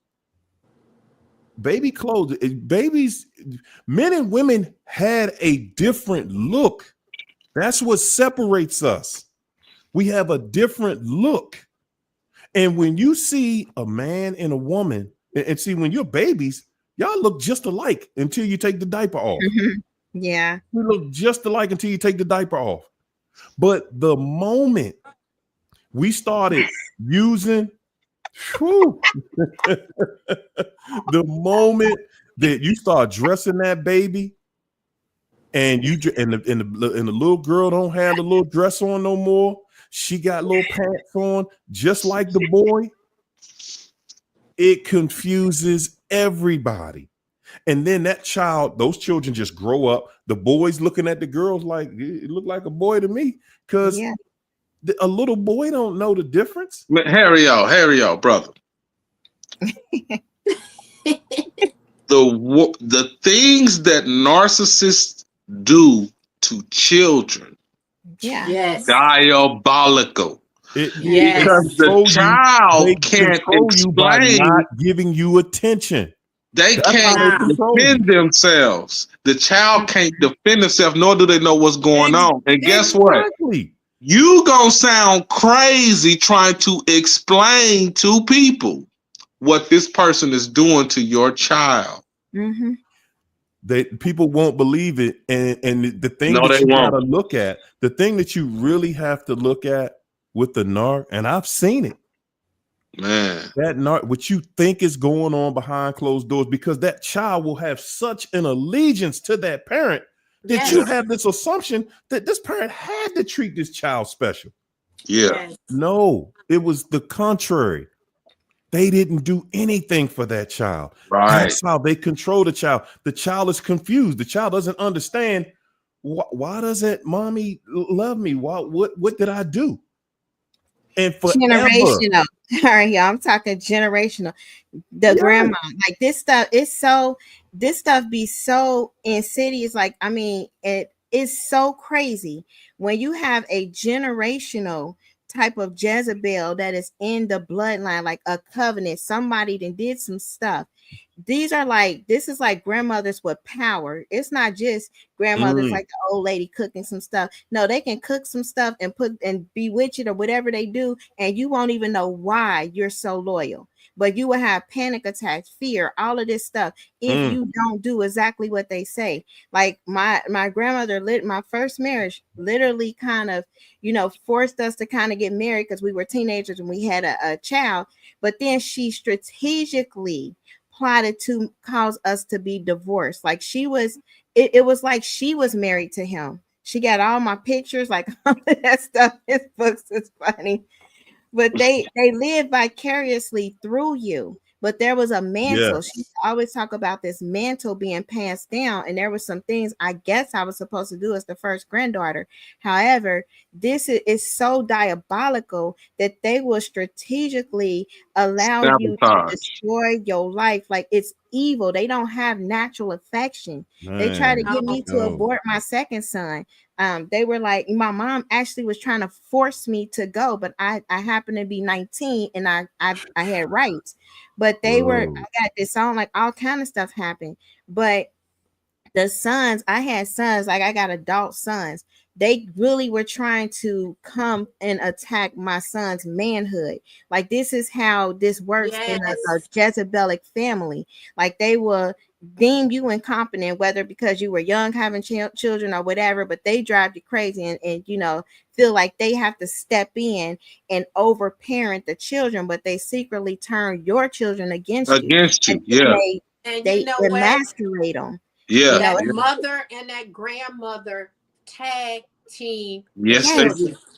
babies, men and women had a different look. That's what separates us. We have a different look. And when you see a man and a woman, and see, when you're babies, y'all look just alike until you take the diaper off. Yeah. We look just alike until you take the diaper off. But the moment we started using, the moment that you start dressing that baby, and the little girl don't have the little dress on no more, she got little pants on just like the boy, it confuses everybody. And then those children just grow up. The boys looking at the girls like, it looked like a boy to me, because a little boy don't know the difference. Harry, brother. The things that narcissists do to children, diabolical. Because the child can't explain by not giving you attention. They can't defend themselves. The child can't defend themselves, nor do they know what's going on. And guess what? You gonna sound crazy trying to explain to people what this person is doing to your child. People won't believe it. And the thing that you gotta look at, the thing that you really have to look at with the narc, and I've seen it. Man. what you think is going on behind closed doors, because that child will have such an allegiance to that parent that you have this assumption that this parent had to treat this child special. Yeah. No, it was the contrary. They didn't do anything for that child. Right. That's how they control the child. The child is confused. The child doesn't understand, why doesn't mommy love me? What did I do? And forever. Generational. All right, y'all. I'm talking generational. The grandma, like this stuff be so insidious. Like, I mean, it is so crazy when you have a generational type of Jezebel that is in the bloodline, like a covenant, somebody that did some stuff. This is like grandmothers with power. It's not just grandmothers like the old lady cooking some stuff. No, they can cook some stuff and bewitch it or whatever they do, and you won't even know why you're so loyal. But you will have panic attacks, fear, all of this stuff if you don't do exactly what they say. Like my grandmother, my first marriage literally kind of, forced us to kind of get married because we were teenagers and we had a child. But then she strategically plotted to cause us to be divorced. Like it was like she was married to him. She got all my pictures, like all of that stuff. His books is funny. But they live vicariously through you. But there was a mantle. She always talk about this mantle being passed down. And there were some things I guess I was supposed to do as the first granddaughter. However, this is so diabolical that they will strategically allow you to destroy your life. Like, it's evil. They don't have natural affection. They try to get me to abort my second son. They were like, my mom actually was trying to force me to go, but I happened to be 19 and I had rights. But I got disowned, like all kind of stuff happened. But the sons, I had sons, like I got adult sons. They really were trying to come and attack my son's manhood. Like, this is how this works in a Jezebelic family. Like, they will deem you incompetent, whether because you were young having children or whatever, but they drive you crazy and feel like they have to step in and overparent the children, but they secretly turn your children against you. They emasculate them. That mother and that grandmother tag team.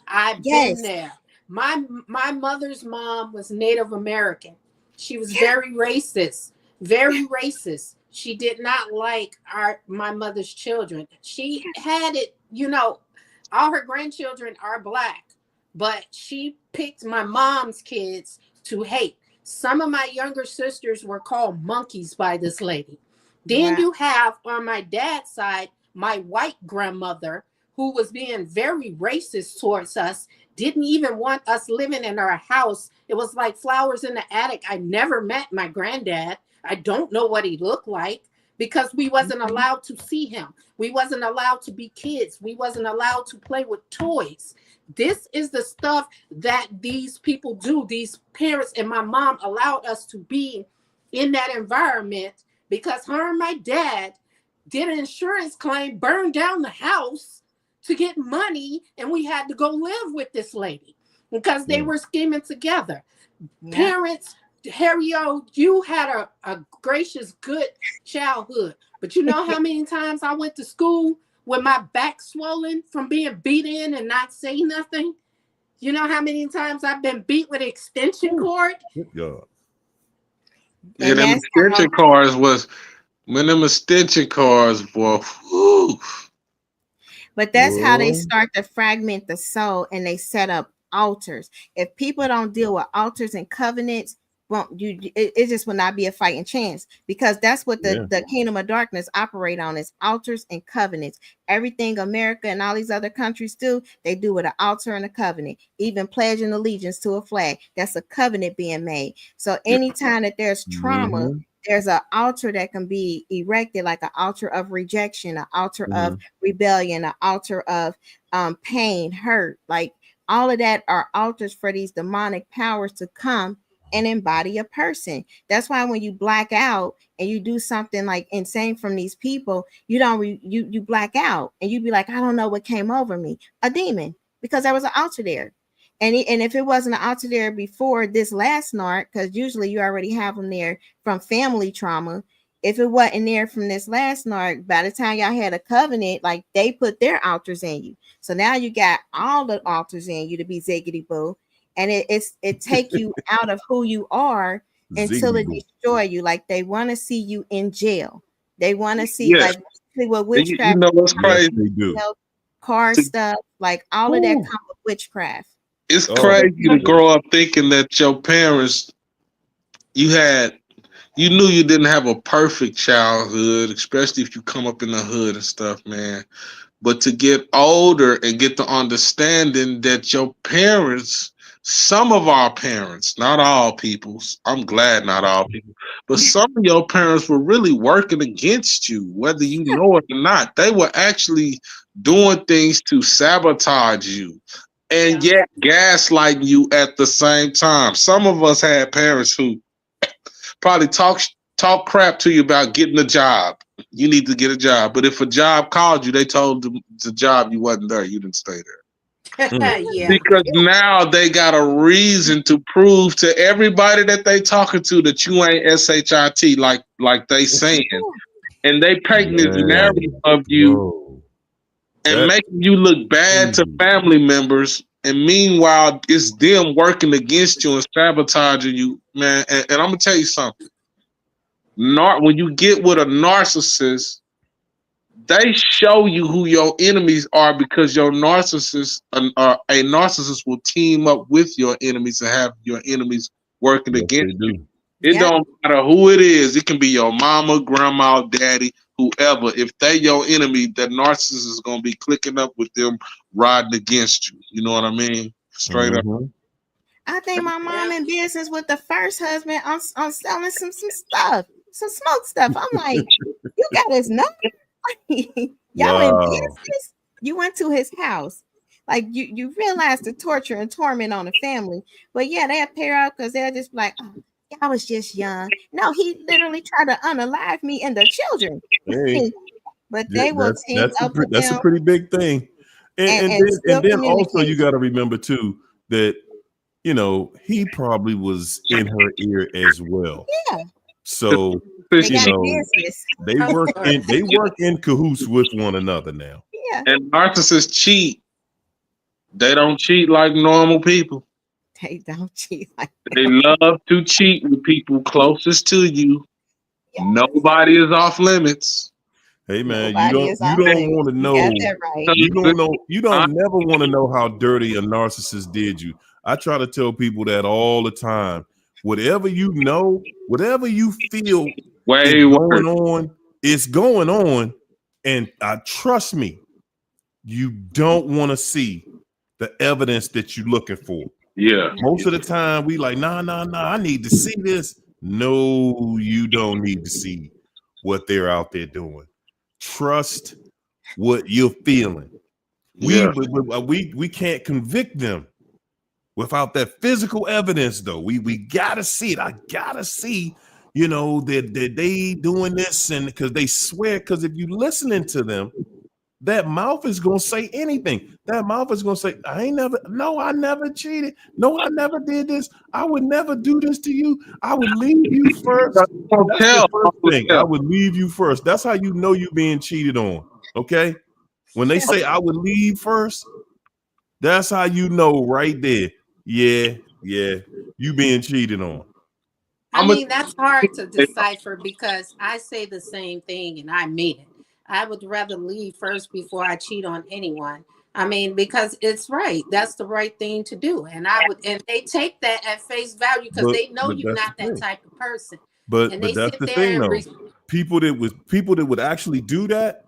I've been there. My mother's mom was Native American. She was very racist. She did not like my mother's children. She had it, all her grandchildren are Black, but she picked my mom's kids to hate. Some of my younger sisters were called monkeys by this lady. Then you have on my dad's side, my white grandmother, who was being very racist towards us, didn't even want us living in our house. It was like flowers in the attic. I never met my granddad. I don't know what he looked like because we wasn't allowed to see him. We wasn't allowed to be kids. We wasn't allowed to play with toys. This is the stuff that these people do. These parents and my mom allowed us to be in that environment because her and my dad did an insurance claim, burned down the house to get money, and we had to go live with this lady because they were scheming together. Parents, Harry-O, you had a gracious, good childhood, but you know how many times I went to school with my back swollen from being beat in and not saying nothing? You know how many times I've been beat with an extension cord? Good God. Yeah, them extension cords was when them extension cords were. But that's how they start to fragment the soul, and they set up altars. If people don't deal with altars and covenants, it just will not be a fighting chance, because that's what the kingdom of darkness operate on, is altars and covenants. Everything America and all these other countries do, they do with an altar and a covenant. Even pledging allegiance to a flag, that's a covenant being made. So anytime that there's trauma, there's an altar that can be erected, like an altar of rejection, an altar of rebellion, an altar of pain, hurt. Like, all of that are altars for these demonic powers to come and embody a person. That's why when you black out and you do something like insane from these people, you black out and you be like, I don't know what came over me. A demon, because there was an altar there. And if it wasn't an altar there before this last narc, because usually you already have them there from family trauma. If it wasn't there from this last narc, by the time y'all had a covenant, like they put their altars in you. So now you got all the altars in you to be ziggity boo. And it take you out of who you are until it destroy you. Like they want to see you in jail. They want to see like what witchcraft. You know what's crazy? They do. Car stuff, like all of that comes with witchcraft. It's crazy to grow up thinking that your parents, you knew you didn't have a perfect childhood, especially if you come up in the hood and stuff, man. But to get older and get the understanding that your parents, some of our parents, not all people's, I'm glad not all people, but some of your parents were really working against you, whether you know it or not. They were actually doing things to sabotage you and yet gaslighting you at the same time. Some of us had parents who probably talk crap to you about getting a job. You need to get a job. But if a job called you, they told the job you wasn't there. You didn't stay there. Because now they got a reason to prove to everybody that they talking to that you ain't SHIT like they saying. And they painting this narrative of you and making you look bad to family members. And meanwhile, it's them working against you and sabotaging you, man. And I'm going to tell you something. When you get with a narcissist, they show you who your enemies are because your narcissist, a narcissist will team up with your enemies and have your enemies working against you. It don't matter who it is. It can be your mama, grandma, daddy, whoever. If they your enemy, that narcissist is going to be clicking up with them, riding against you. You know what I mean? Straight up. I think my mom in business with the first husband on selling some stuff, some smoke stuff. I'm like, you got his number? Y'all in business? You went to his house. Like you realize the torture and torment on the family. But yeah, they'll pair up because they're just like, oh, I was just young. No, he literally tried to unalive me and the children. Hey, but they will team up with that's a pretty big thing. And then also you got to remember too that he probably was in her ear as well. Yeah. So they work in cahoots with one another now. Yeah. And narcissists cheat. They don't cheat like normal people. They don't cheat like that. They love to cheat with people closest to you. Yeah. Nobody is off limits. Hey man, you don't want to know. You don't never want to know how dirty a narcissist did you. I try to tell people that all the time. Whatever you know, whatever you feel it's going on. And trust me, you don't want to see the evidence that you're looking for. Yeah. Most of the time we like, nah, I need to see this. No, you don't need to see what they're out there doing. Trust what you're feeling. Yeah. We can't convict them without that physical evidence, though. We gotta see it. I gotta see, that they doing this, and because they swear. Because if you're listening to them, that mouth is gonna say anything. That mouth is gonna say, I never cheated. No, I never did this. I would never do this to you. I would leave you first. That's the first thing. I would leave you first. That's how you know you're being cheated on. Okay. When they say I would leave first, that's how you know right there. Yeah, you being cheated on. I mean, that's hard to decipher because I say the same thing and I mean it. I would rather leave first before I cheat on anyone. I mean, because it's right. That's the right thing to do. And they take that at face value because they know you're not that type of person. But that's the thing, though. People that would actually do that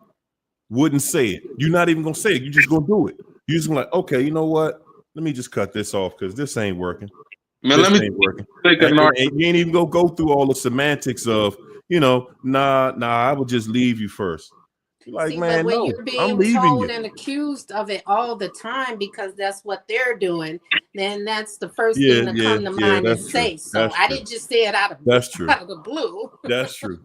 wouldn't say it. You're not even gonna say it. You're just gonna do it. You're just gonna like, okay, you know what? Let me just cut this off because this ain't working. Man, ain't working. And you ain't even gonna go through all the semantics of, nah, I would just leave you first. Like, man, but when you're being told and accused of it all the time because that's what they're doing, then that's the first thing to come to mind and say. So I didn't just say it out of the blue. That's true.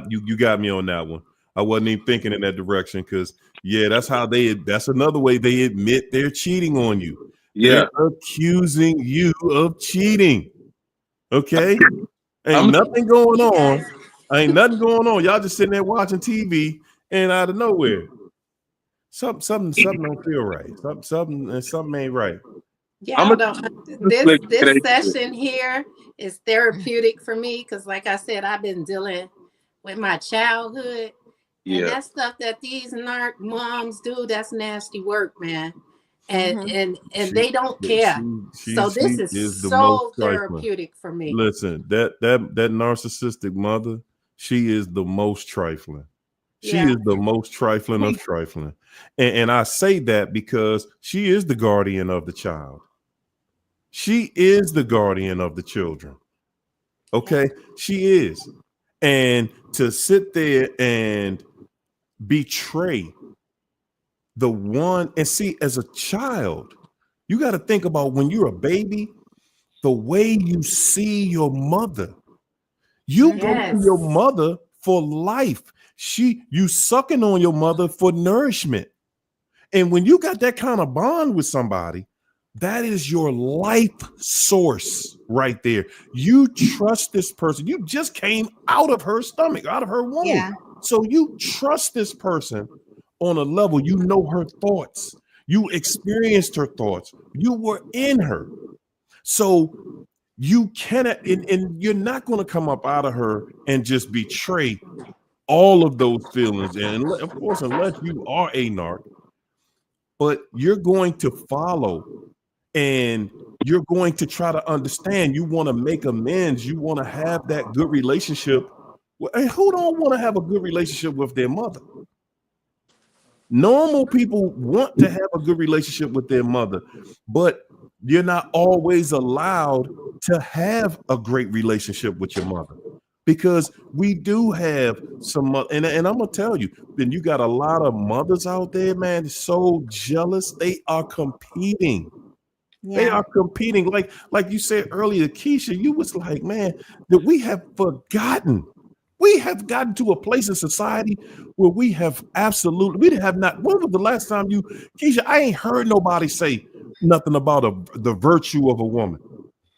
You got me on that one. I wasn't even thinking in that direction because that's another way they admit they're cheating on you. Yeah. They're accusing you of cheating. Okay? I'm- Ain't nothing going You on. guys, Ain't nothing going on. Y'all just sitting there watching TV, and out of nowhere, something don't feel right. Something ain't right. y'all don't. This gonna session here is therapeutic for me because, like I said, I've been dealing with my childhood, and Yeah. that stuff that these narc moms do, that's nasty work, man. And they don't care. So this She is is the most so trifling. therapeutic for me. Listen, that narcissistic mother, she is the most trifling. She Yeah. is the most trifling of trifling. And I say that because she is the guardian of the child. She is the guardian of the children. Okay? She is. And to sit there and betray the one, and see, as a child, you got to think about when you're a baby, the way you see your mother. You go to Yes. your mother for life. You sucking on your mother for nourishment. And when you got that kind of bond with somebody, that is your life source right there. You trust this person. You just came out of her stomach, out of her womb. Yeah. So you trust this person on a level. You know her thoughts. You experienced her thoughts. You were in her. So you cannot, and you're not going to come up out of her and just betray all of those feelings. And of course, unless you are a narc, but you're going to follow and you're going to try to understand. You want to make amends. You want to have that good relationship. And who don't want to have a good relationship with their mother? Normal people want to have a good relationship with their mother, but you're not always allowed to have a great relationship with your mother, because we do have some, and I'm gonna tell you, then you got a lot of mothers out there, man, so jealous. They are competing. They Yeah. are competing. Like you said earlier, Keisha, you was like, man, that we have forgotten. We have gotten to a place in society where we have absolutely, we have not. When was the last time you, Keisha? I ain't heard nobody say nothing about the virtue of a woman.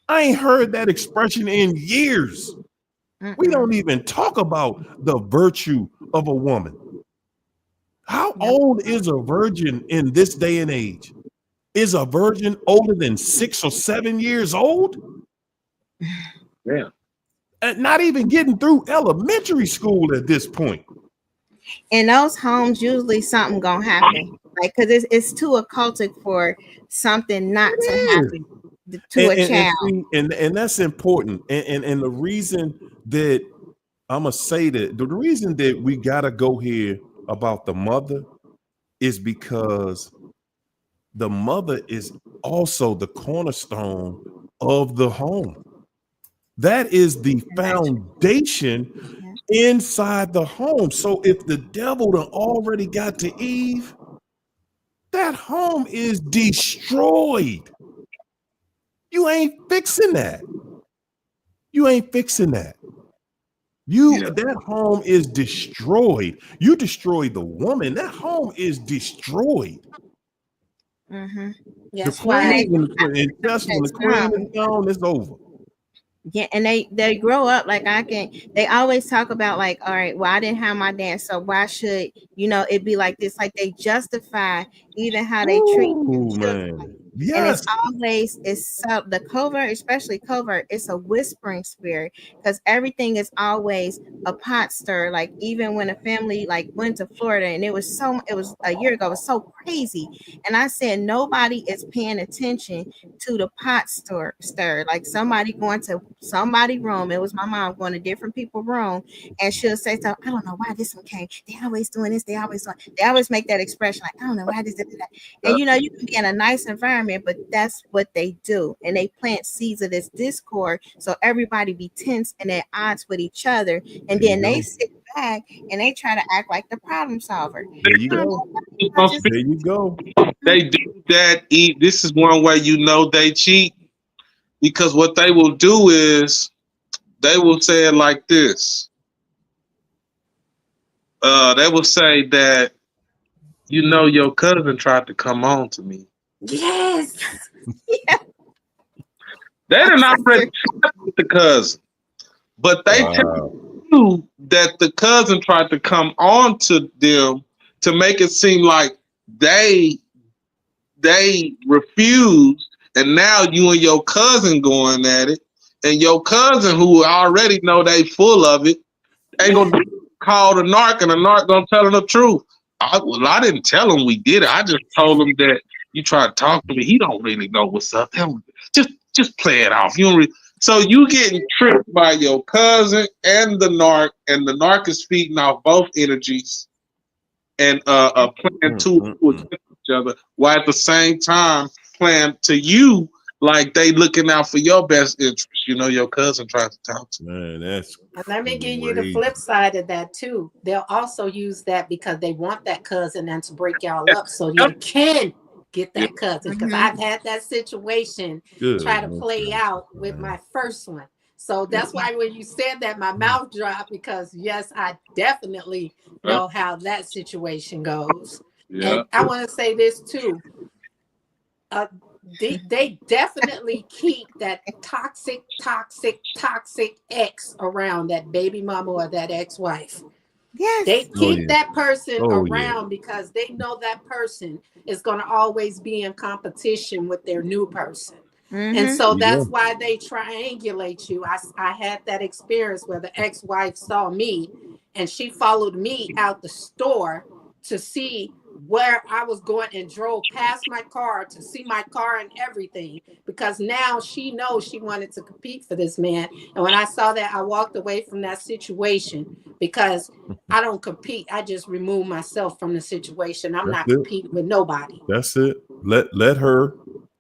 I ain't heard that expression in years. We don't even talk about the virtue of a woman. How old is a virgin in this day and age? Is a virgin older than 6 or 7 years old? Yeah. And not even getting through elementary school at this point. In those homes, usually something gonna happen, like because it's too occultic for something not to happen to a child. And that's important. And the reason that I'm gonna say that the reason that we gotta go here about the mother is because the mother is also the cornerstone of the home. That is the foundation inside the home. So if the devil done already got to Eve, that home is destroyed. You ain't fixing that. You ain't fixing that. That home is destroyed. You destroyed the woman. That home is destroyed. Mm-hmm. The That's why. queen, and just when the queen is gone, it's over. Yeah, and they grow up like they always talk about like, all right, well, I didn't have my dad, so why should it be like this? Like they justify even how they treat Ooh, children. man. And it's Yes. always the covert, especially covert, it's a whispering spirit, because everything is always a pot stir. Like even when a family like went to Florida, and it was a year ago, it was so crazy. And I said nobody is paying attention to the pot stir. Like somebody going to somebody's room. It was my mom going to different people's room, and she'll say stuff. I don't know why this one came. They always doing this. They always make that expression like, I don't know why this. And you can be in a nice environment, but that's what they do, and they plant seeds of this discord, so everybody be tense and at odds with each other, and then they sit back and they try to act like the problem solver. There you go. There you go. They do that. This is one way they cheat, because what they will do is they will say it like this. They will say that your cousin tried to come on to me. Yes. They did not already with the cousin, but they tell you that the cousin tried to come on to them to make it seem like they refused, and now you and your cousin going at it, and your cousin who already know they full of it ain't gonna call the narc, and the narc gonna tell him the truth. I didn't tell him we did it. I just told him that you tried to talk to me. He don't really know what's up. Just play it off. You don't so you getting tricked by your cousin and the narc is feeding off both energies and playing two against each other, while at the same time playing to you like they looking out for your best interest. You know, your cousin tries to talk to you. Man, that's And let me give you the flip side of that too. They'll also use that because they want that cousin and to break y'all up so you can get that cousin. Because I've had that situation try to play out with my first one. So that's why when you said that, my mouth dropped, because yes, I definitely know how that situation goes. Yeah. And I want to say this too. They definitely keep that toxic ex around, that baby mama or that ex-wife. Yes. They keep that person around because they know that person is going to always be in competition with their new person. And so that's why they triangulate you. I had that experience where the ex-wife saw me and she followed me out the store to see where I was going and drove past my car to see my car and everything, because now she knows she wanted to compete for this man. And when I saw that, I walked away from that situation because I don't compete. I just remove myself from the situation. I'm not competing with nobody. That's it. Let her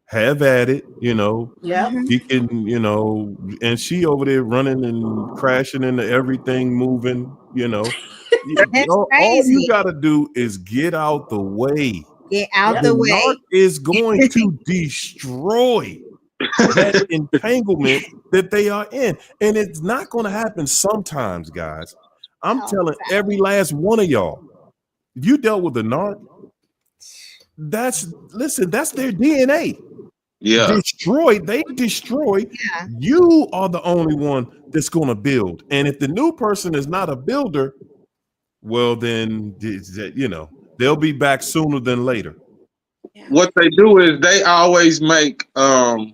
have at it, you know. Yeah. She can, you know, and she over there running and crashing into everything, moving, you know. All you gotta do is get out the way. Get out the way. Narc is going to destroy that entanglement that they are in. And it's not going to happen sometimes, guys. I'm telling every last one of y'all, if you dealt with a narc, that's their DNA. Yeah. They destroy. Yeah. You are the only one that's going to build. And if the new person is not a builder, well, then, you know, they'll be back sooner than later. What they do is they always make, and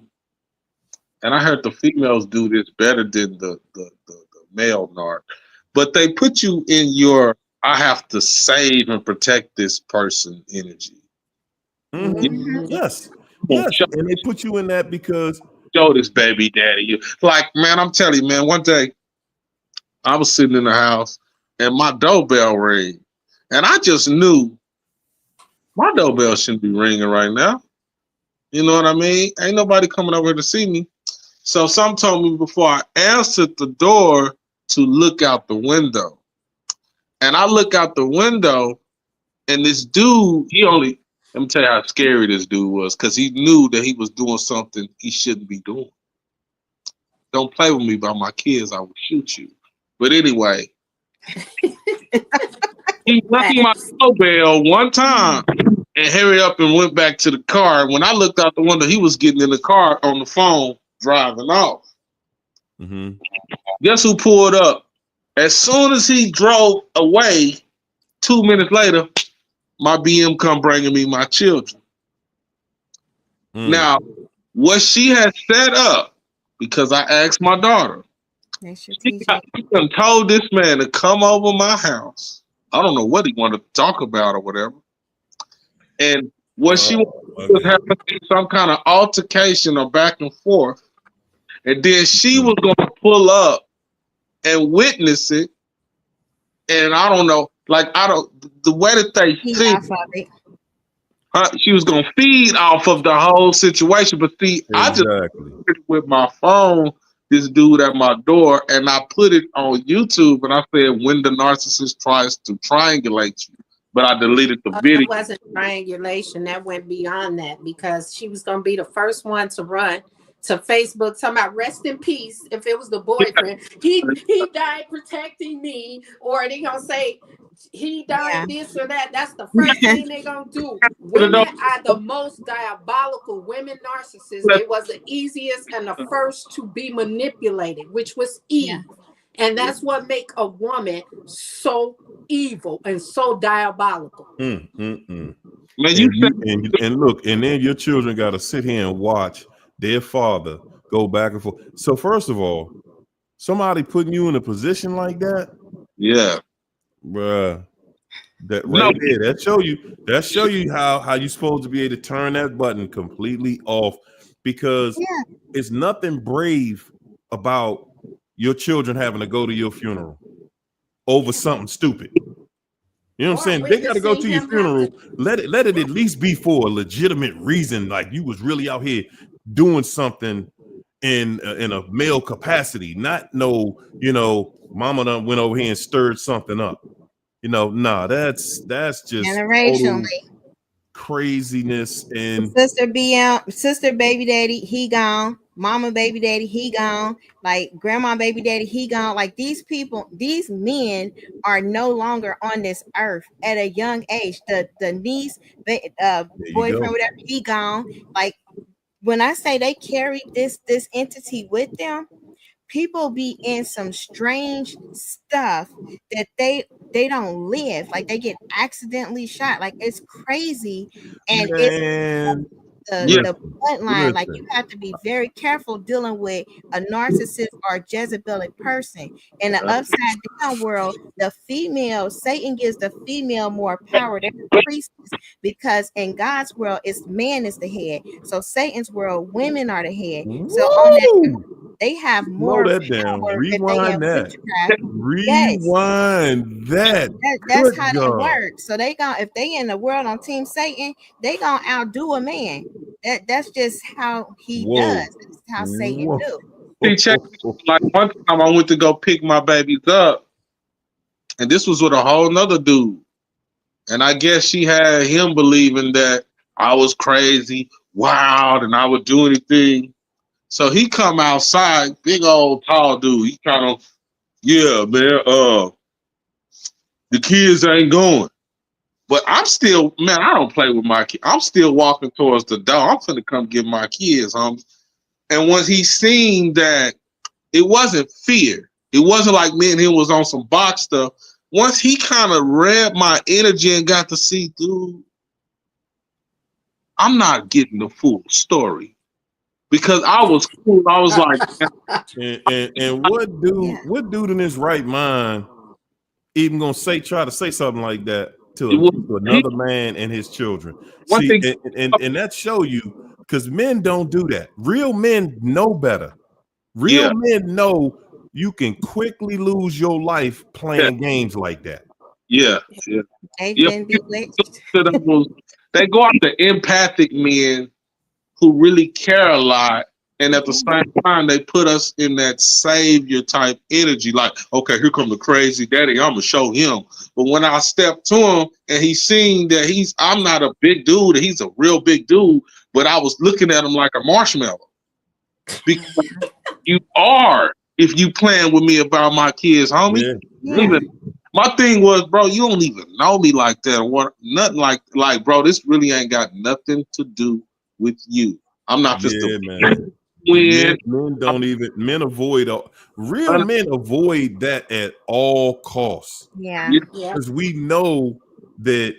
I heard the females do this better than the male narc, but they put you in your, I have to save and protect this person energy. Yes. And they put you in that because show this baby daddy. You like, man, I'm telling you, man, one day I was sitting in the house and my doorbell rang. And I just knew my doorbell shouldn't be ringing right now. You know what I mean? Ain't nobody coming over here to see me. So some told me before I answered the door to look out the window. And I look out the window and this dude, let me tell you how scary this dude was, because he knew that he was doing something he shouldn't be doing. Don't play with me about my kids, I will shoot you. But anyway, he rang my doorbell one time and hurried up and went back to the car. When I looked out the window, he was getting in the car on the phone, driving off. Guess who pulled up? As soon as he drove away, 2 minutes later, my BM come bringing me my children. Now, what she had set up, because I asked my daughter, she told this man to come over my house. I don't know what he wanted to talk about or whatever. And what she was having some kind of altercation or back and forth. And then she was going to pull up and witness it. And I don't know, the way that they think, she was going to feed off of the whole situation. But see, I just with my phone, this dude at my door, and I put it on YouTube, and I said, when the narcissist tries to triangulate you. But I deleted the video. That wasn't triangulation. That went beyond that, because she was going to be the first one to run to Facebook talking about rest in peace. If it was the boyfriend, he died protecting me, or they gonna say he died this or that. That's the first thing they gonna do. Women are the most diabolical. Women narcissists. They was the easiest and the first to be manipulated, which was Eve. And that's what make a woman so evil and so diabolical. Man, and look, and then your children got to sit here and watch their father go back and forth. So first of all, somebody putting you in a position like that, bruh, that right there, that show you how you supposed to be able to turn that button completely off, because it's nothing brave about your children having to go to your funeral over something stupid. You know what I'm saying? They got to go to your funeral. Let it at least be for a legitimate reason, like you was really out here doing something in a male capacity, not no, mama done went over here and stirred something up. That's just generationally craziness. And sister baby daddy, he gone. Mama baby daddy, he gone. Like grandma baby daddy, he gone. Like these men are no longer on this earth at a young age. The niece, boyfriend, whatever, he gone. Like when I say they carry this entity with them, people be in some strange stuff that they don't live. Like they get accidentally shot. Like it's crazy. And it's the bloodline. Like you have to be very careful dealing with a narcissist or a Jezebelic person. In the upside down world, the female, Satan gives the female more power than the priestess, because in God's world, it's man is the head. So Satan's world, women are the head. So on that, they have more that power. down. Rewind that. Rewind that. That's how they work. So if they in the world on Team Satan, they gonna outdo a man. That's just how he does. That's how Satan do. Check. Like one time I went to go pick my babies up, and this was with a whole nother dude. And I guess she had him believing that I was crazy, wild, and I would do anything. So he come outside, big old tall dude. He kind of, the kids ain't going. But I'm still, man, I don't play with my kids. I'm still walking towards the door. I'm finna come get my kids, homie. And once he seen that it wasn't fear, it wasn't like me and him was on some box stuff. Once he kind of read my energy and got to see, dude, I'm not getting the full story. Because I was cool. I was like, and what dude in his right mind even gonna try to say something like that to another man and his children? See, and that show you, because men don't do that. Real men know better. Real men know you can quickly lose your life playing games like that. They've been bewitched. They go after empathic men who really care a lot, and at the same time they put us in that savior type energy, like, okay, here come the crazy daddy, I'm gonna show him. But when I step to him and he's seeing that I'm not a big dude, he's a real big dude, but I was looking at him like a marshmallow. Because you are, if you playing with me about my kids, homie. My thing was, bro, you don't even know me like that, or nothing like, bro, this really ain't got nothing to do with you. I'm not just men avoid real men avoid that at all costs. Because we know that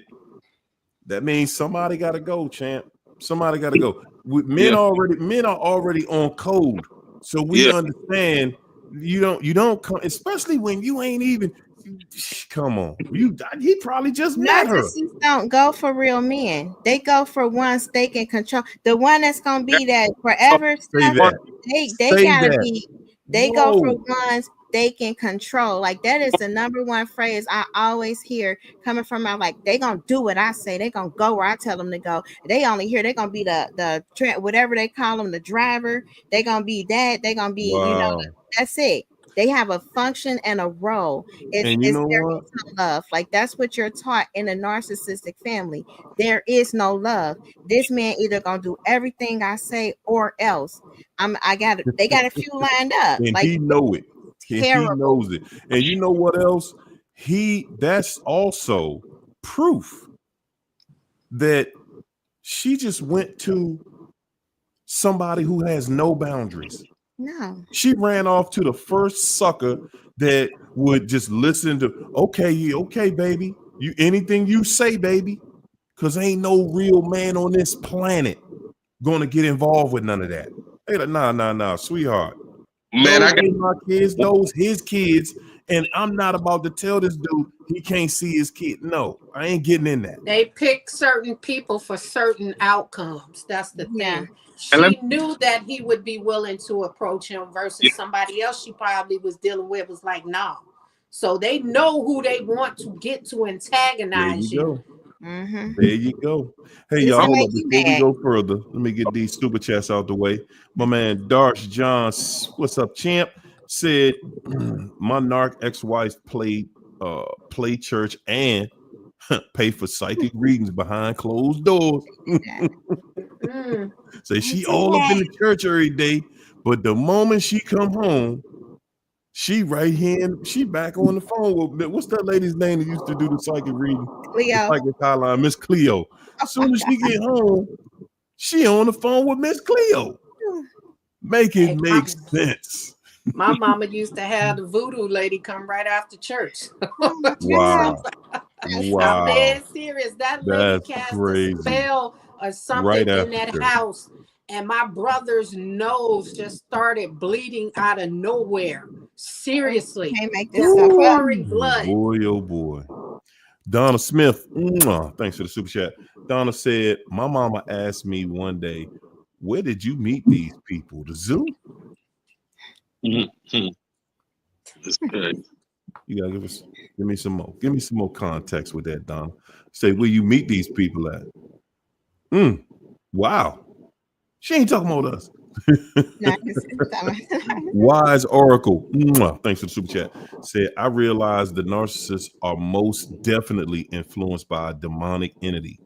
means somebody got to go, champ. Somebody got to go. Men are already on code, so we understand. You don't come, especially when you ain't even. Come on, he probably just met her. Narcissists don't go for real men. They go for ones they can control. The one that's gonna be that forever stuff. They gotta be. They go for ones they can control. Like that is the number one phrase I always hear coming from my, like, they gonna do what I say. They gonna go where I tell them to go. They only here. They gonna be the whatever they call them, the driver. They gonna be that. They gonna be that's it. They have a function and a role. And you know There what? is no love. Like that's what you're taught in a narcissistic family. There is no love. This man either gonna do everything I say or else. They got a few lined up. And Like he know it. And he terrible. knows it. And you know what else? That's also proof that she just went to somebody who has no boundaries. No. She ran off to the first sucker that would just listen to, okay, baby. You anything you say, baby, because ain't no real man on this planet gonna get involved with none of that. Hey, like, nah, sweetheart. Man, Those ain't my kids, those his kids, and I'm not about to tell this dude he can't see his kid. No, I ain't getting in that. They pick certain people for certain outcomes. That's the Yeah. thing. She knew that he would be willing to approach him versus somebody else she probably was dealing with was like, no. So they know who they want to get to antagonize you. Mm-hmm. There you go. Hey, This y'all, will hold make up. you Before we mad. go further, let me get these super chats out the way. My man, Darsh John, what's up, champ? Said, my narc ex-wife play church and pay for psychic readings behind closed doors. Say she all up in the church every day, but the moment she come home, she right here and she back on the phone with, what's that lady's name that used to do the psychic reading? Cleo. The psychic hotline, Miss Cleo. As soon as she get home, she on the phone with Miss Cleo. Make it make sense. My mama used to have the voodoo lady come right after church. Wow. I'm dead serious. That lady That's cast crazy. a spell or something Right in after that church. house, and my brother's nose just started bleeding out of nowhere. Seriously, Can't make this stuff up. pouring blood. Boy, oh boy. Donna Smith, thanks for the super chat. Donna said, my mama asked me one day, where did you meet these people? The zoo? That's good. You gotta give me some more context with that, Donna. Say, where you meet these people at? Wow. She ain't talking about us. Wise Oracle, thanks for the super chat. Said, I realized the narcissists are most definitely influenced by a demonic entity.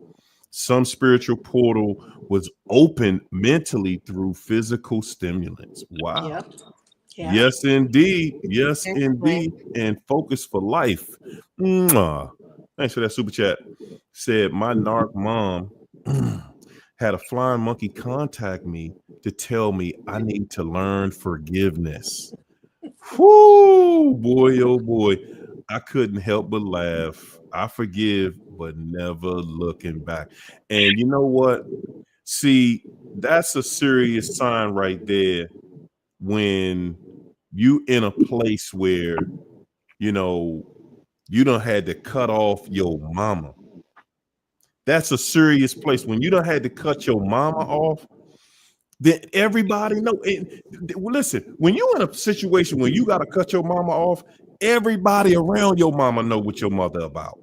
Some spiritual portal was opened mentally through physical stimulants. Wow. Yep. Yes, indeed. Yes, indeed. And focus for life. Thanks for that super chat. Said, my narc mom had a flying monkey contact me to tell me I need to learn forgiveness. Whoo, boy, oh boy. I couldn't help but laugh. I forgive, but never looking back. And you know what? See, that's a serious sign right there when you in a place where, you know, you done had to cut off your mama. That's a serious place. When you done had to cut your mama off, then everybody know. Listen, when you in a situation where you got to cut your mama off, everybody around your mama know what your mother about.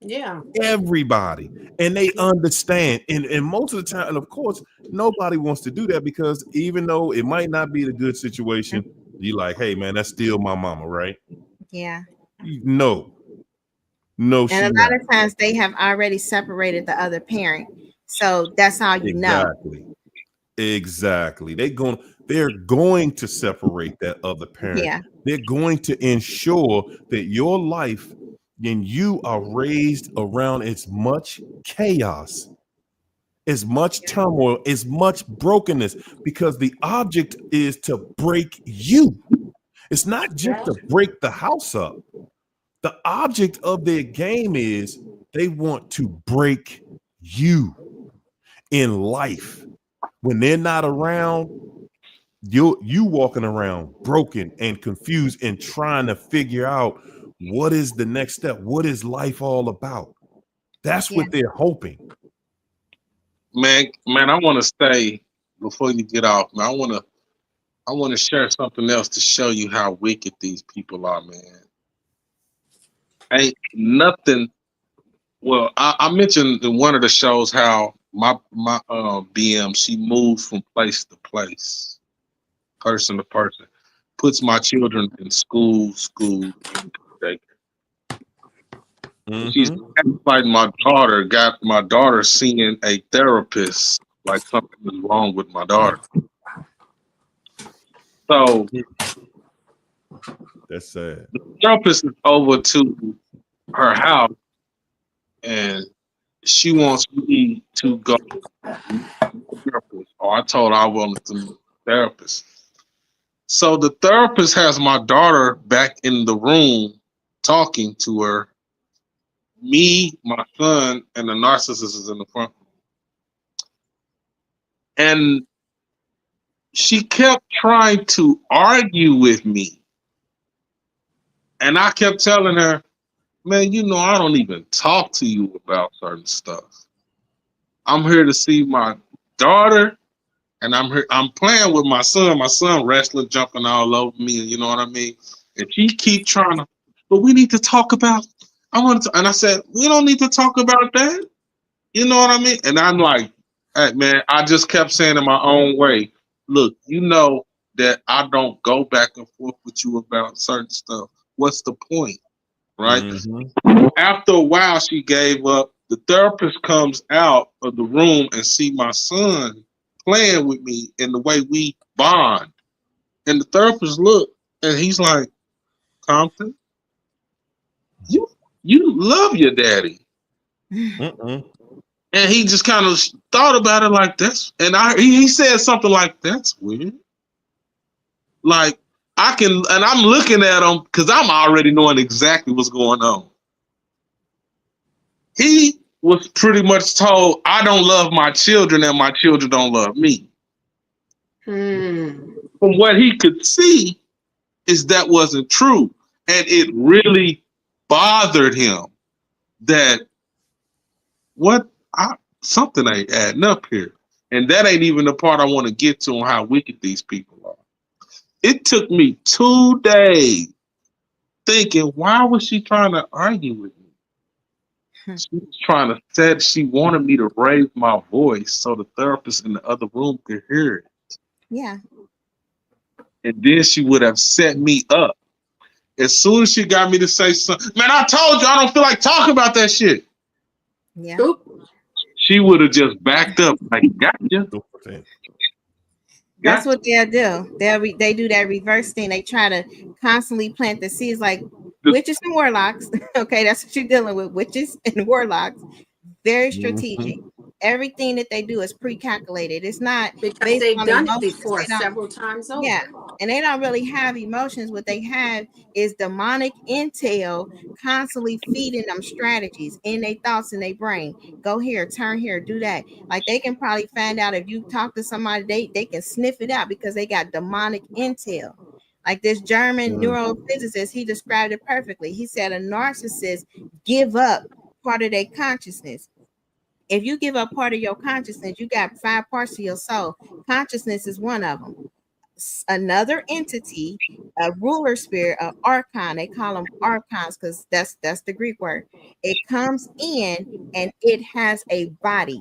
Yeah. Everybody. And they understand. And most of the time, and of course, nobody wants to do that because even though it might not be the good situation, you like, hey man, that's still my mama, right? Yeah. No, and a lot not. of times they have already separated the other parent, so that's how you know. Exactly. They're going to separate that other parent. Yeah. They're going to ensure that your life and you are raised around as much chaos, as much turmoil, as much brokenness, because the object is to break you. It's not just to break the house up. The object of their game is they want to break you in life. When they're not around, you walking around broken and confused and trying to figure out what is the next step. What is life all about? That's what they're hoping. Man, I want to say before you get off, man, I want to share something else to show you how wicked these people are, man. Ain't nothing. Well, I mentioned in one of the shows how my BM, she moved from place to place, person to person. puts my children in school, daycare. She's like my daughter, got my daughter seeing a therapist, like something is wrong with my daughter. So That's sad. the therapist is over to her house and she wants me to go to the therapist. Or I told her I wanted to meet the therapist. So the therapist has my daughter back in the room talking to her. Me, my son, and the narcissist is in the front. And she kept trying to argue with me. And I kept telling her, man, you know, I don't even talk to you about certain stuff. I'm here to see my daughter, and I'm playing with my son wrestling, jumping all over me, and you know what I mean? And she keep trying to, but we need to talk about, and I said, we don't need to talk about that. You know what I mean? And I'm like, hey, man, I just kept saying in my own way, look, you know that I don't go back and forth with you about certain stuff. What's the point? Right? After a while, she gave up. The therapist comes out of the room and see my son playing with me in the way we bond. And the therapist looked and he's like, Compton, you love your daddy. And he just kind of thought about it like this. And he said something like, that's weird. Like, and I'm looking at him because I'm already knowing exactly what's going on. He was pretty much told, I don't love my children and my children don't love me. From what he could see, is that wasn't true. And it really bothered him that something ain't adding up here. And that ain't even the part I want to get to on how wicked these people are. It took me 2 days thinking, why was she trying to argue with me? She was trying to say she wanted me to raise my voice so the therapist in the other room could hear it. Yeah. And then she would have set me up. As soon as she got me to say something, man, I told you I don't feel like talking about that shit. Yeah. She would have just backed up like, gotcha. That's what they'll do. They do that reverse thing. They try to constantly plant the seeds like witches and warlocks. Okay, that's what you're dealing with. Witches and warlocks. Very strategic. Everything that they do is pre-calculated. It's not because based they've on done emotions. it before several times over. Yeah, and they don't really have emotions. What they have is demonic intel constantly feeding them strategies in their thoughts in their brain. Go here, turn here, do that. Like they can probably find out if you talk to somebody, they can sniff it out because they got demonic intel. Like this German neurophysicist, he described it perfectly. He said a narcissist give up part of their consciousness. If you give up part of your consciousness, you got 5 parts of your soul. Consciousness is one of them. Another entity, a ruler spirit, an archon, they call them archons because that's the Greek word. It comes in and it has a body.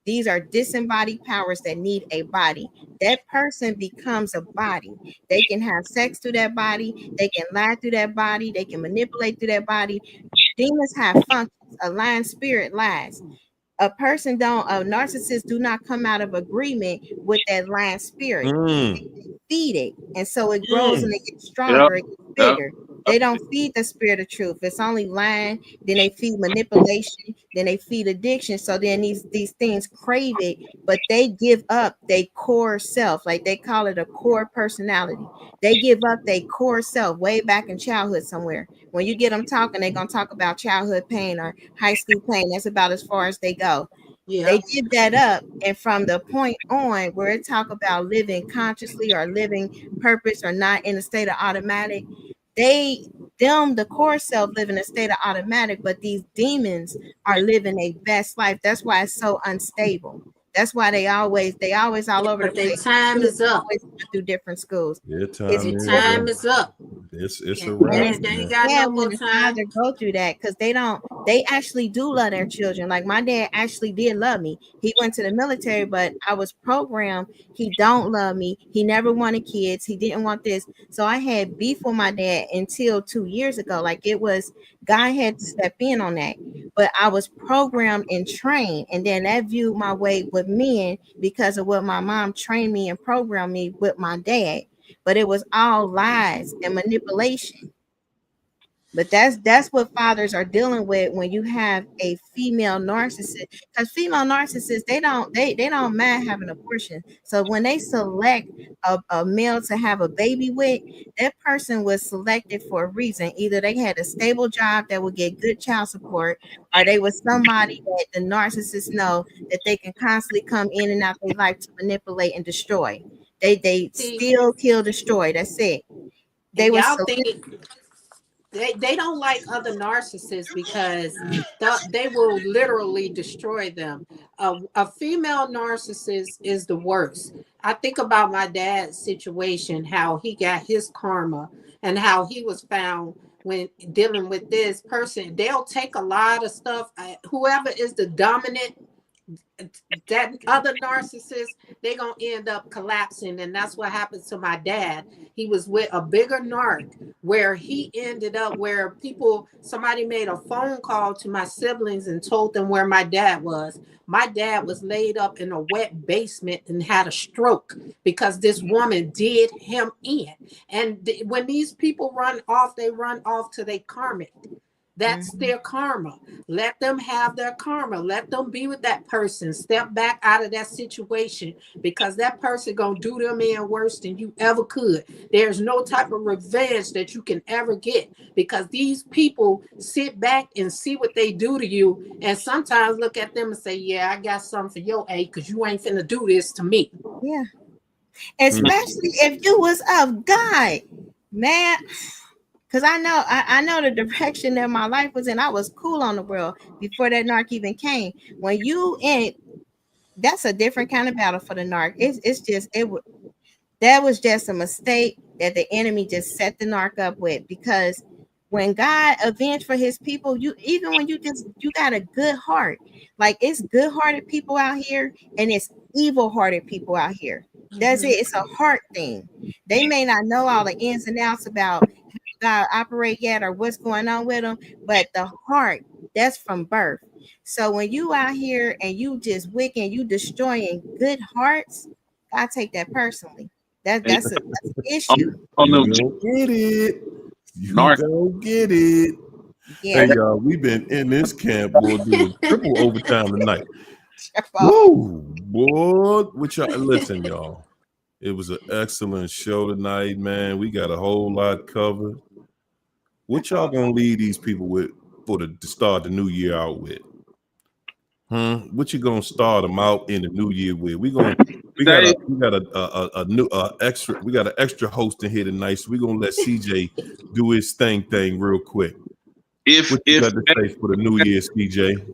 These are disembodied powers that need a body. That person becomes a body. They can have sex through that body. They can lie through that body. They can manipulate through that body. Demons have functions. A lying spirit lies. A narcissist do not come out of agreement with that lying spirit. They feed it. And so it grows and it gets stronger, it gets bigger. They don't feed the spirit of truth. It's only lying. Then they feed manipulation. Then they feed addiction. So then these things crave it, but they give up their core self. Like they call it a core personality. They give up their core self way back in childhood somewhere. When you get them talking, they're going to talk about childhood pain or high school pain. That's about as far as they go. Yeah. They give that up. And from the point on where it talk about living consciously or living purpose or not in a state of automatic, the core self live in a state of automatic, but these demons are living a best life. That's why it's so unstable. That's why they always all over the place. Time is up. Always through different schools. Time is up. It's a wrap. They got no more time to go through that because they don't they actually do love their children. Like my dad actually did love me. He went to the military, but I was programmed. He don't love me. He never wanted kids. He didn't want this. So I had beef with my dad until 2 years ago. Like it was, God had to step in on that. But I was programmed and trained. And then that viewed my way with men because of what my mom trained me and programmed me with my dad. But it was all lies and manipulation. But that's what fathers are dealing with when you have a female narcissist. Because female narcissists, they don't mind having abortion. So when they select a male to have a baby with, that person was selected for a reason. Either they had a stable job that would get good child support, or they was somebody that the narcissists know that they can constantly come in and out their life to manipulate and destroy. They steal, kill, destroy. That's it. They were y'all think they don't like other narcissists because they will literally destroy them. A female narcissist is the worst. I think about my dad's situation, how he got his karma and how he was found when dealing with this person. They'll take a lot of stuff. Whoever is the dominant, that other narcissist, they're gonna end up collapsing. And that's what happened to my dad. He was with a bigger narc where he ended up where somebody made a phone call to my siblings and told them where my dad was. My dad was laid up in a wet basement and had a stroke because this woman did him in. And when these people run off, they run off to their karmic. That's their karma. Let them have their karma. Let them be with that person. Step back out of that situation because that person gonna do them in worse than you ever could. There's no type of revenge that you can ever get because these people sit back and see what they do to you and sometimes look at them and say, yeah, I got something for your aid because you ain't finna do this to me. Yeah. Especially if you was of God, man. Because I know the direction that my life was in. I was cool on the world before that narc even came. When you in, that's a different kind of battle for the narc. That was just a mistake that the enemy just set the narc up with. Because when God avenged for his people, when you got a good heart. Like it's good-hearted people out here, and it's evil-hearted people out here. That's it. It's a heart thing. They may not know all the ins and outs about God operate yet or what's going on with them, but the heart, that's from birth. So when you out here and you just wicked, you destroying good hearts, I take that personally. That's an issue. You don't get it. You don't get it. Yeah. Hey y'all, we've been in this camp, boy, doing triple overtime tonight. Woo, boy, listen, y'all. It was an excellent show tonight, man. We got a whole lot covered. What y'all gonna leave these people with to start the new year out with? What you gonna start them out in the new year with? We got an extra host in here tonight, so we're gonna let CJ do his thing real quick. What you got to say for the new year, CJ?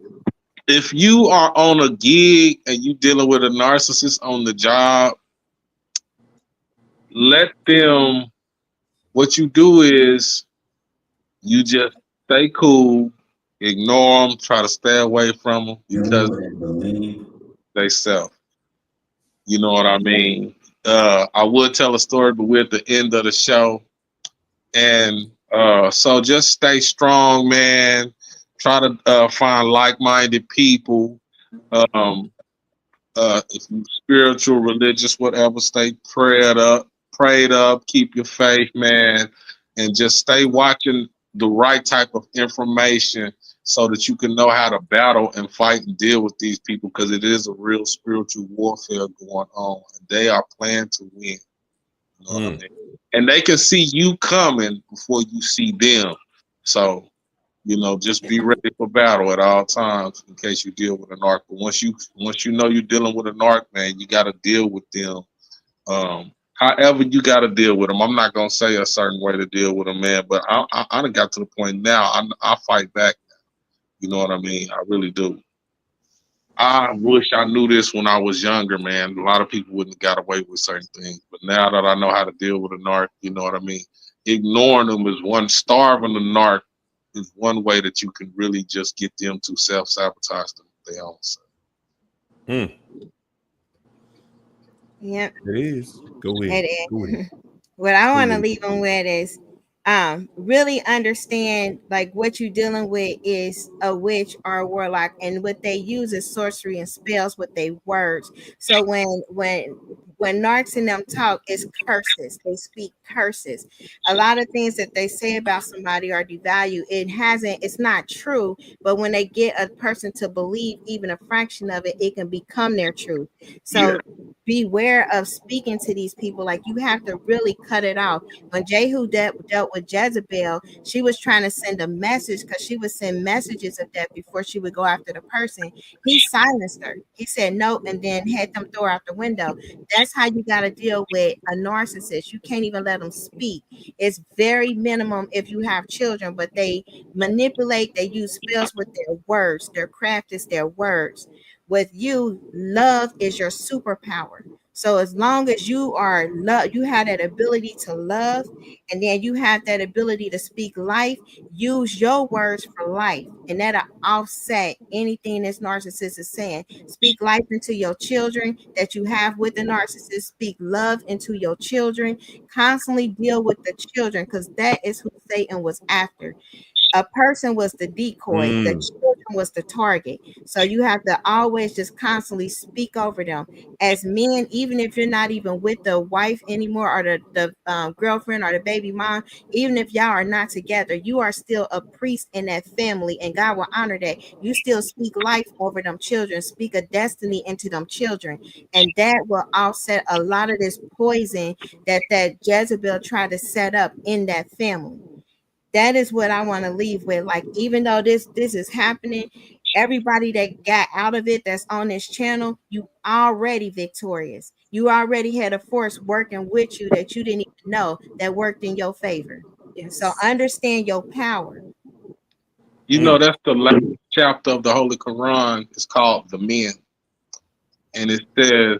If you are on a gig and you dealing with a narcissist on the job, what you do is you just stay cool, ignore them, try to stay away from them because they self. You know what I mean? I would tell a story, but we're at the end of the show. And so just stay strong, man. Try to find like-minded people. If you're spiritual, religious, whatever, stay prayed up, keep your faith, man, and just stay watching the right type of information so that you can know how to battle and fight and deal with these people, because it is a real spiritual warfare going on. And they are planning to win. You know what I mean? And they can see you coming before you see them. So, just be ready for battle at all times in case you deal with a narc. But once you know you're dealing with a narc, man, you got to deal with them. However you got to deal with them. I'm not gonna say a certain way to deal with them, man. But I done got to the point now. I fight back. You know what I mean? I really do. I wish I knew this when I was younger, man. A lot of people wouldn't have got away with certain things. But now that I know how to deal with a narc, you know what I mean? Ignoring them is one. Starving a narc is one way that you can really just get them to self-sabotage their own self. Mm, Yep, it is. Go ahead. it Go is. ahead. What I Go want to ahead. leave them with is really understand like what you're dealing with is a witch or a warlock, and what they use is sorcery and spells with their words. So when narcs and them talk, it's curses. They speak curses. A lot of things that they say about somebody are devalued. It's not true, but when they get a person to believe even a fraction of it, it can become their truth. So beware of speaking to these people. Like, you have to really cut it off. When Jehu dealt with Jezebel, she was trying to send a message, because she would send messages of death before she would go after the person. He silenced her. He said no, and then had them throw her out the window. That's how you got to deal with a narcissist. You can't even let them speak. It's very minimum if you have children, but they manipulate, they use spells with their words. Their craft is their words. With you, love is your superpower. So as long as you are love, you have that ability to love, and then you have that ability to speak life. Use your words for life, and that'll offset anything this narcissist is saying. Speak life into your children that you have with the narcissist. Speak love into your children. Constantly deal with the children, because that is who Satan was after. A person was the decoy, the Mm, children was the target. So you have to always just constantly speak over them. As men, even if you're not even with the wife anymore, or the girlfriend or the baby mom, even if y'all are not together, you are still a priest in that family, and God will honor that. You still speak life over them children, speak a destiny into them children, and that will offset a lot of this poison that Jezebel tried to set up in that family. That is what I want to leave with. Like, even though this is happening, everybody that got out of it that's on this channel, you already victorious. You already had a force working with you that you didn't even know that worked in your favor. So Yes. understand your power. You know, mm, that's the last chapter of the Holy Quran. It's called The Men. And it says,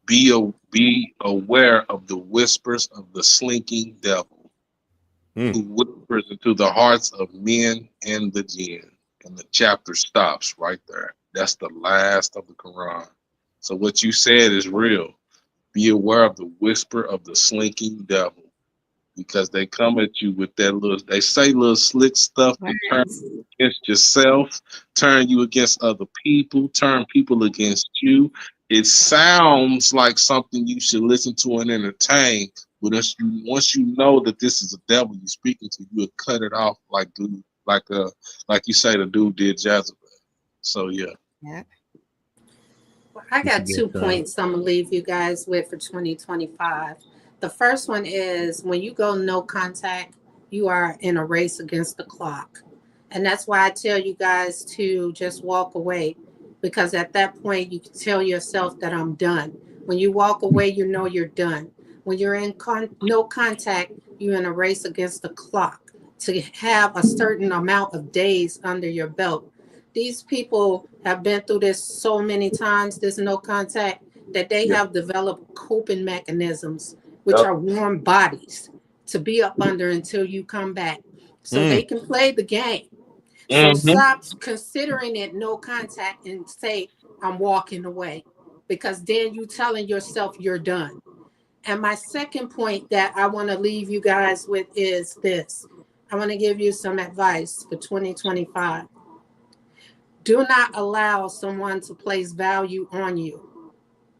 be aware of the whispers of the slinking devil, mm. who whispers into the hearts of men and the jinn. And the chapter stops right there. That's the last of the Quran. So what you said is real. Be aware of the whisper of the slinking devil, because they come at you with that little, they say little slick stuff to turn Words. against yourself, turn you against other people, turn people against you. It sounds like something you should listen to and entertain, but once you know that this is a devil you're speaking to, you would cut it off like you say the dude did Jezebel. So yeah. Yeah. Well, I What got you 2 points I'm gonna leave you guys with for 2025. The first one is, when you go no contact, you are in a race against the clock. And that's why I tell you guys to just walk away, because at that point you can tell yourself that I'm done. When you walk away, you know you're done. When you're in no contact, you're in a race against the clock to have a certain amount of days under your belt. These people have been through this so many times, this no contact, that they Yep. have developed coping mechanisms, which Yep. are warm bodies, to be up under until you come back. So they Mm, can play the game. So Mm-hmm. stop considering it no contact and say, I'm walking away, because then you telling yourself you're done. And my second point that I want to leave you guys with is this. I want to give you some advice for 2025. Do not allow someone to place value on you,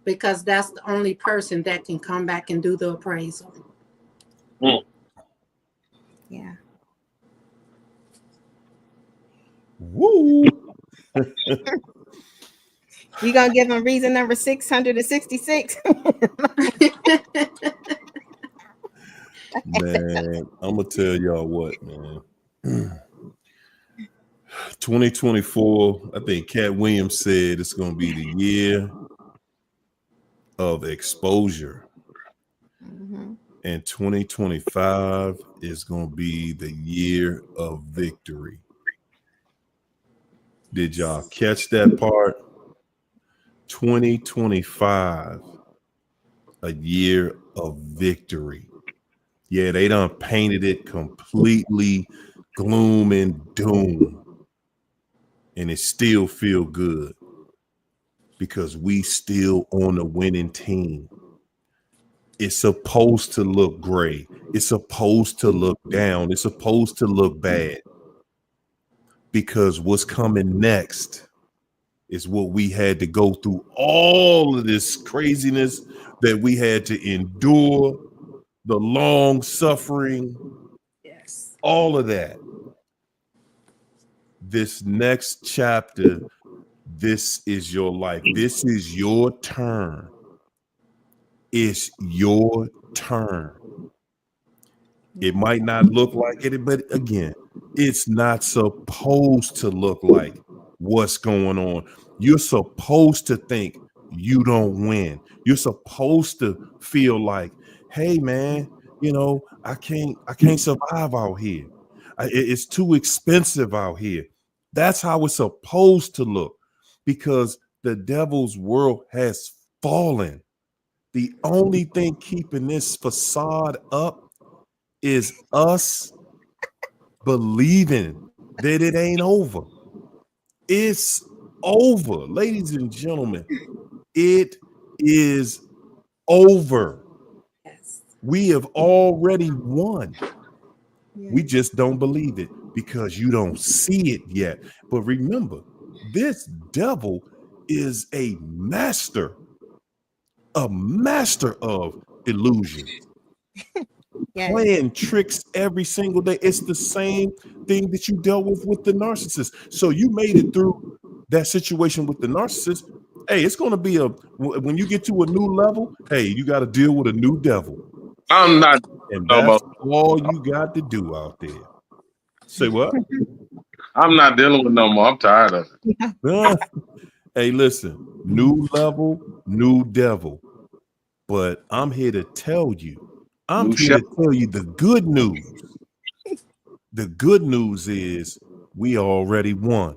because that's the only person that can come back and do the appraisal. Yeah. woo. You gonna give them reason number 666? Man, I'm gonna tell y'all what, man. 2024, I think Cat Williams said it's gonna be the year of exposure. Mhm. And 2025 is gonna be the year of victory. Did y'all catch that part? 2025, a year of victory. Yeah, they done painted it completely gloom and doom, and it still feel good because we still on the winning team. It's supposed to look gray. It's supposed to look down. It's supposed to look bad because what's coming next is what we had to go through, all of this craziness that we had to endure, the long suffering, Yes. all of that. This next chapter, this is your life. This is your turn. It's your turn. It might not look like it, but again, it's not supposed to look like what's going on. You're supposed to think you don't win. You're supposed to feel like, hey man, I can't survive out here. It's too expensive out here. That's how it's supposed to look because the devil's world has fallen. The only thing keeping this facade up is us believing that it ain't over. It's over, ladies and gentlemen. It is over. Yes. We have already won. Yeah. We just don't believe it because you don't see it yet. But remember, this devil is a master of illusion. Yes. Playing tricks every single day. It's the same thing that you dealt with the narcissist. So you made it through that situation with the narcissist. Hey, it's going to be when you get to a new level, hey, you got to deal with a new devil. I'm not. And No, that's all you got to do out there. Say what? I'm not dealing with no more. I'm tired of it. Hey, listen, new level, new devil. But I'm here to tell you, the good news. The good news is we already won.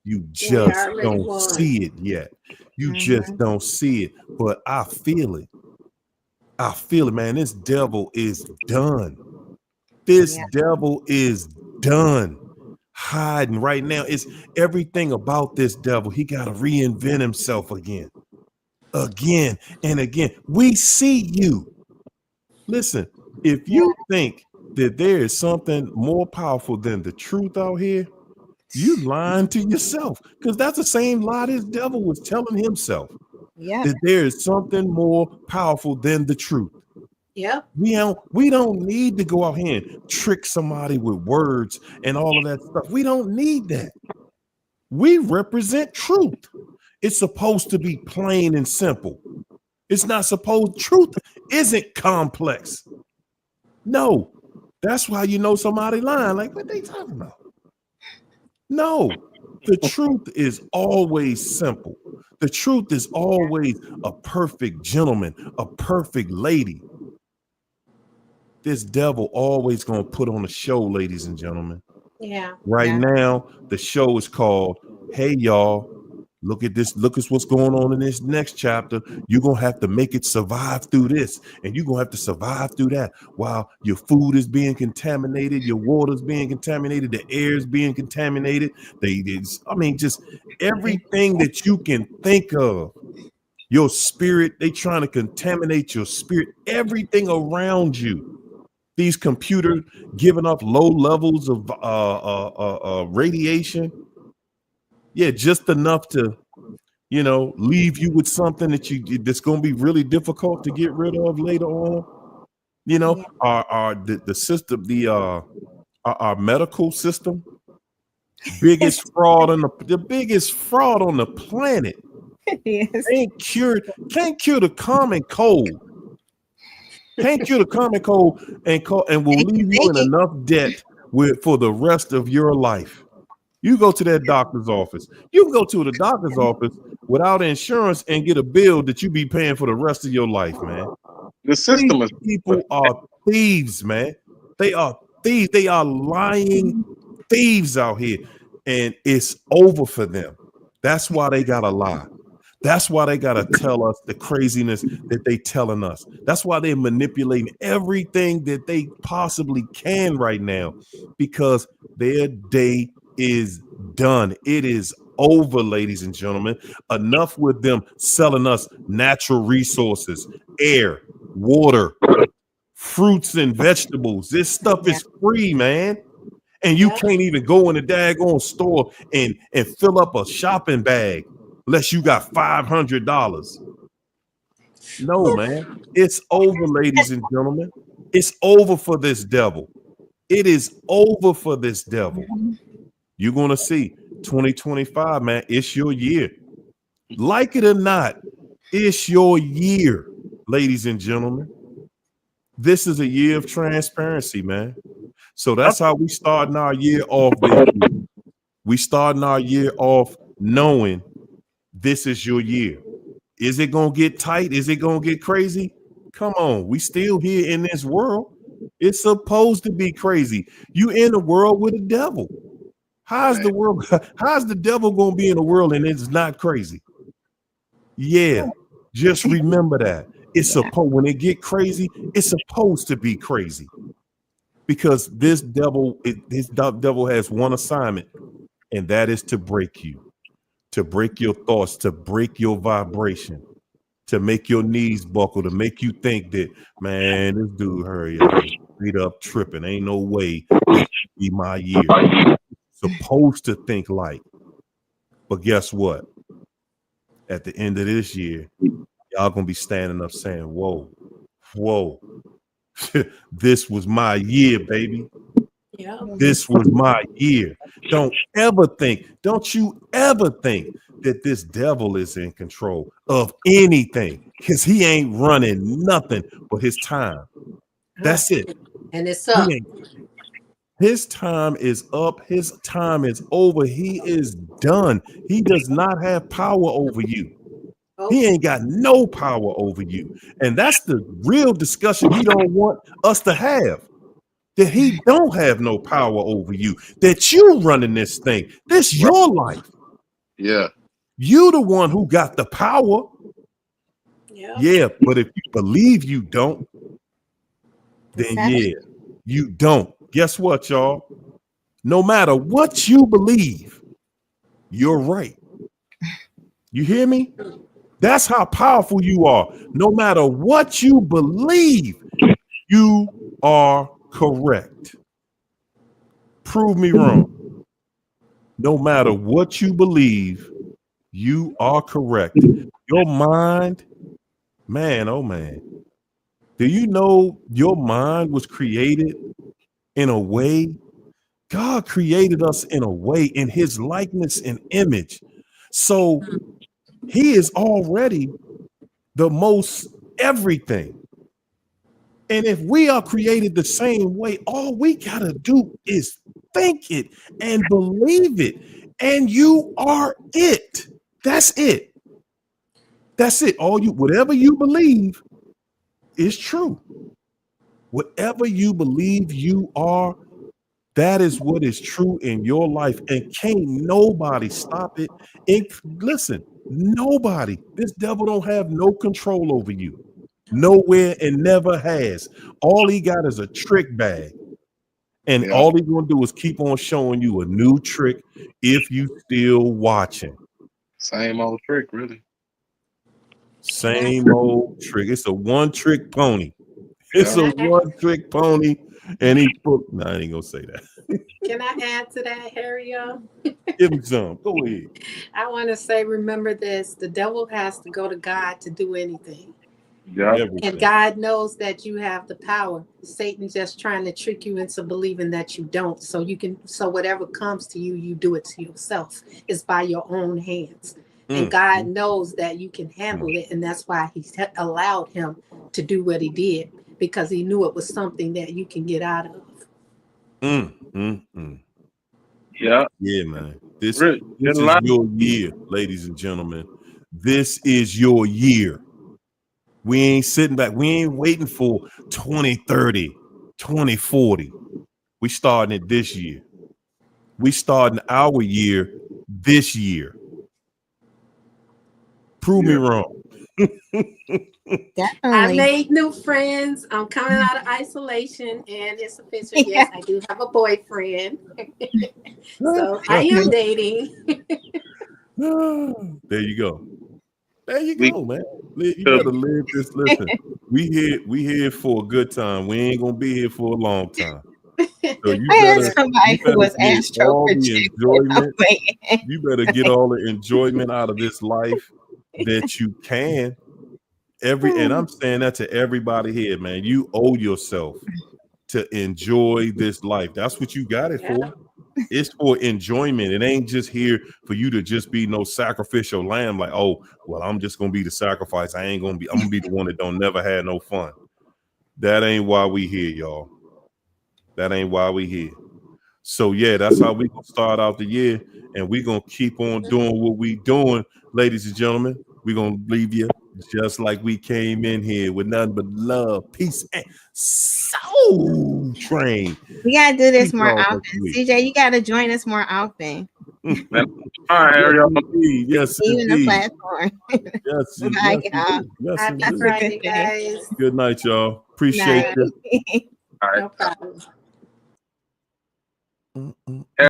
You just don't see it yet. You just don't see it. But I feel it. I feel it, man. This devil is done. This devil is done hiding right now. It's everything about this devil. He got to reinvent himself again and again. We see you. Listen, if you think that there is something more powerful than the truth out here, you lying to yourself because that's the same lie this devil was telling himself. Yeah. That there is something more powerful than the truth. Yep. We don't need to go out here and trick somebody with words and all of that stuff. We don't need that. We represent truth. It's supposed to be plain and simple. It's not supposed. Truth isn't complex. No, that's why you know somebody lying. Like, what they talking about? No, the truth is always simple. The truth is always a perfect gentleman, a perfect lady. This devil always gonna put on a show, ladies and gentlemen. Yeah. Right now, the show is called, hey, y'all, look at this. Look at what's going on in this next chapter. You're going to have to make it survive through this. And you're going to have to survive through that while your food is being contaminated, your water's being contaminated, the air is being contaminated. Just everything that you can think of. Your spirit, they trying to contaminate your spirit, everything around you. These computers giving off low levels of radiation. Yeah, just enough to, leave you with something that's going to be really difficult to get rid of later on. The system, our medical system, biggest fraud on the biggest fraud on the planet. Yes. Can't cure the common cold. Can't cure the common cold and will leave you in enough debt for the rest of your life. You go to that doctor's office. You can go to the doctor's office without insurance and get a bill that you be paying for the rest of your life, man. The system is. People are thieves, man. They are thieves. They are lying thieves out here, and it's over for them. That's why they gotta lie. That's why they gotta tell us the craziness that they telling us. That's why they're manipulating everything that they possibly can right now, because their day is done. It is over, ladies and gentlemen. Enough with them selling us natural resources, air, water, fruits and vegetables. This stuff is free, man. And you can't even go in the daggone store and fill up a shopping bag unless you got $500. No, man. It's over, ladies and gentlemen. It's over for this devil. It is over for this devil. You're going to see 2025, man. It's your year. Like it or not, it's your year, ladies and gentlemen. This is a year of transparency, man. So that's how we starting our year off this year. We starting our year off knowing this is your year. Is it going to get tight? Is it going to get crazy? Come on. We still here in this world. It's supposed to be crazy. You in the world with a devil. How's the devil going to be in the world and it's not crazy? Yeah. Just remember that. It's supposed, when it get crazy, it's supposed to be crazy. Because this devil has one assignment, and that is to break you, to break your thoughts, to break your vibration, to make your knees buckle, to make you think that, man, this dude, hurry up, straight up tripping. Ain't no way this could be my year. Supposed to think like, but guess what? At the end of this year, y'all gonna be standing up saying, whoa, this was my year, baby. Yeah. This was my year. Don't you ever think that this devil is in control of anything, because he ain't running nothing but his time. That's it. And it's up. His time is up. His time is over. He is done. He does not have power over you. He ain't got no power over you. And that's the real discussion he don't want us to have. That he don't have no power over you. That you running this thing. This your life. Yeah. You the one who got the power. Yeah, but if you believe you don't, then you don't. Guess what, y'all? No matter what you believe, you're right. You hear me? That's how powerful you are. No matter what you believe, you are correct. Prove me wrong. No matter what you believe, you are correct. Your mind, man, oh man. Do you know your mind was created in a way? God created us in a way, in his likeness and image. So he is already the most everything. And if we are created the same way, all we gotta do is think it and believe it. And you are it. That's it. That's it. Whatever you believe is true. Whatever you believe you are, that is what is true in your life, and can't nobody stop it. And listen, nobody. This devil don't have no control over you. Nowhere, and never has. All he got is a trick bag. And all he's gonna do is keep on showing you a new trick if you still watching. Same old trick, really. Same old trick. It's a one-trick pony. It's a one-trick pony. And I ain't gonna say that. Can I add to that, Harry? Give him some. Go ahead. I want to say, remember this: the devil has to go to God to do anything. Yeah. And God knows that you have the power. Satan's just trying to trick you into believing that you don't. So whatever comes to you, you do it to yourself. It's by your own hands. And God knows that you can handle it. And that's why he allowed him to do what he did, because he knew it was something that you can get out of. Yeah. Yeah, man. This is your year, ladies and gentlemen. This is your year. We ain't sitting back. We ain't waiting for 2030, 2040. We starting it this year. We starting our year this year. Prove me wrong. I Definitely. made new friends. I'm coming out of isolation, and it's official. Yes, I do have a boyfriend. So I am dating. There you go. There you We- go, man. You better live this. Listen, we here for a good time. We ain't gonna be here for a long time. So you I had better, somebody you who better was get astro all the projecting. enjoyment. Wait. You better get all the enjoyment out of this life that you can. And I'm saying that to everybody here, man. You owe yourself to enjoy this life. That's what you got it for. It's for enjoyment. It ain't just here for you to just be no sacrificial lamb. Like, oh, well, I'm just gonna be the sacrifice. I'm gonna be the one that don't never have no fun. That ain't why we here, y'all. That ain't why we here. So yeah, that's how we gonna start out the year, and we gonna keep on doing what we doing, ladies and gentlemen. We gonna leave you just like we came in here with nothing but love, peace, and soul train. We gotta do this See more y'all often. next week. CJ, you gotta join us more often. All right, Ariel. Yes, See you in the indeed. platform. Yes, Bye, yes, y'all. indeed. Yes, Happy indeed. Friday, guys. Good night, y'all. Appreciate Night. you. No problem.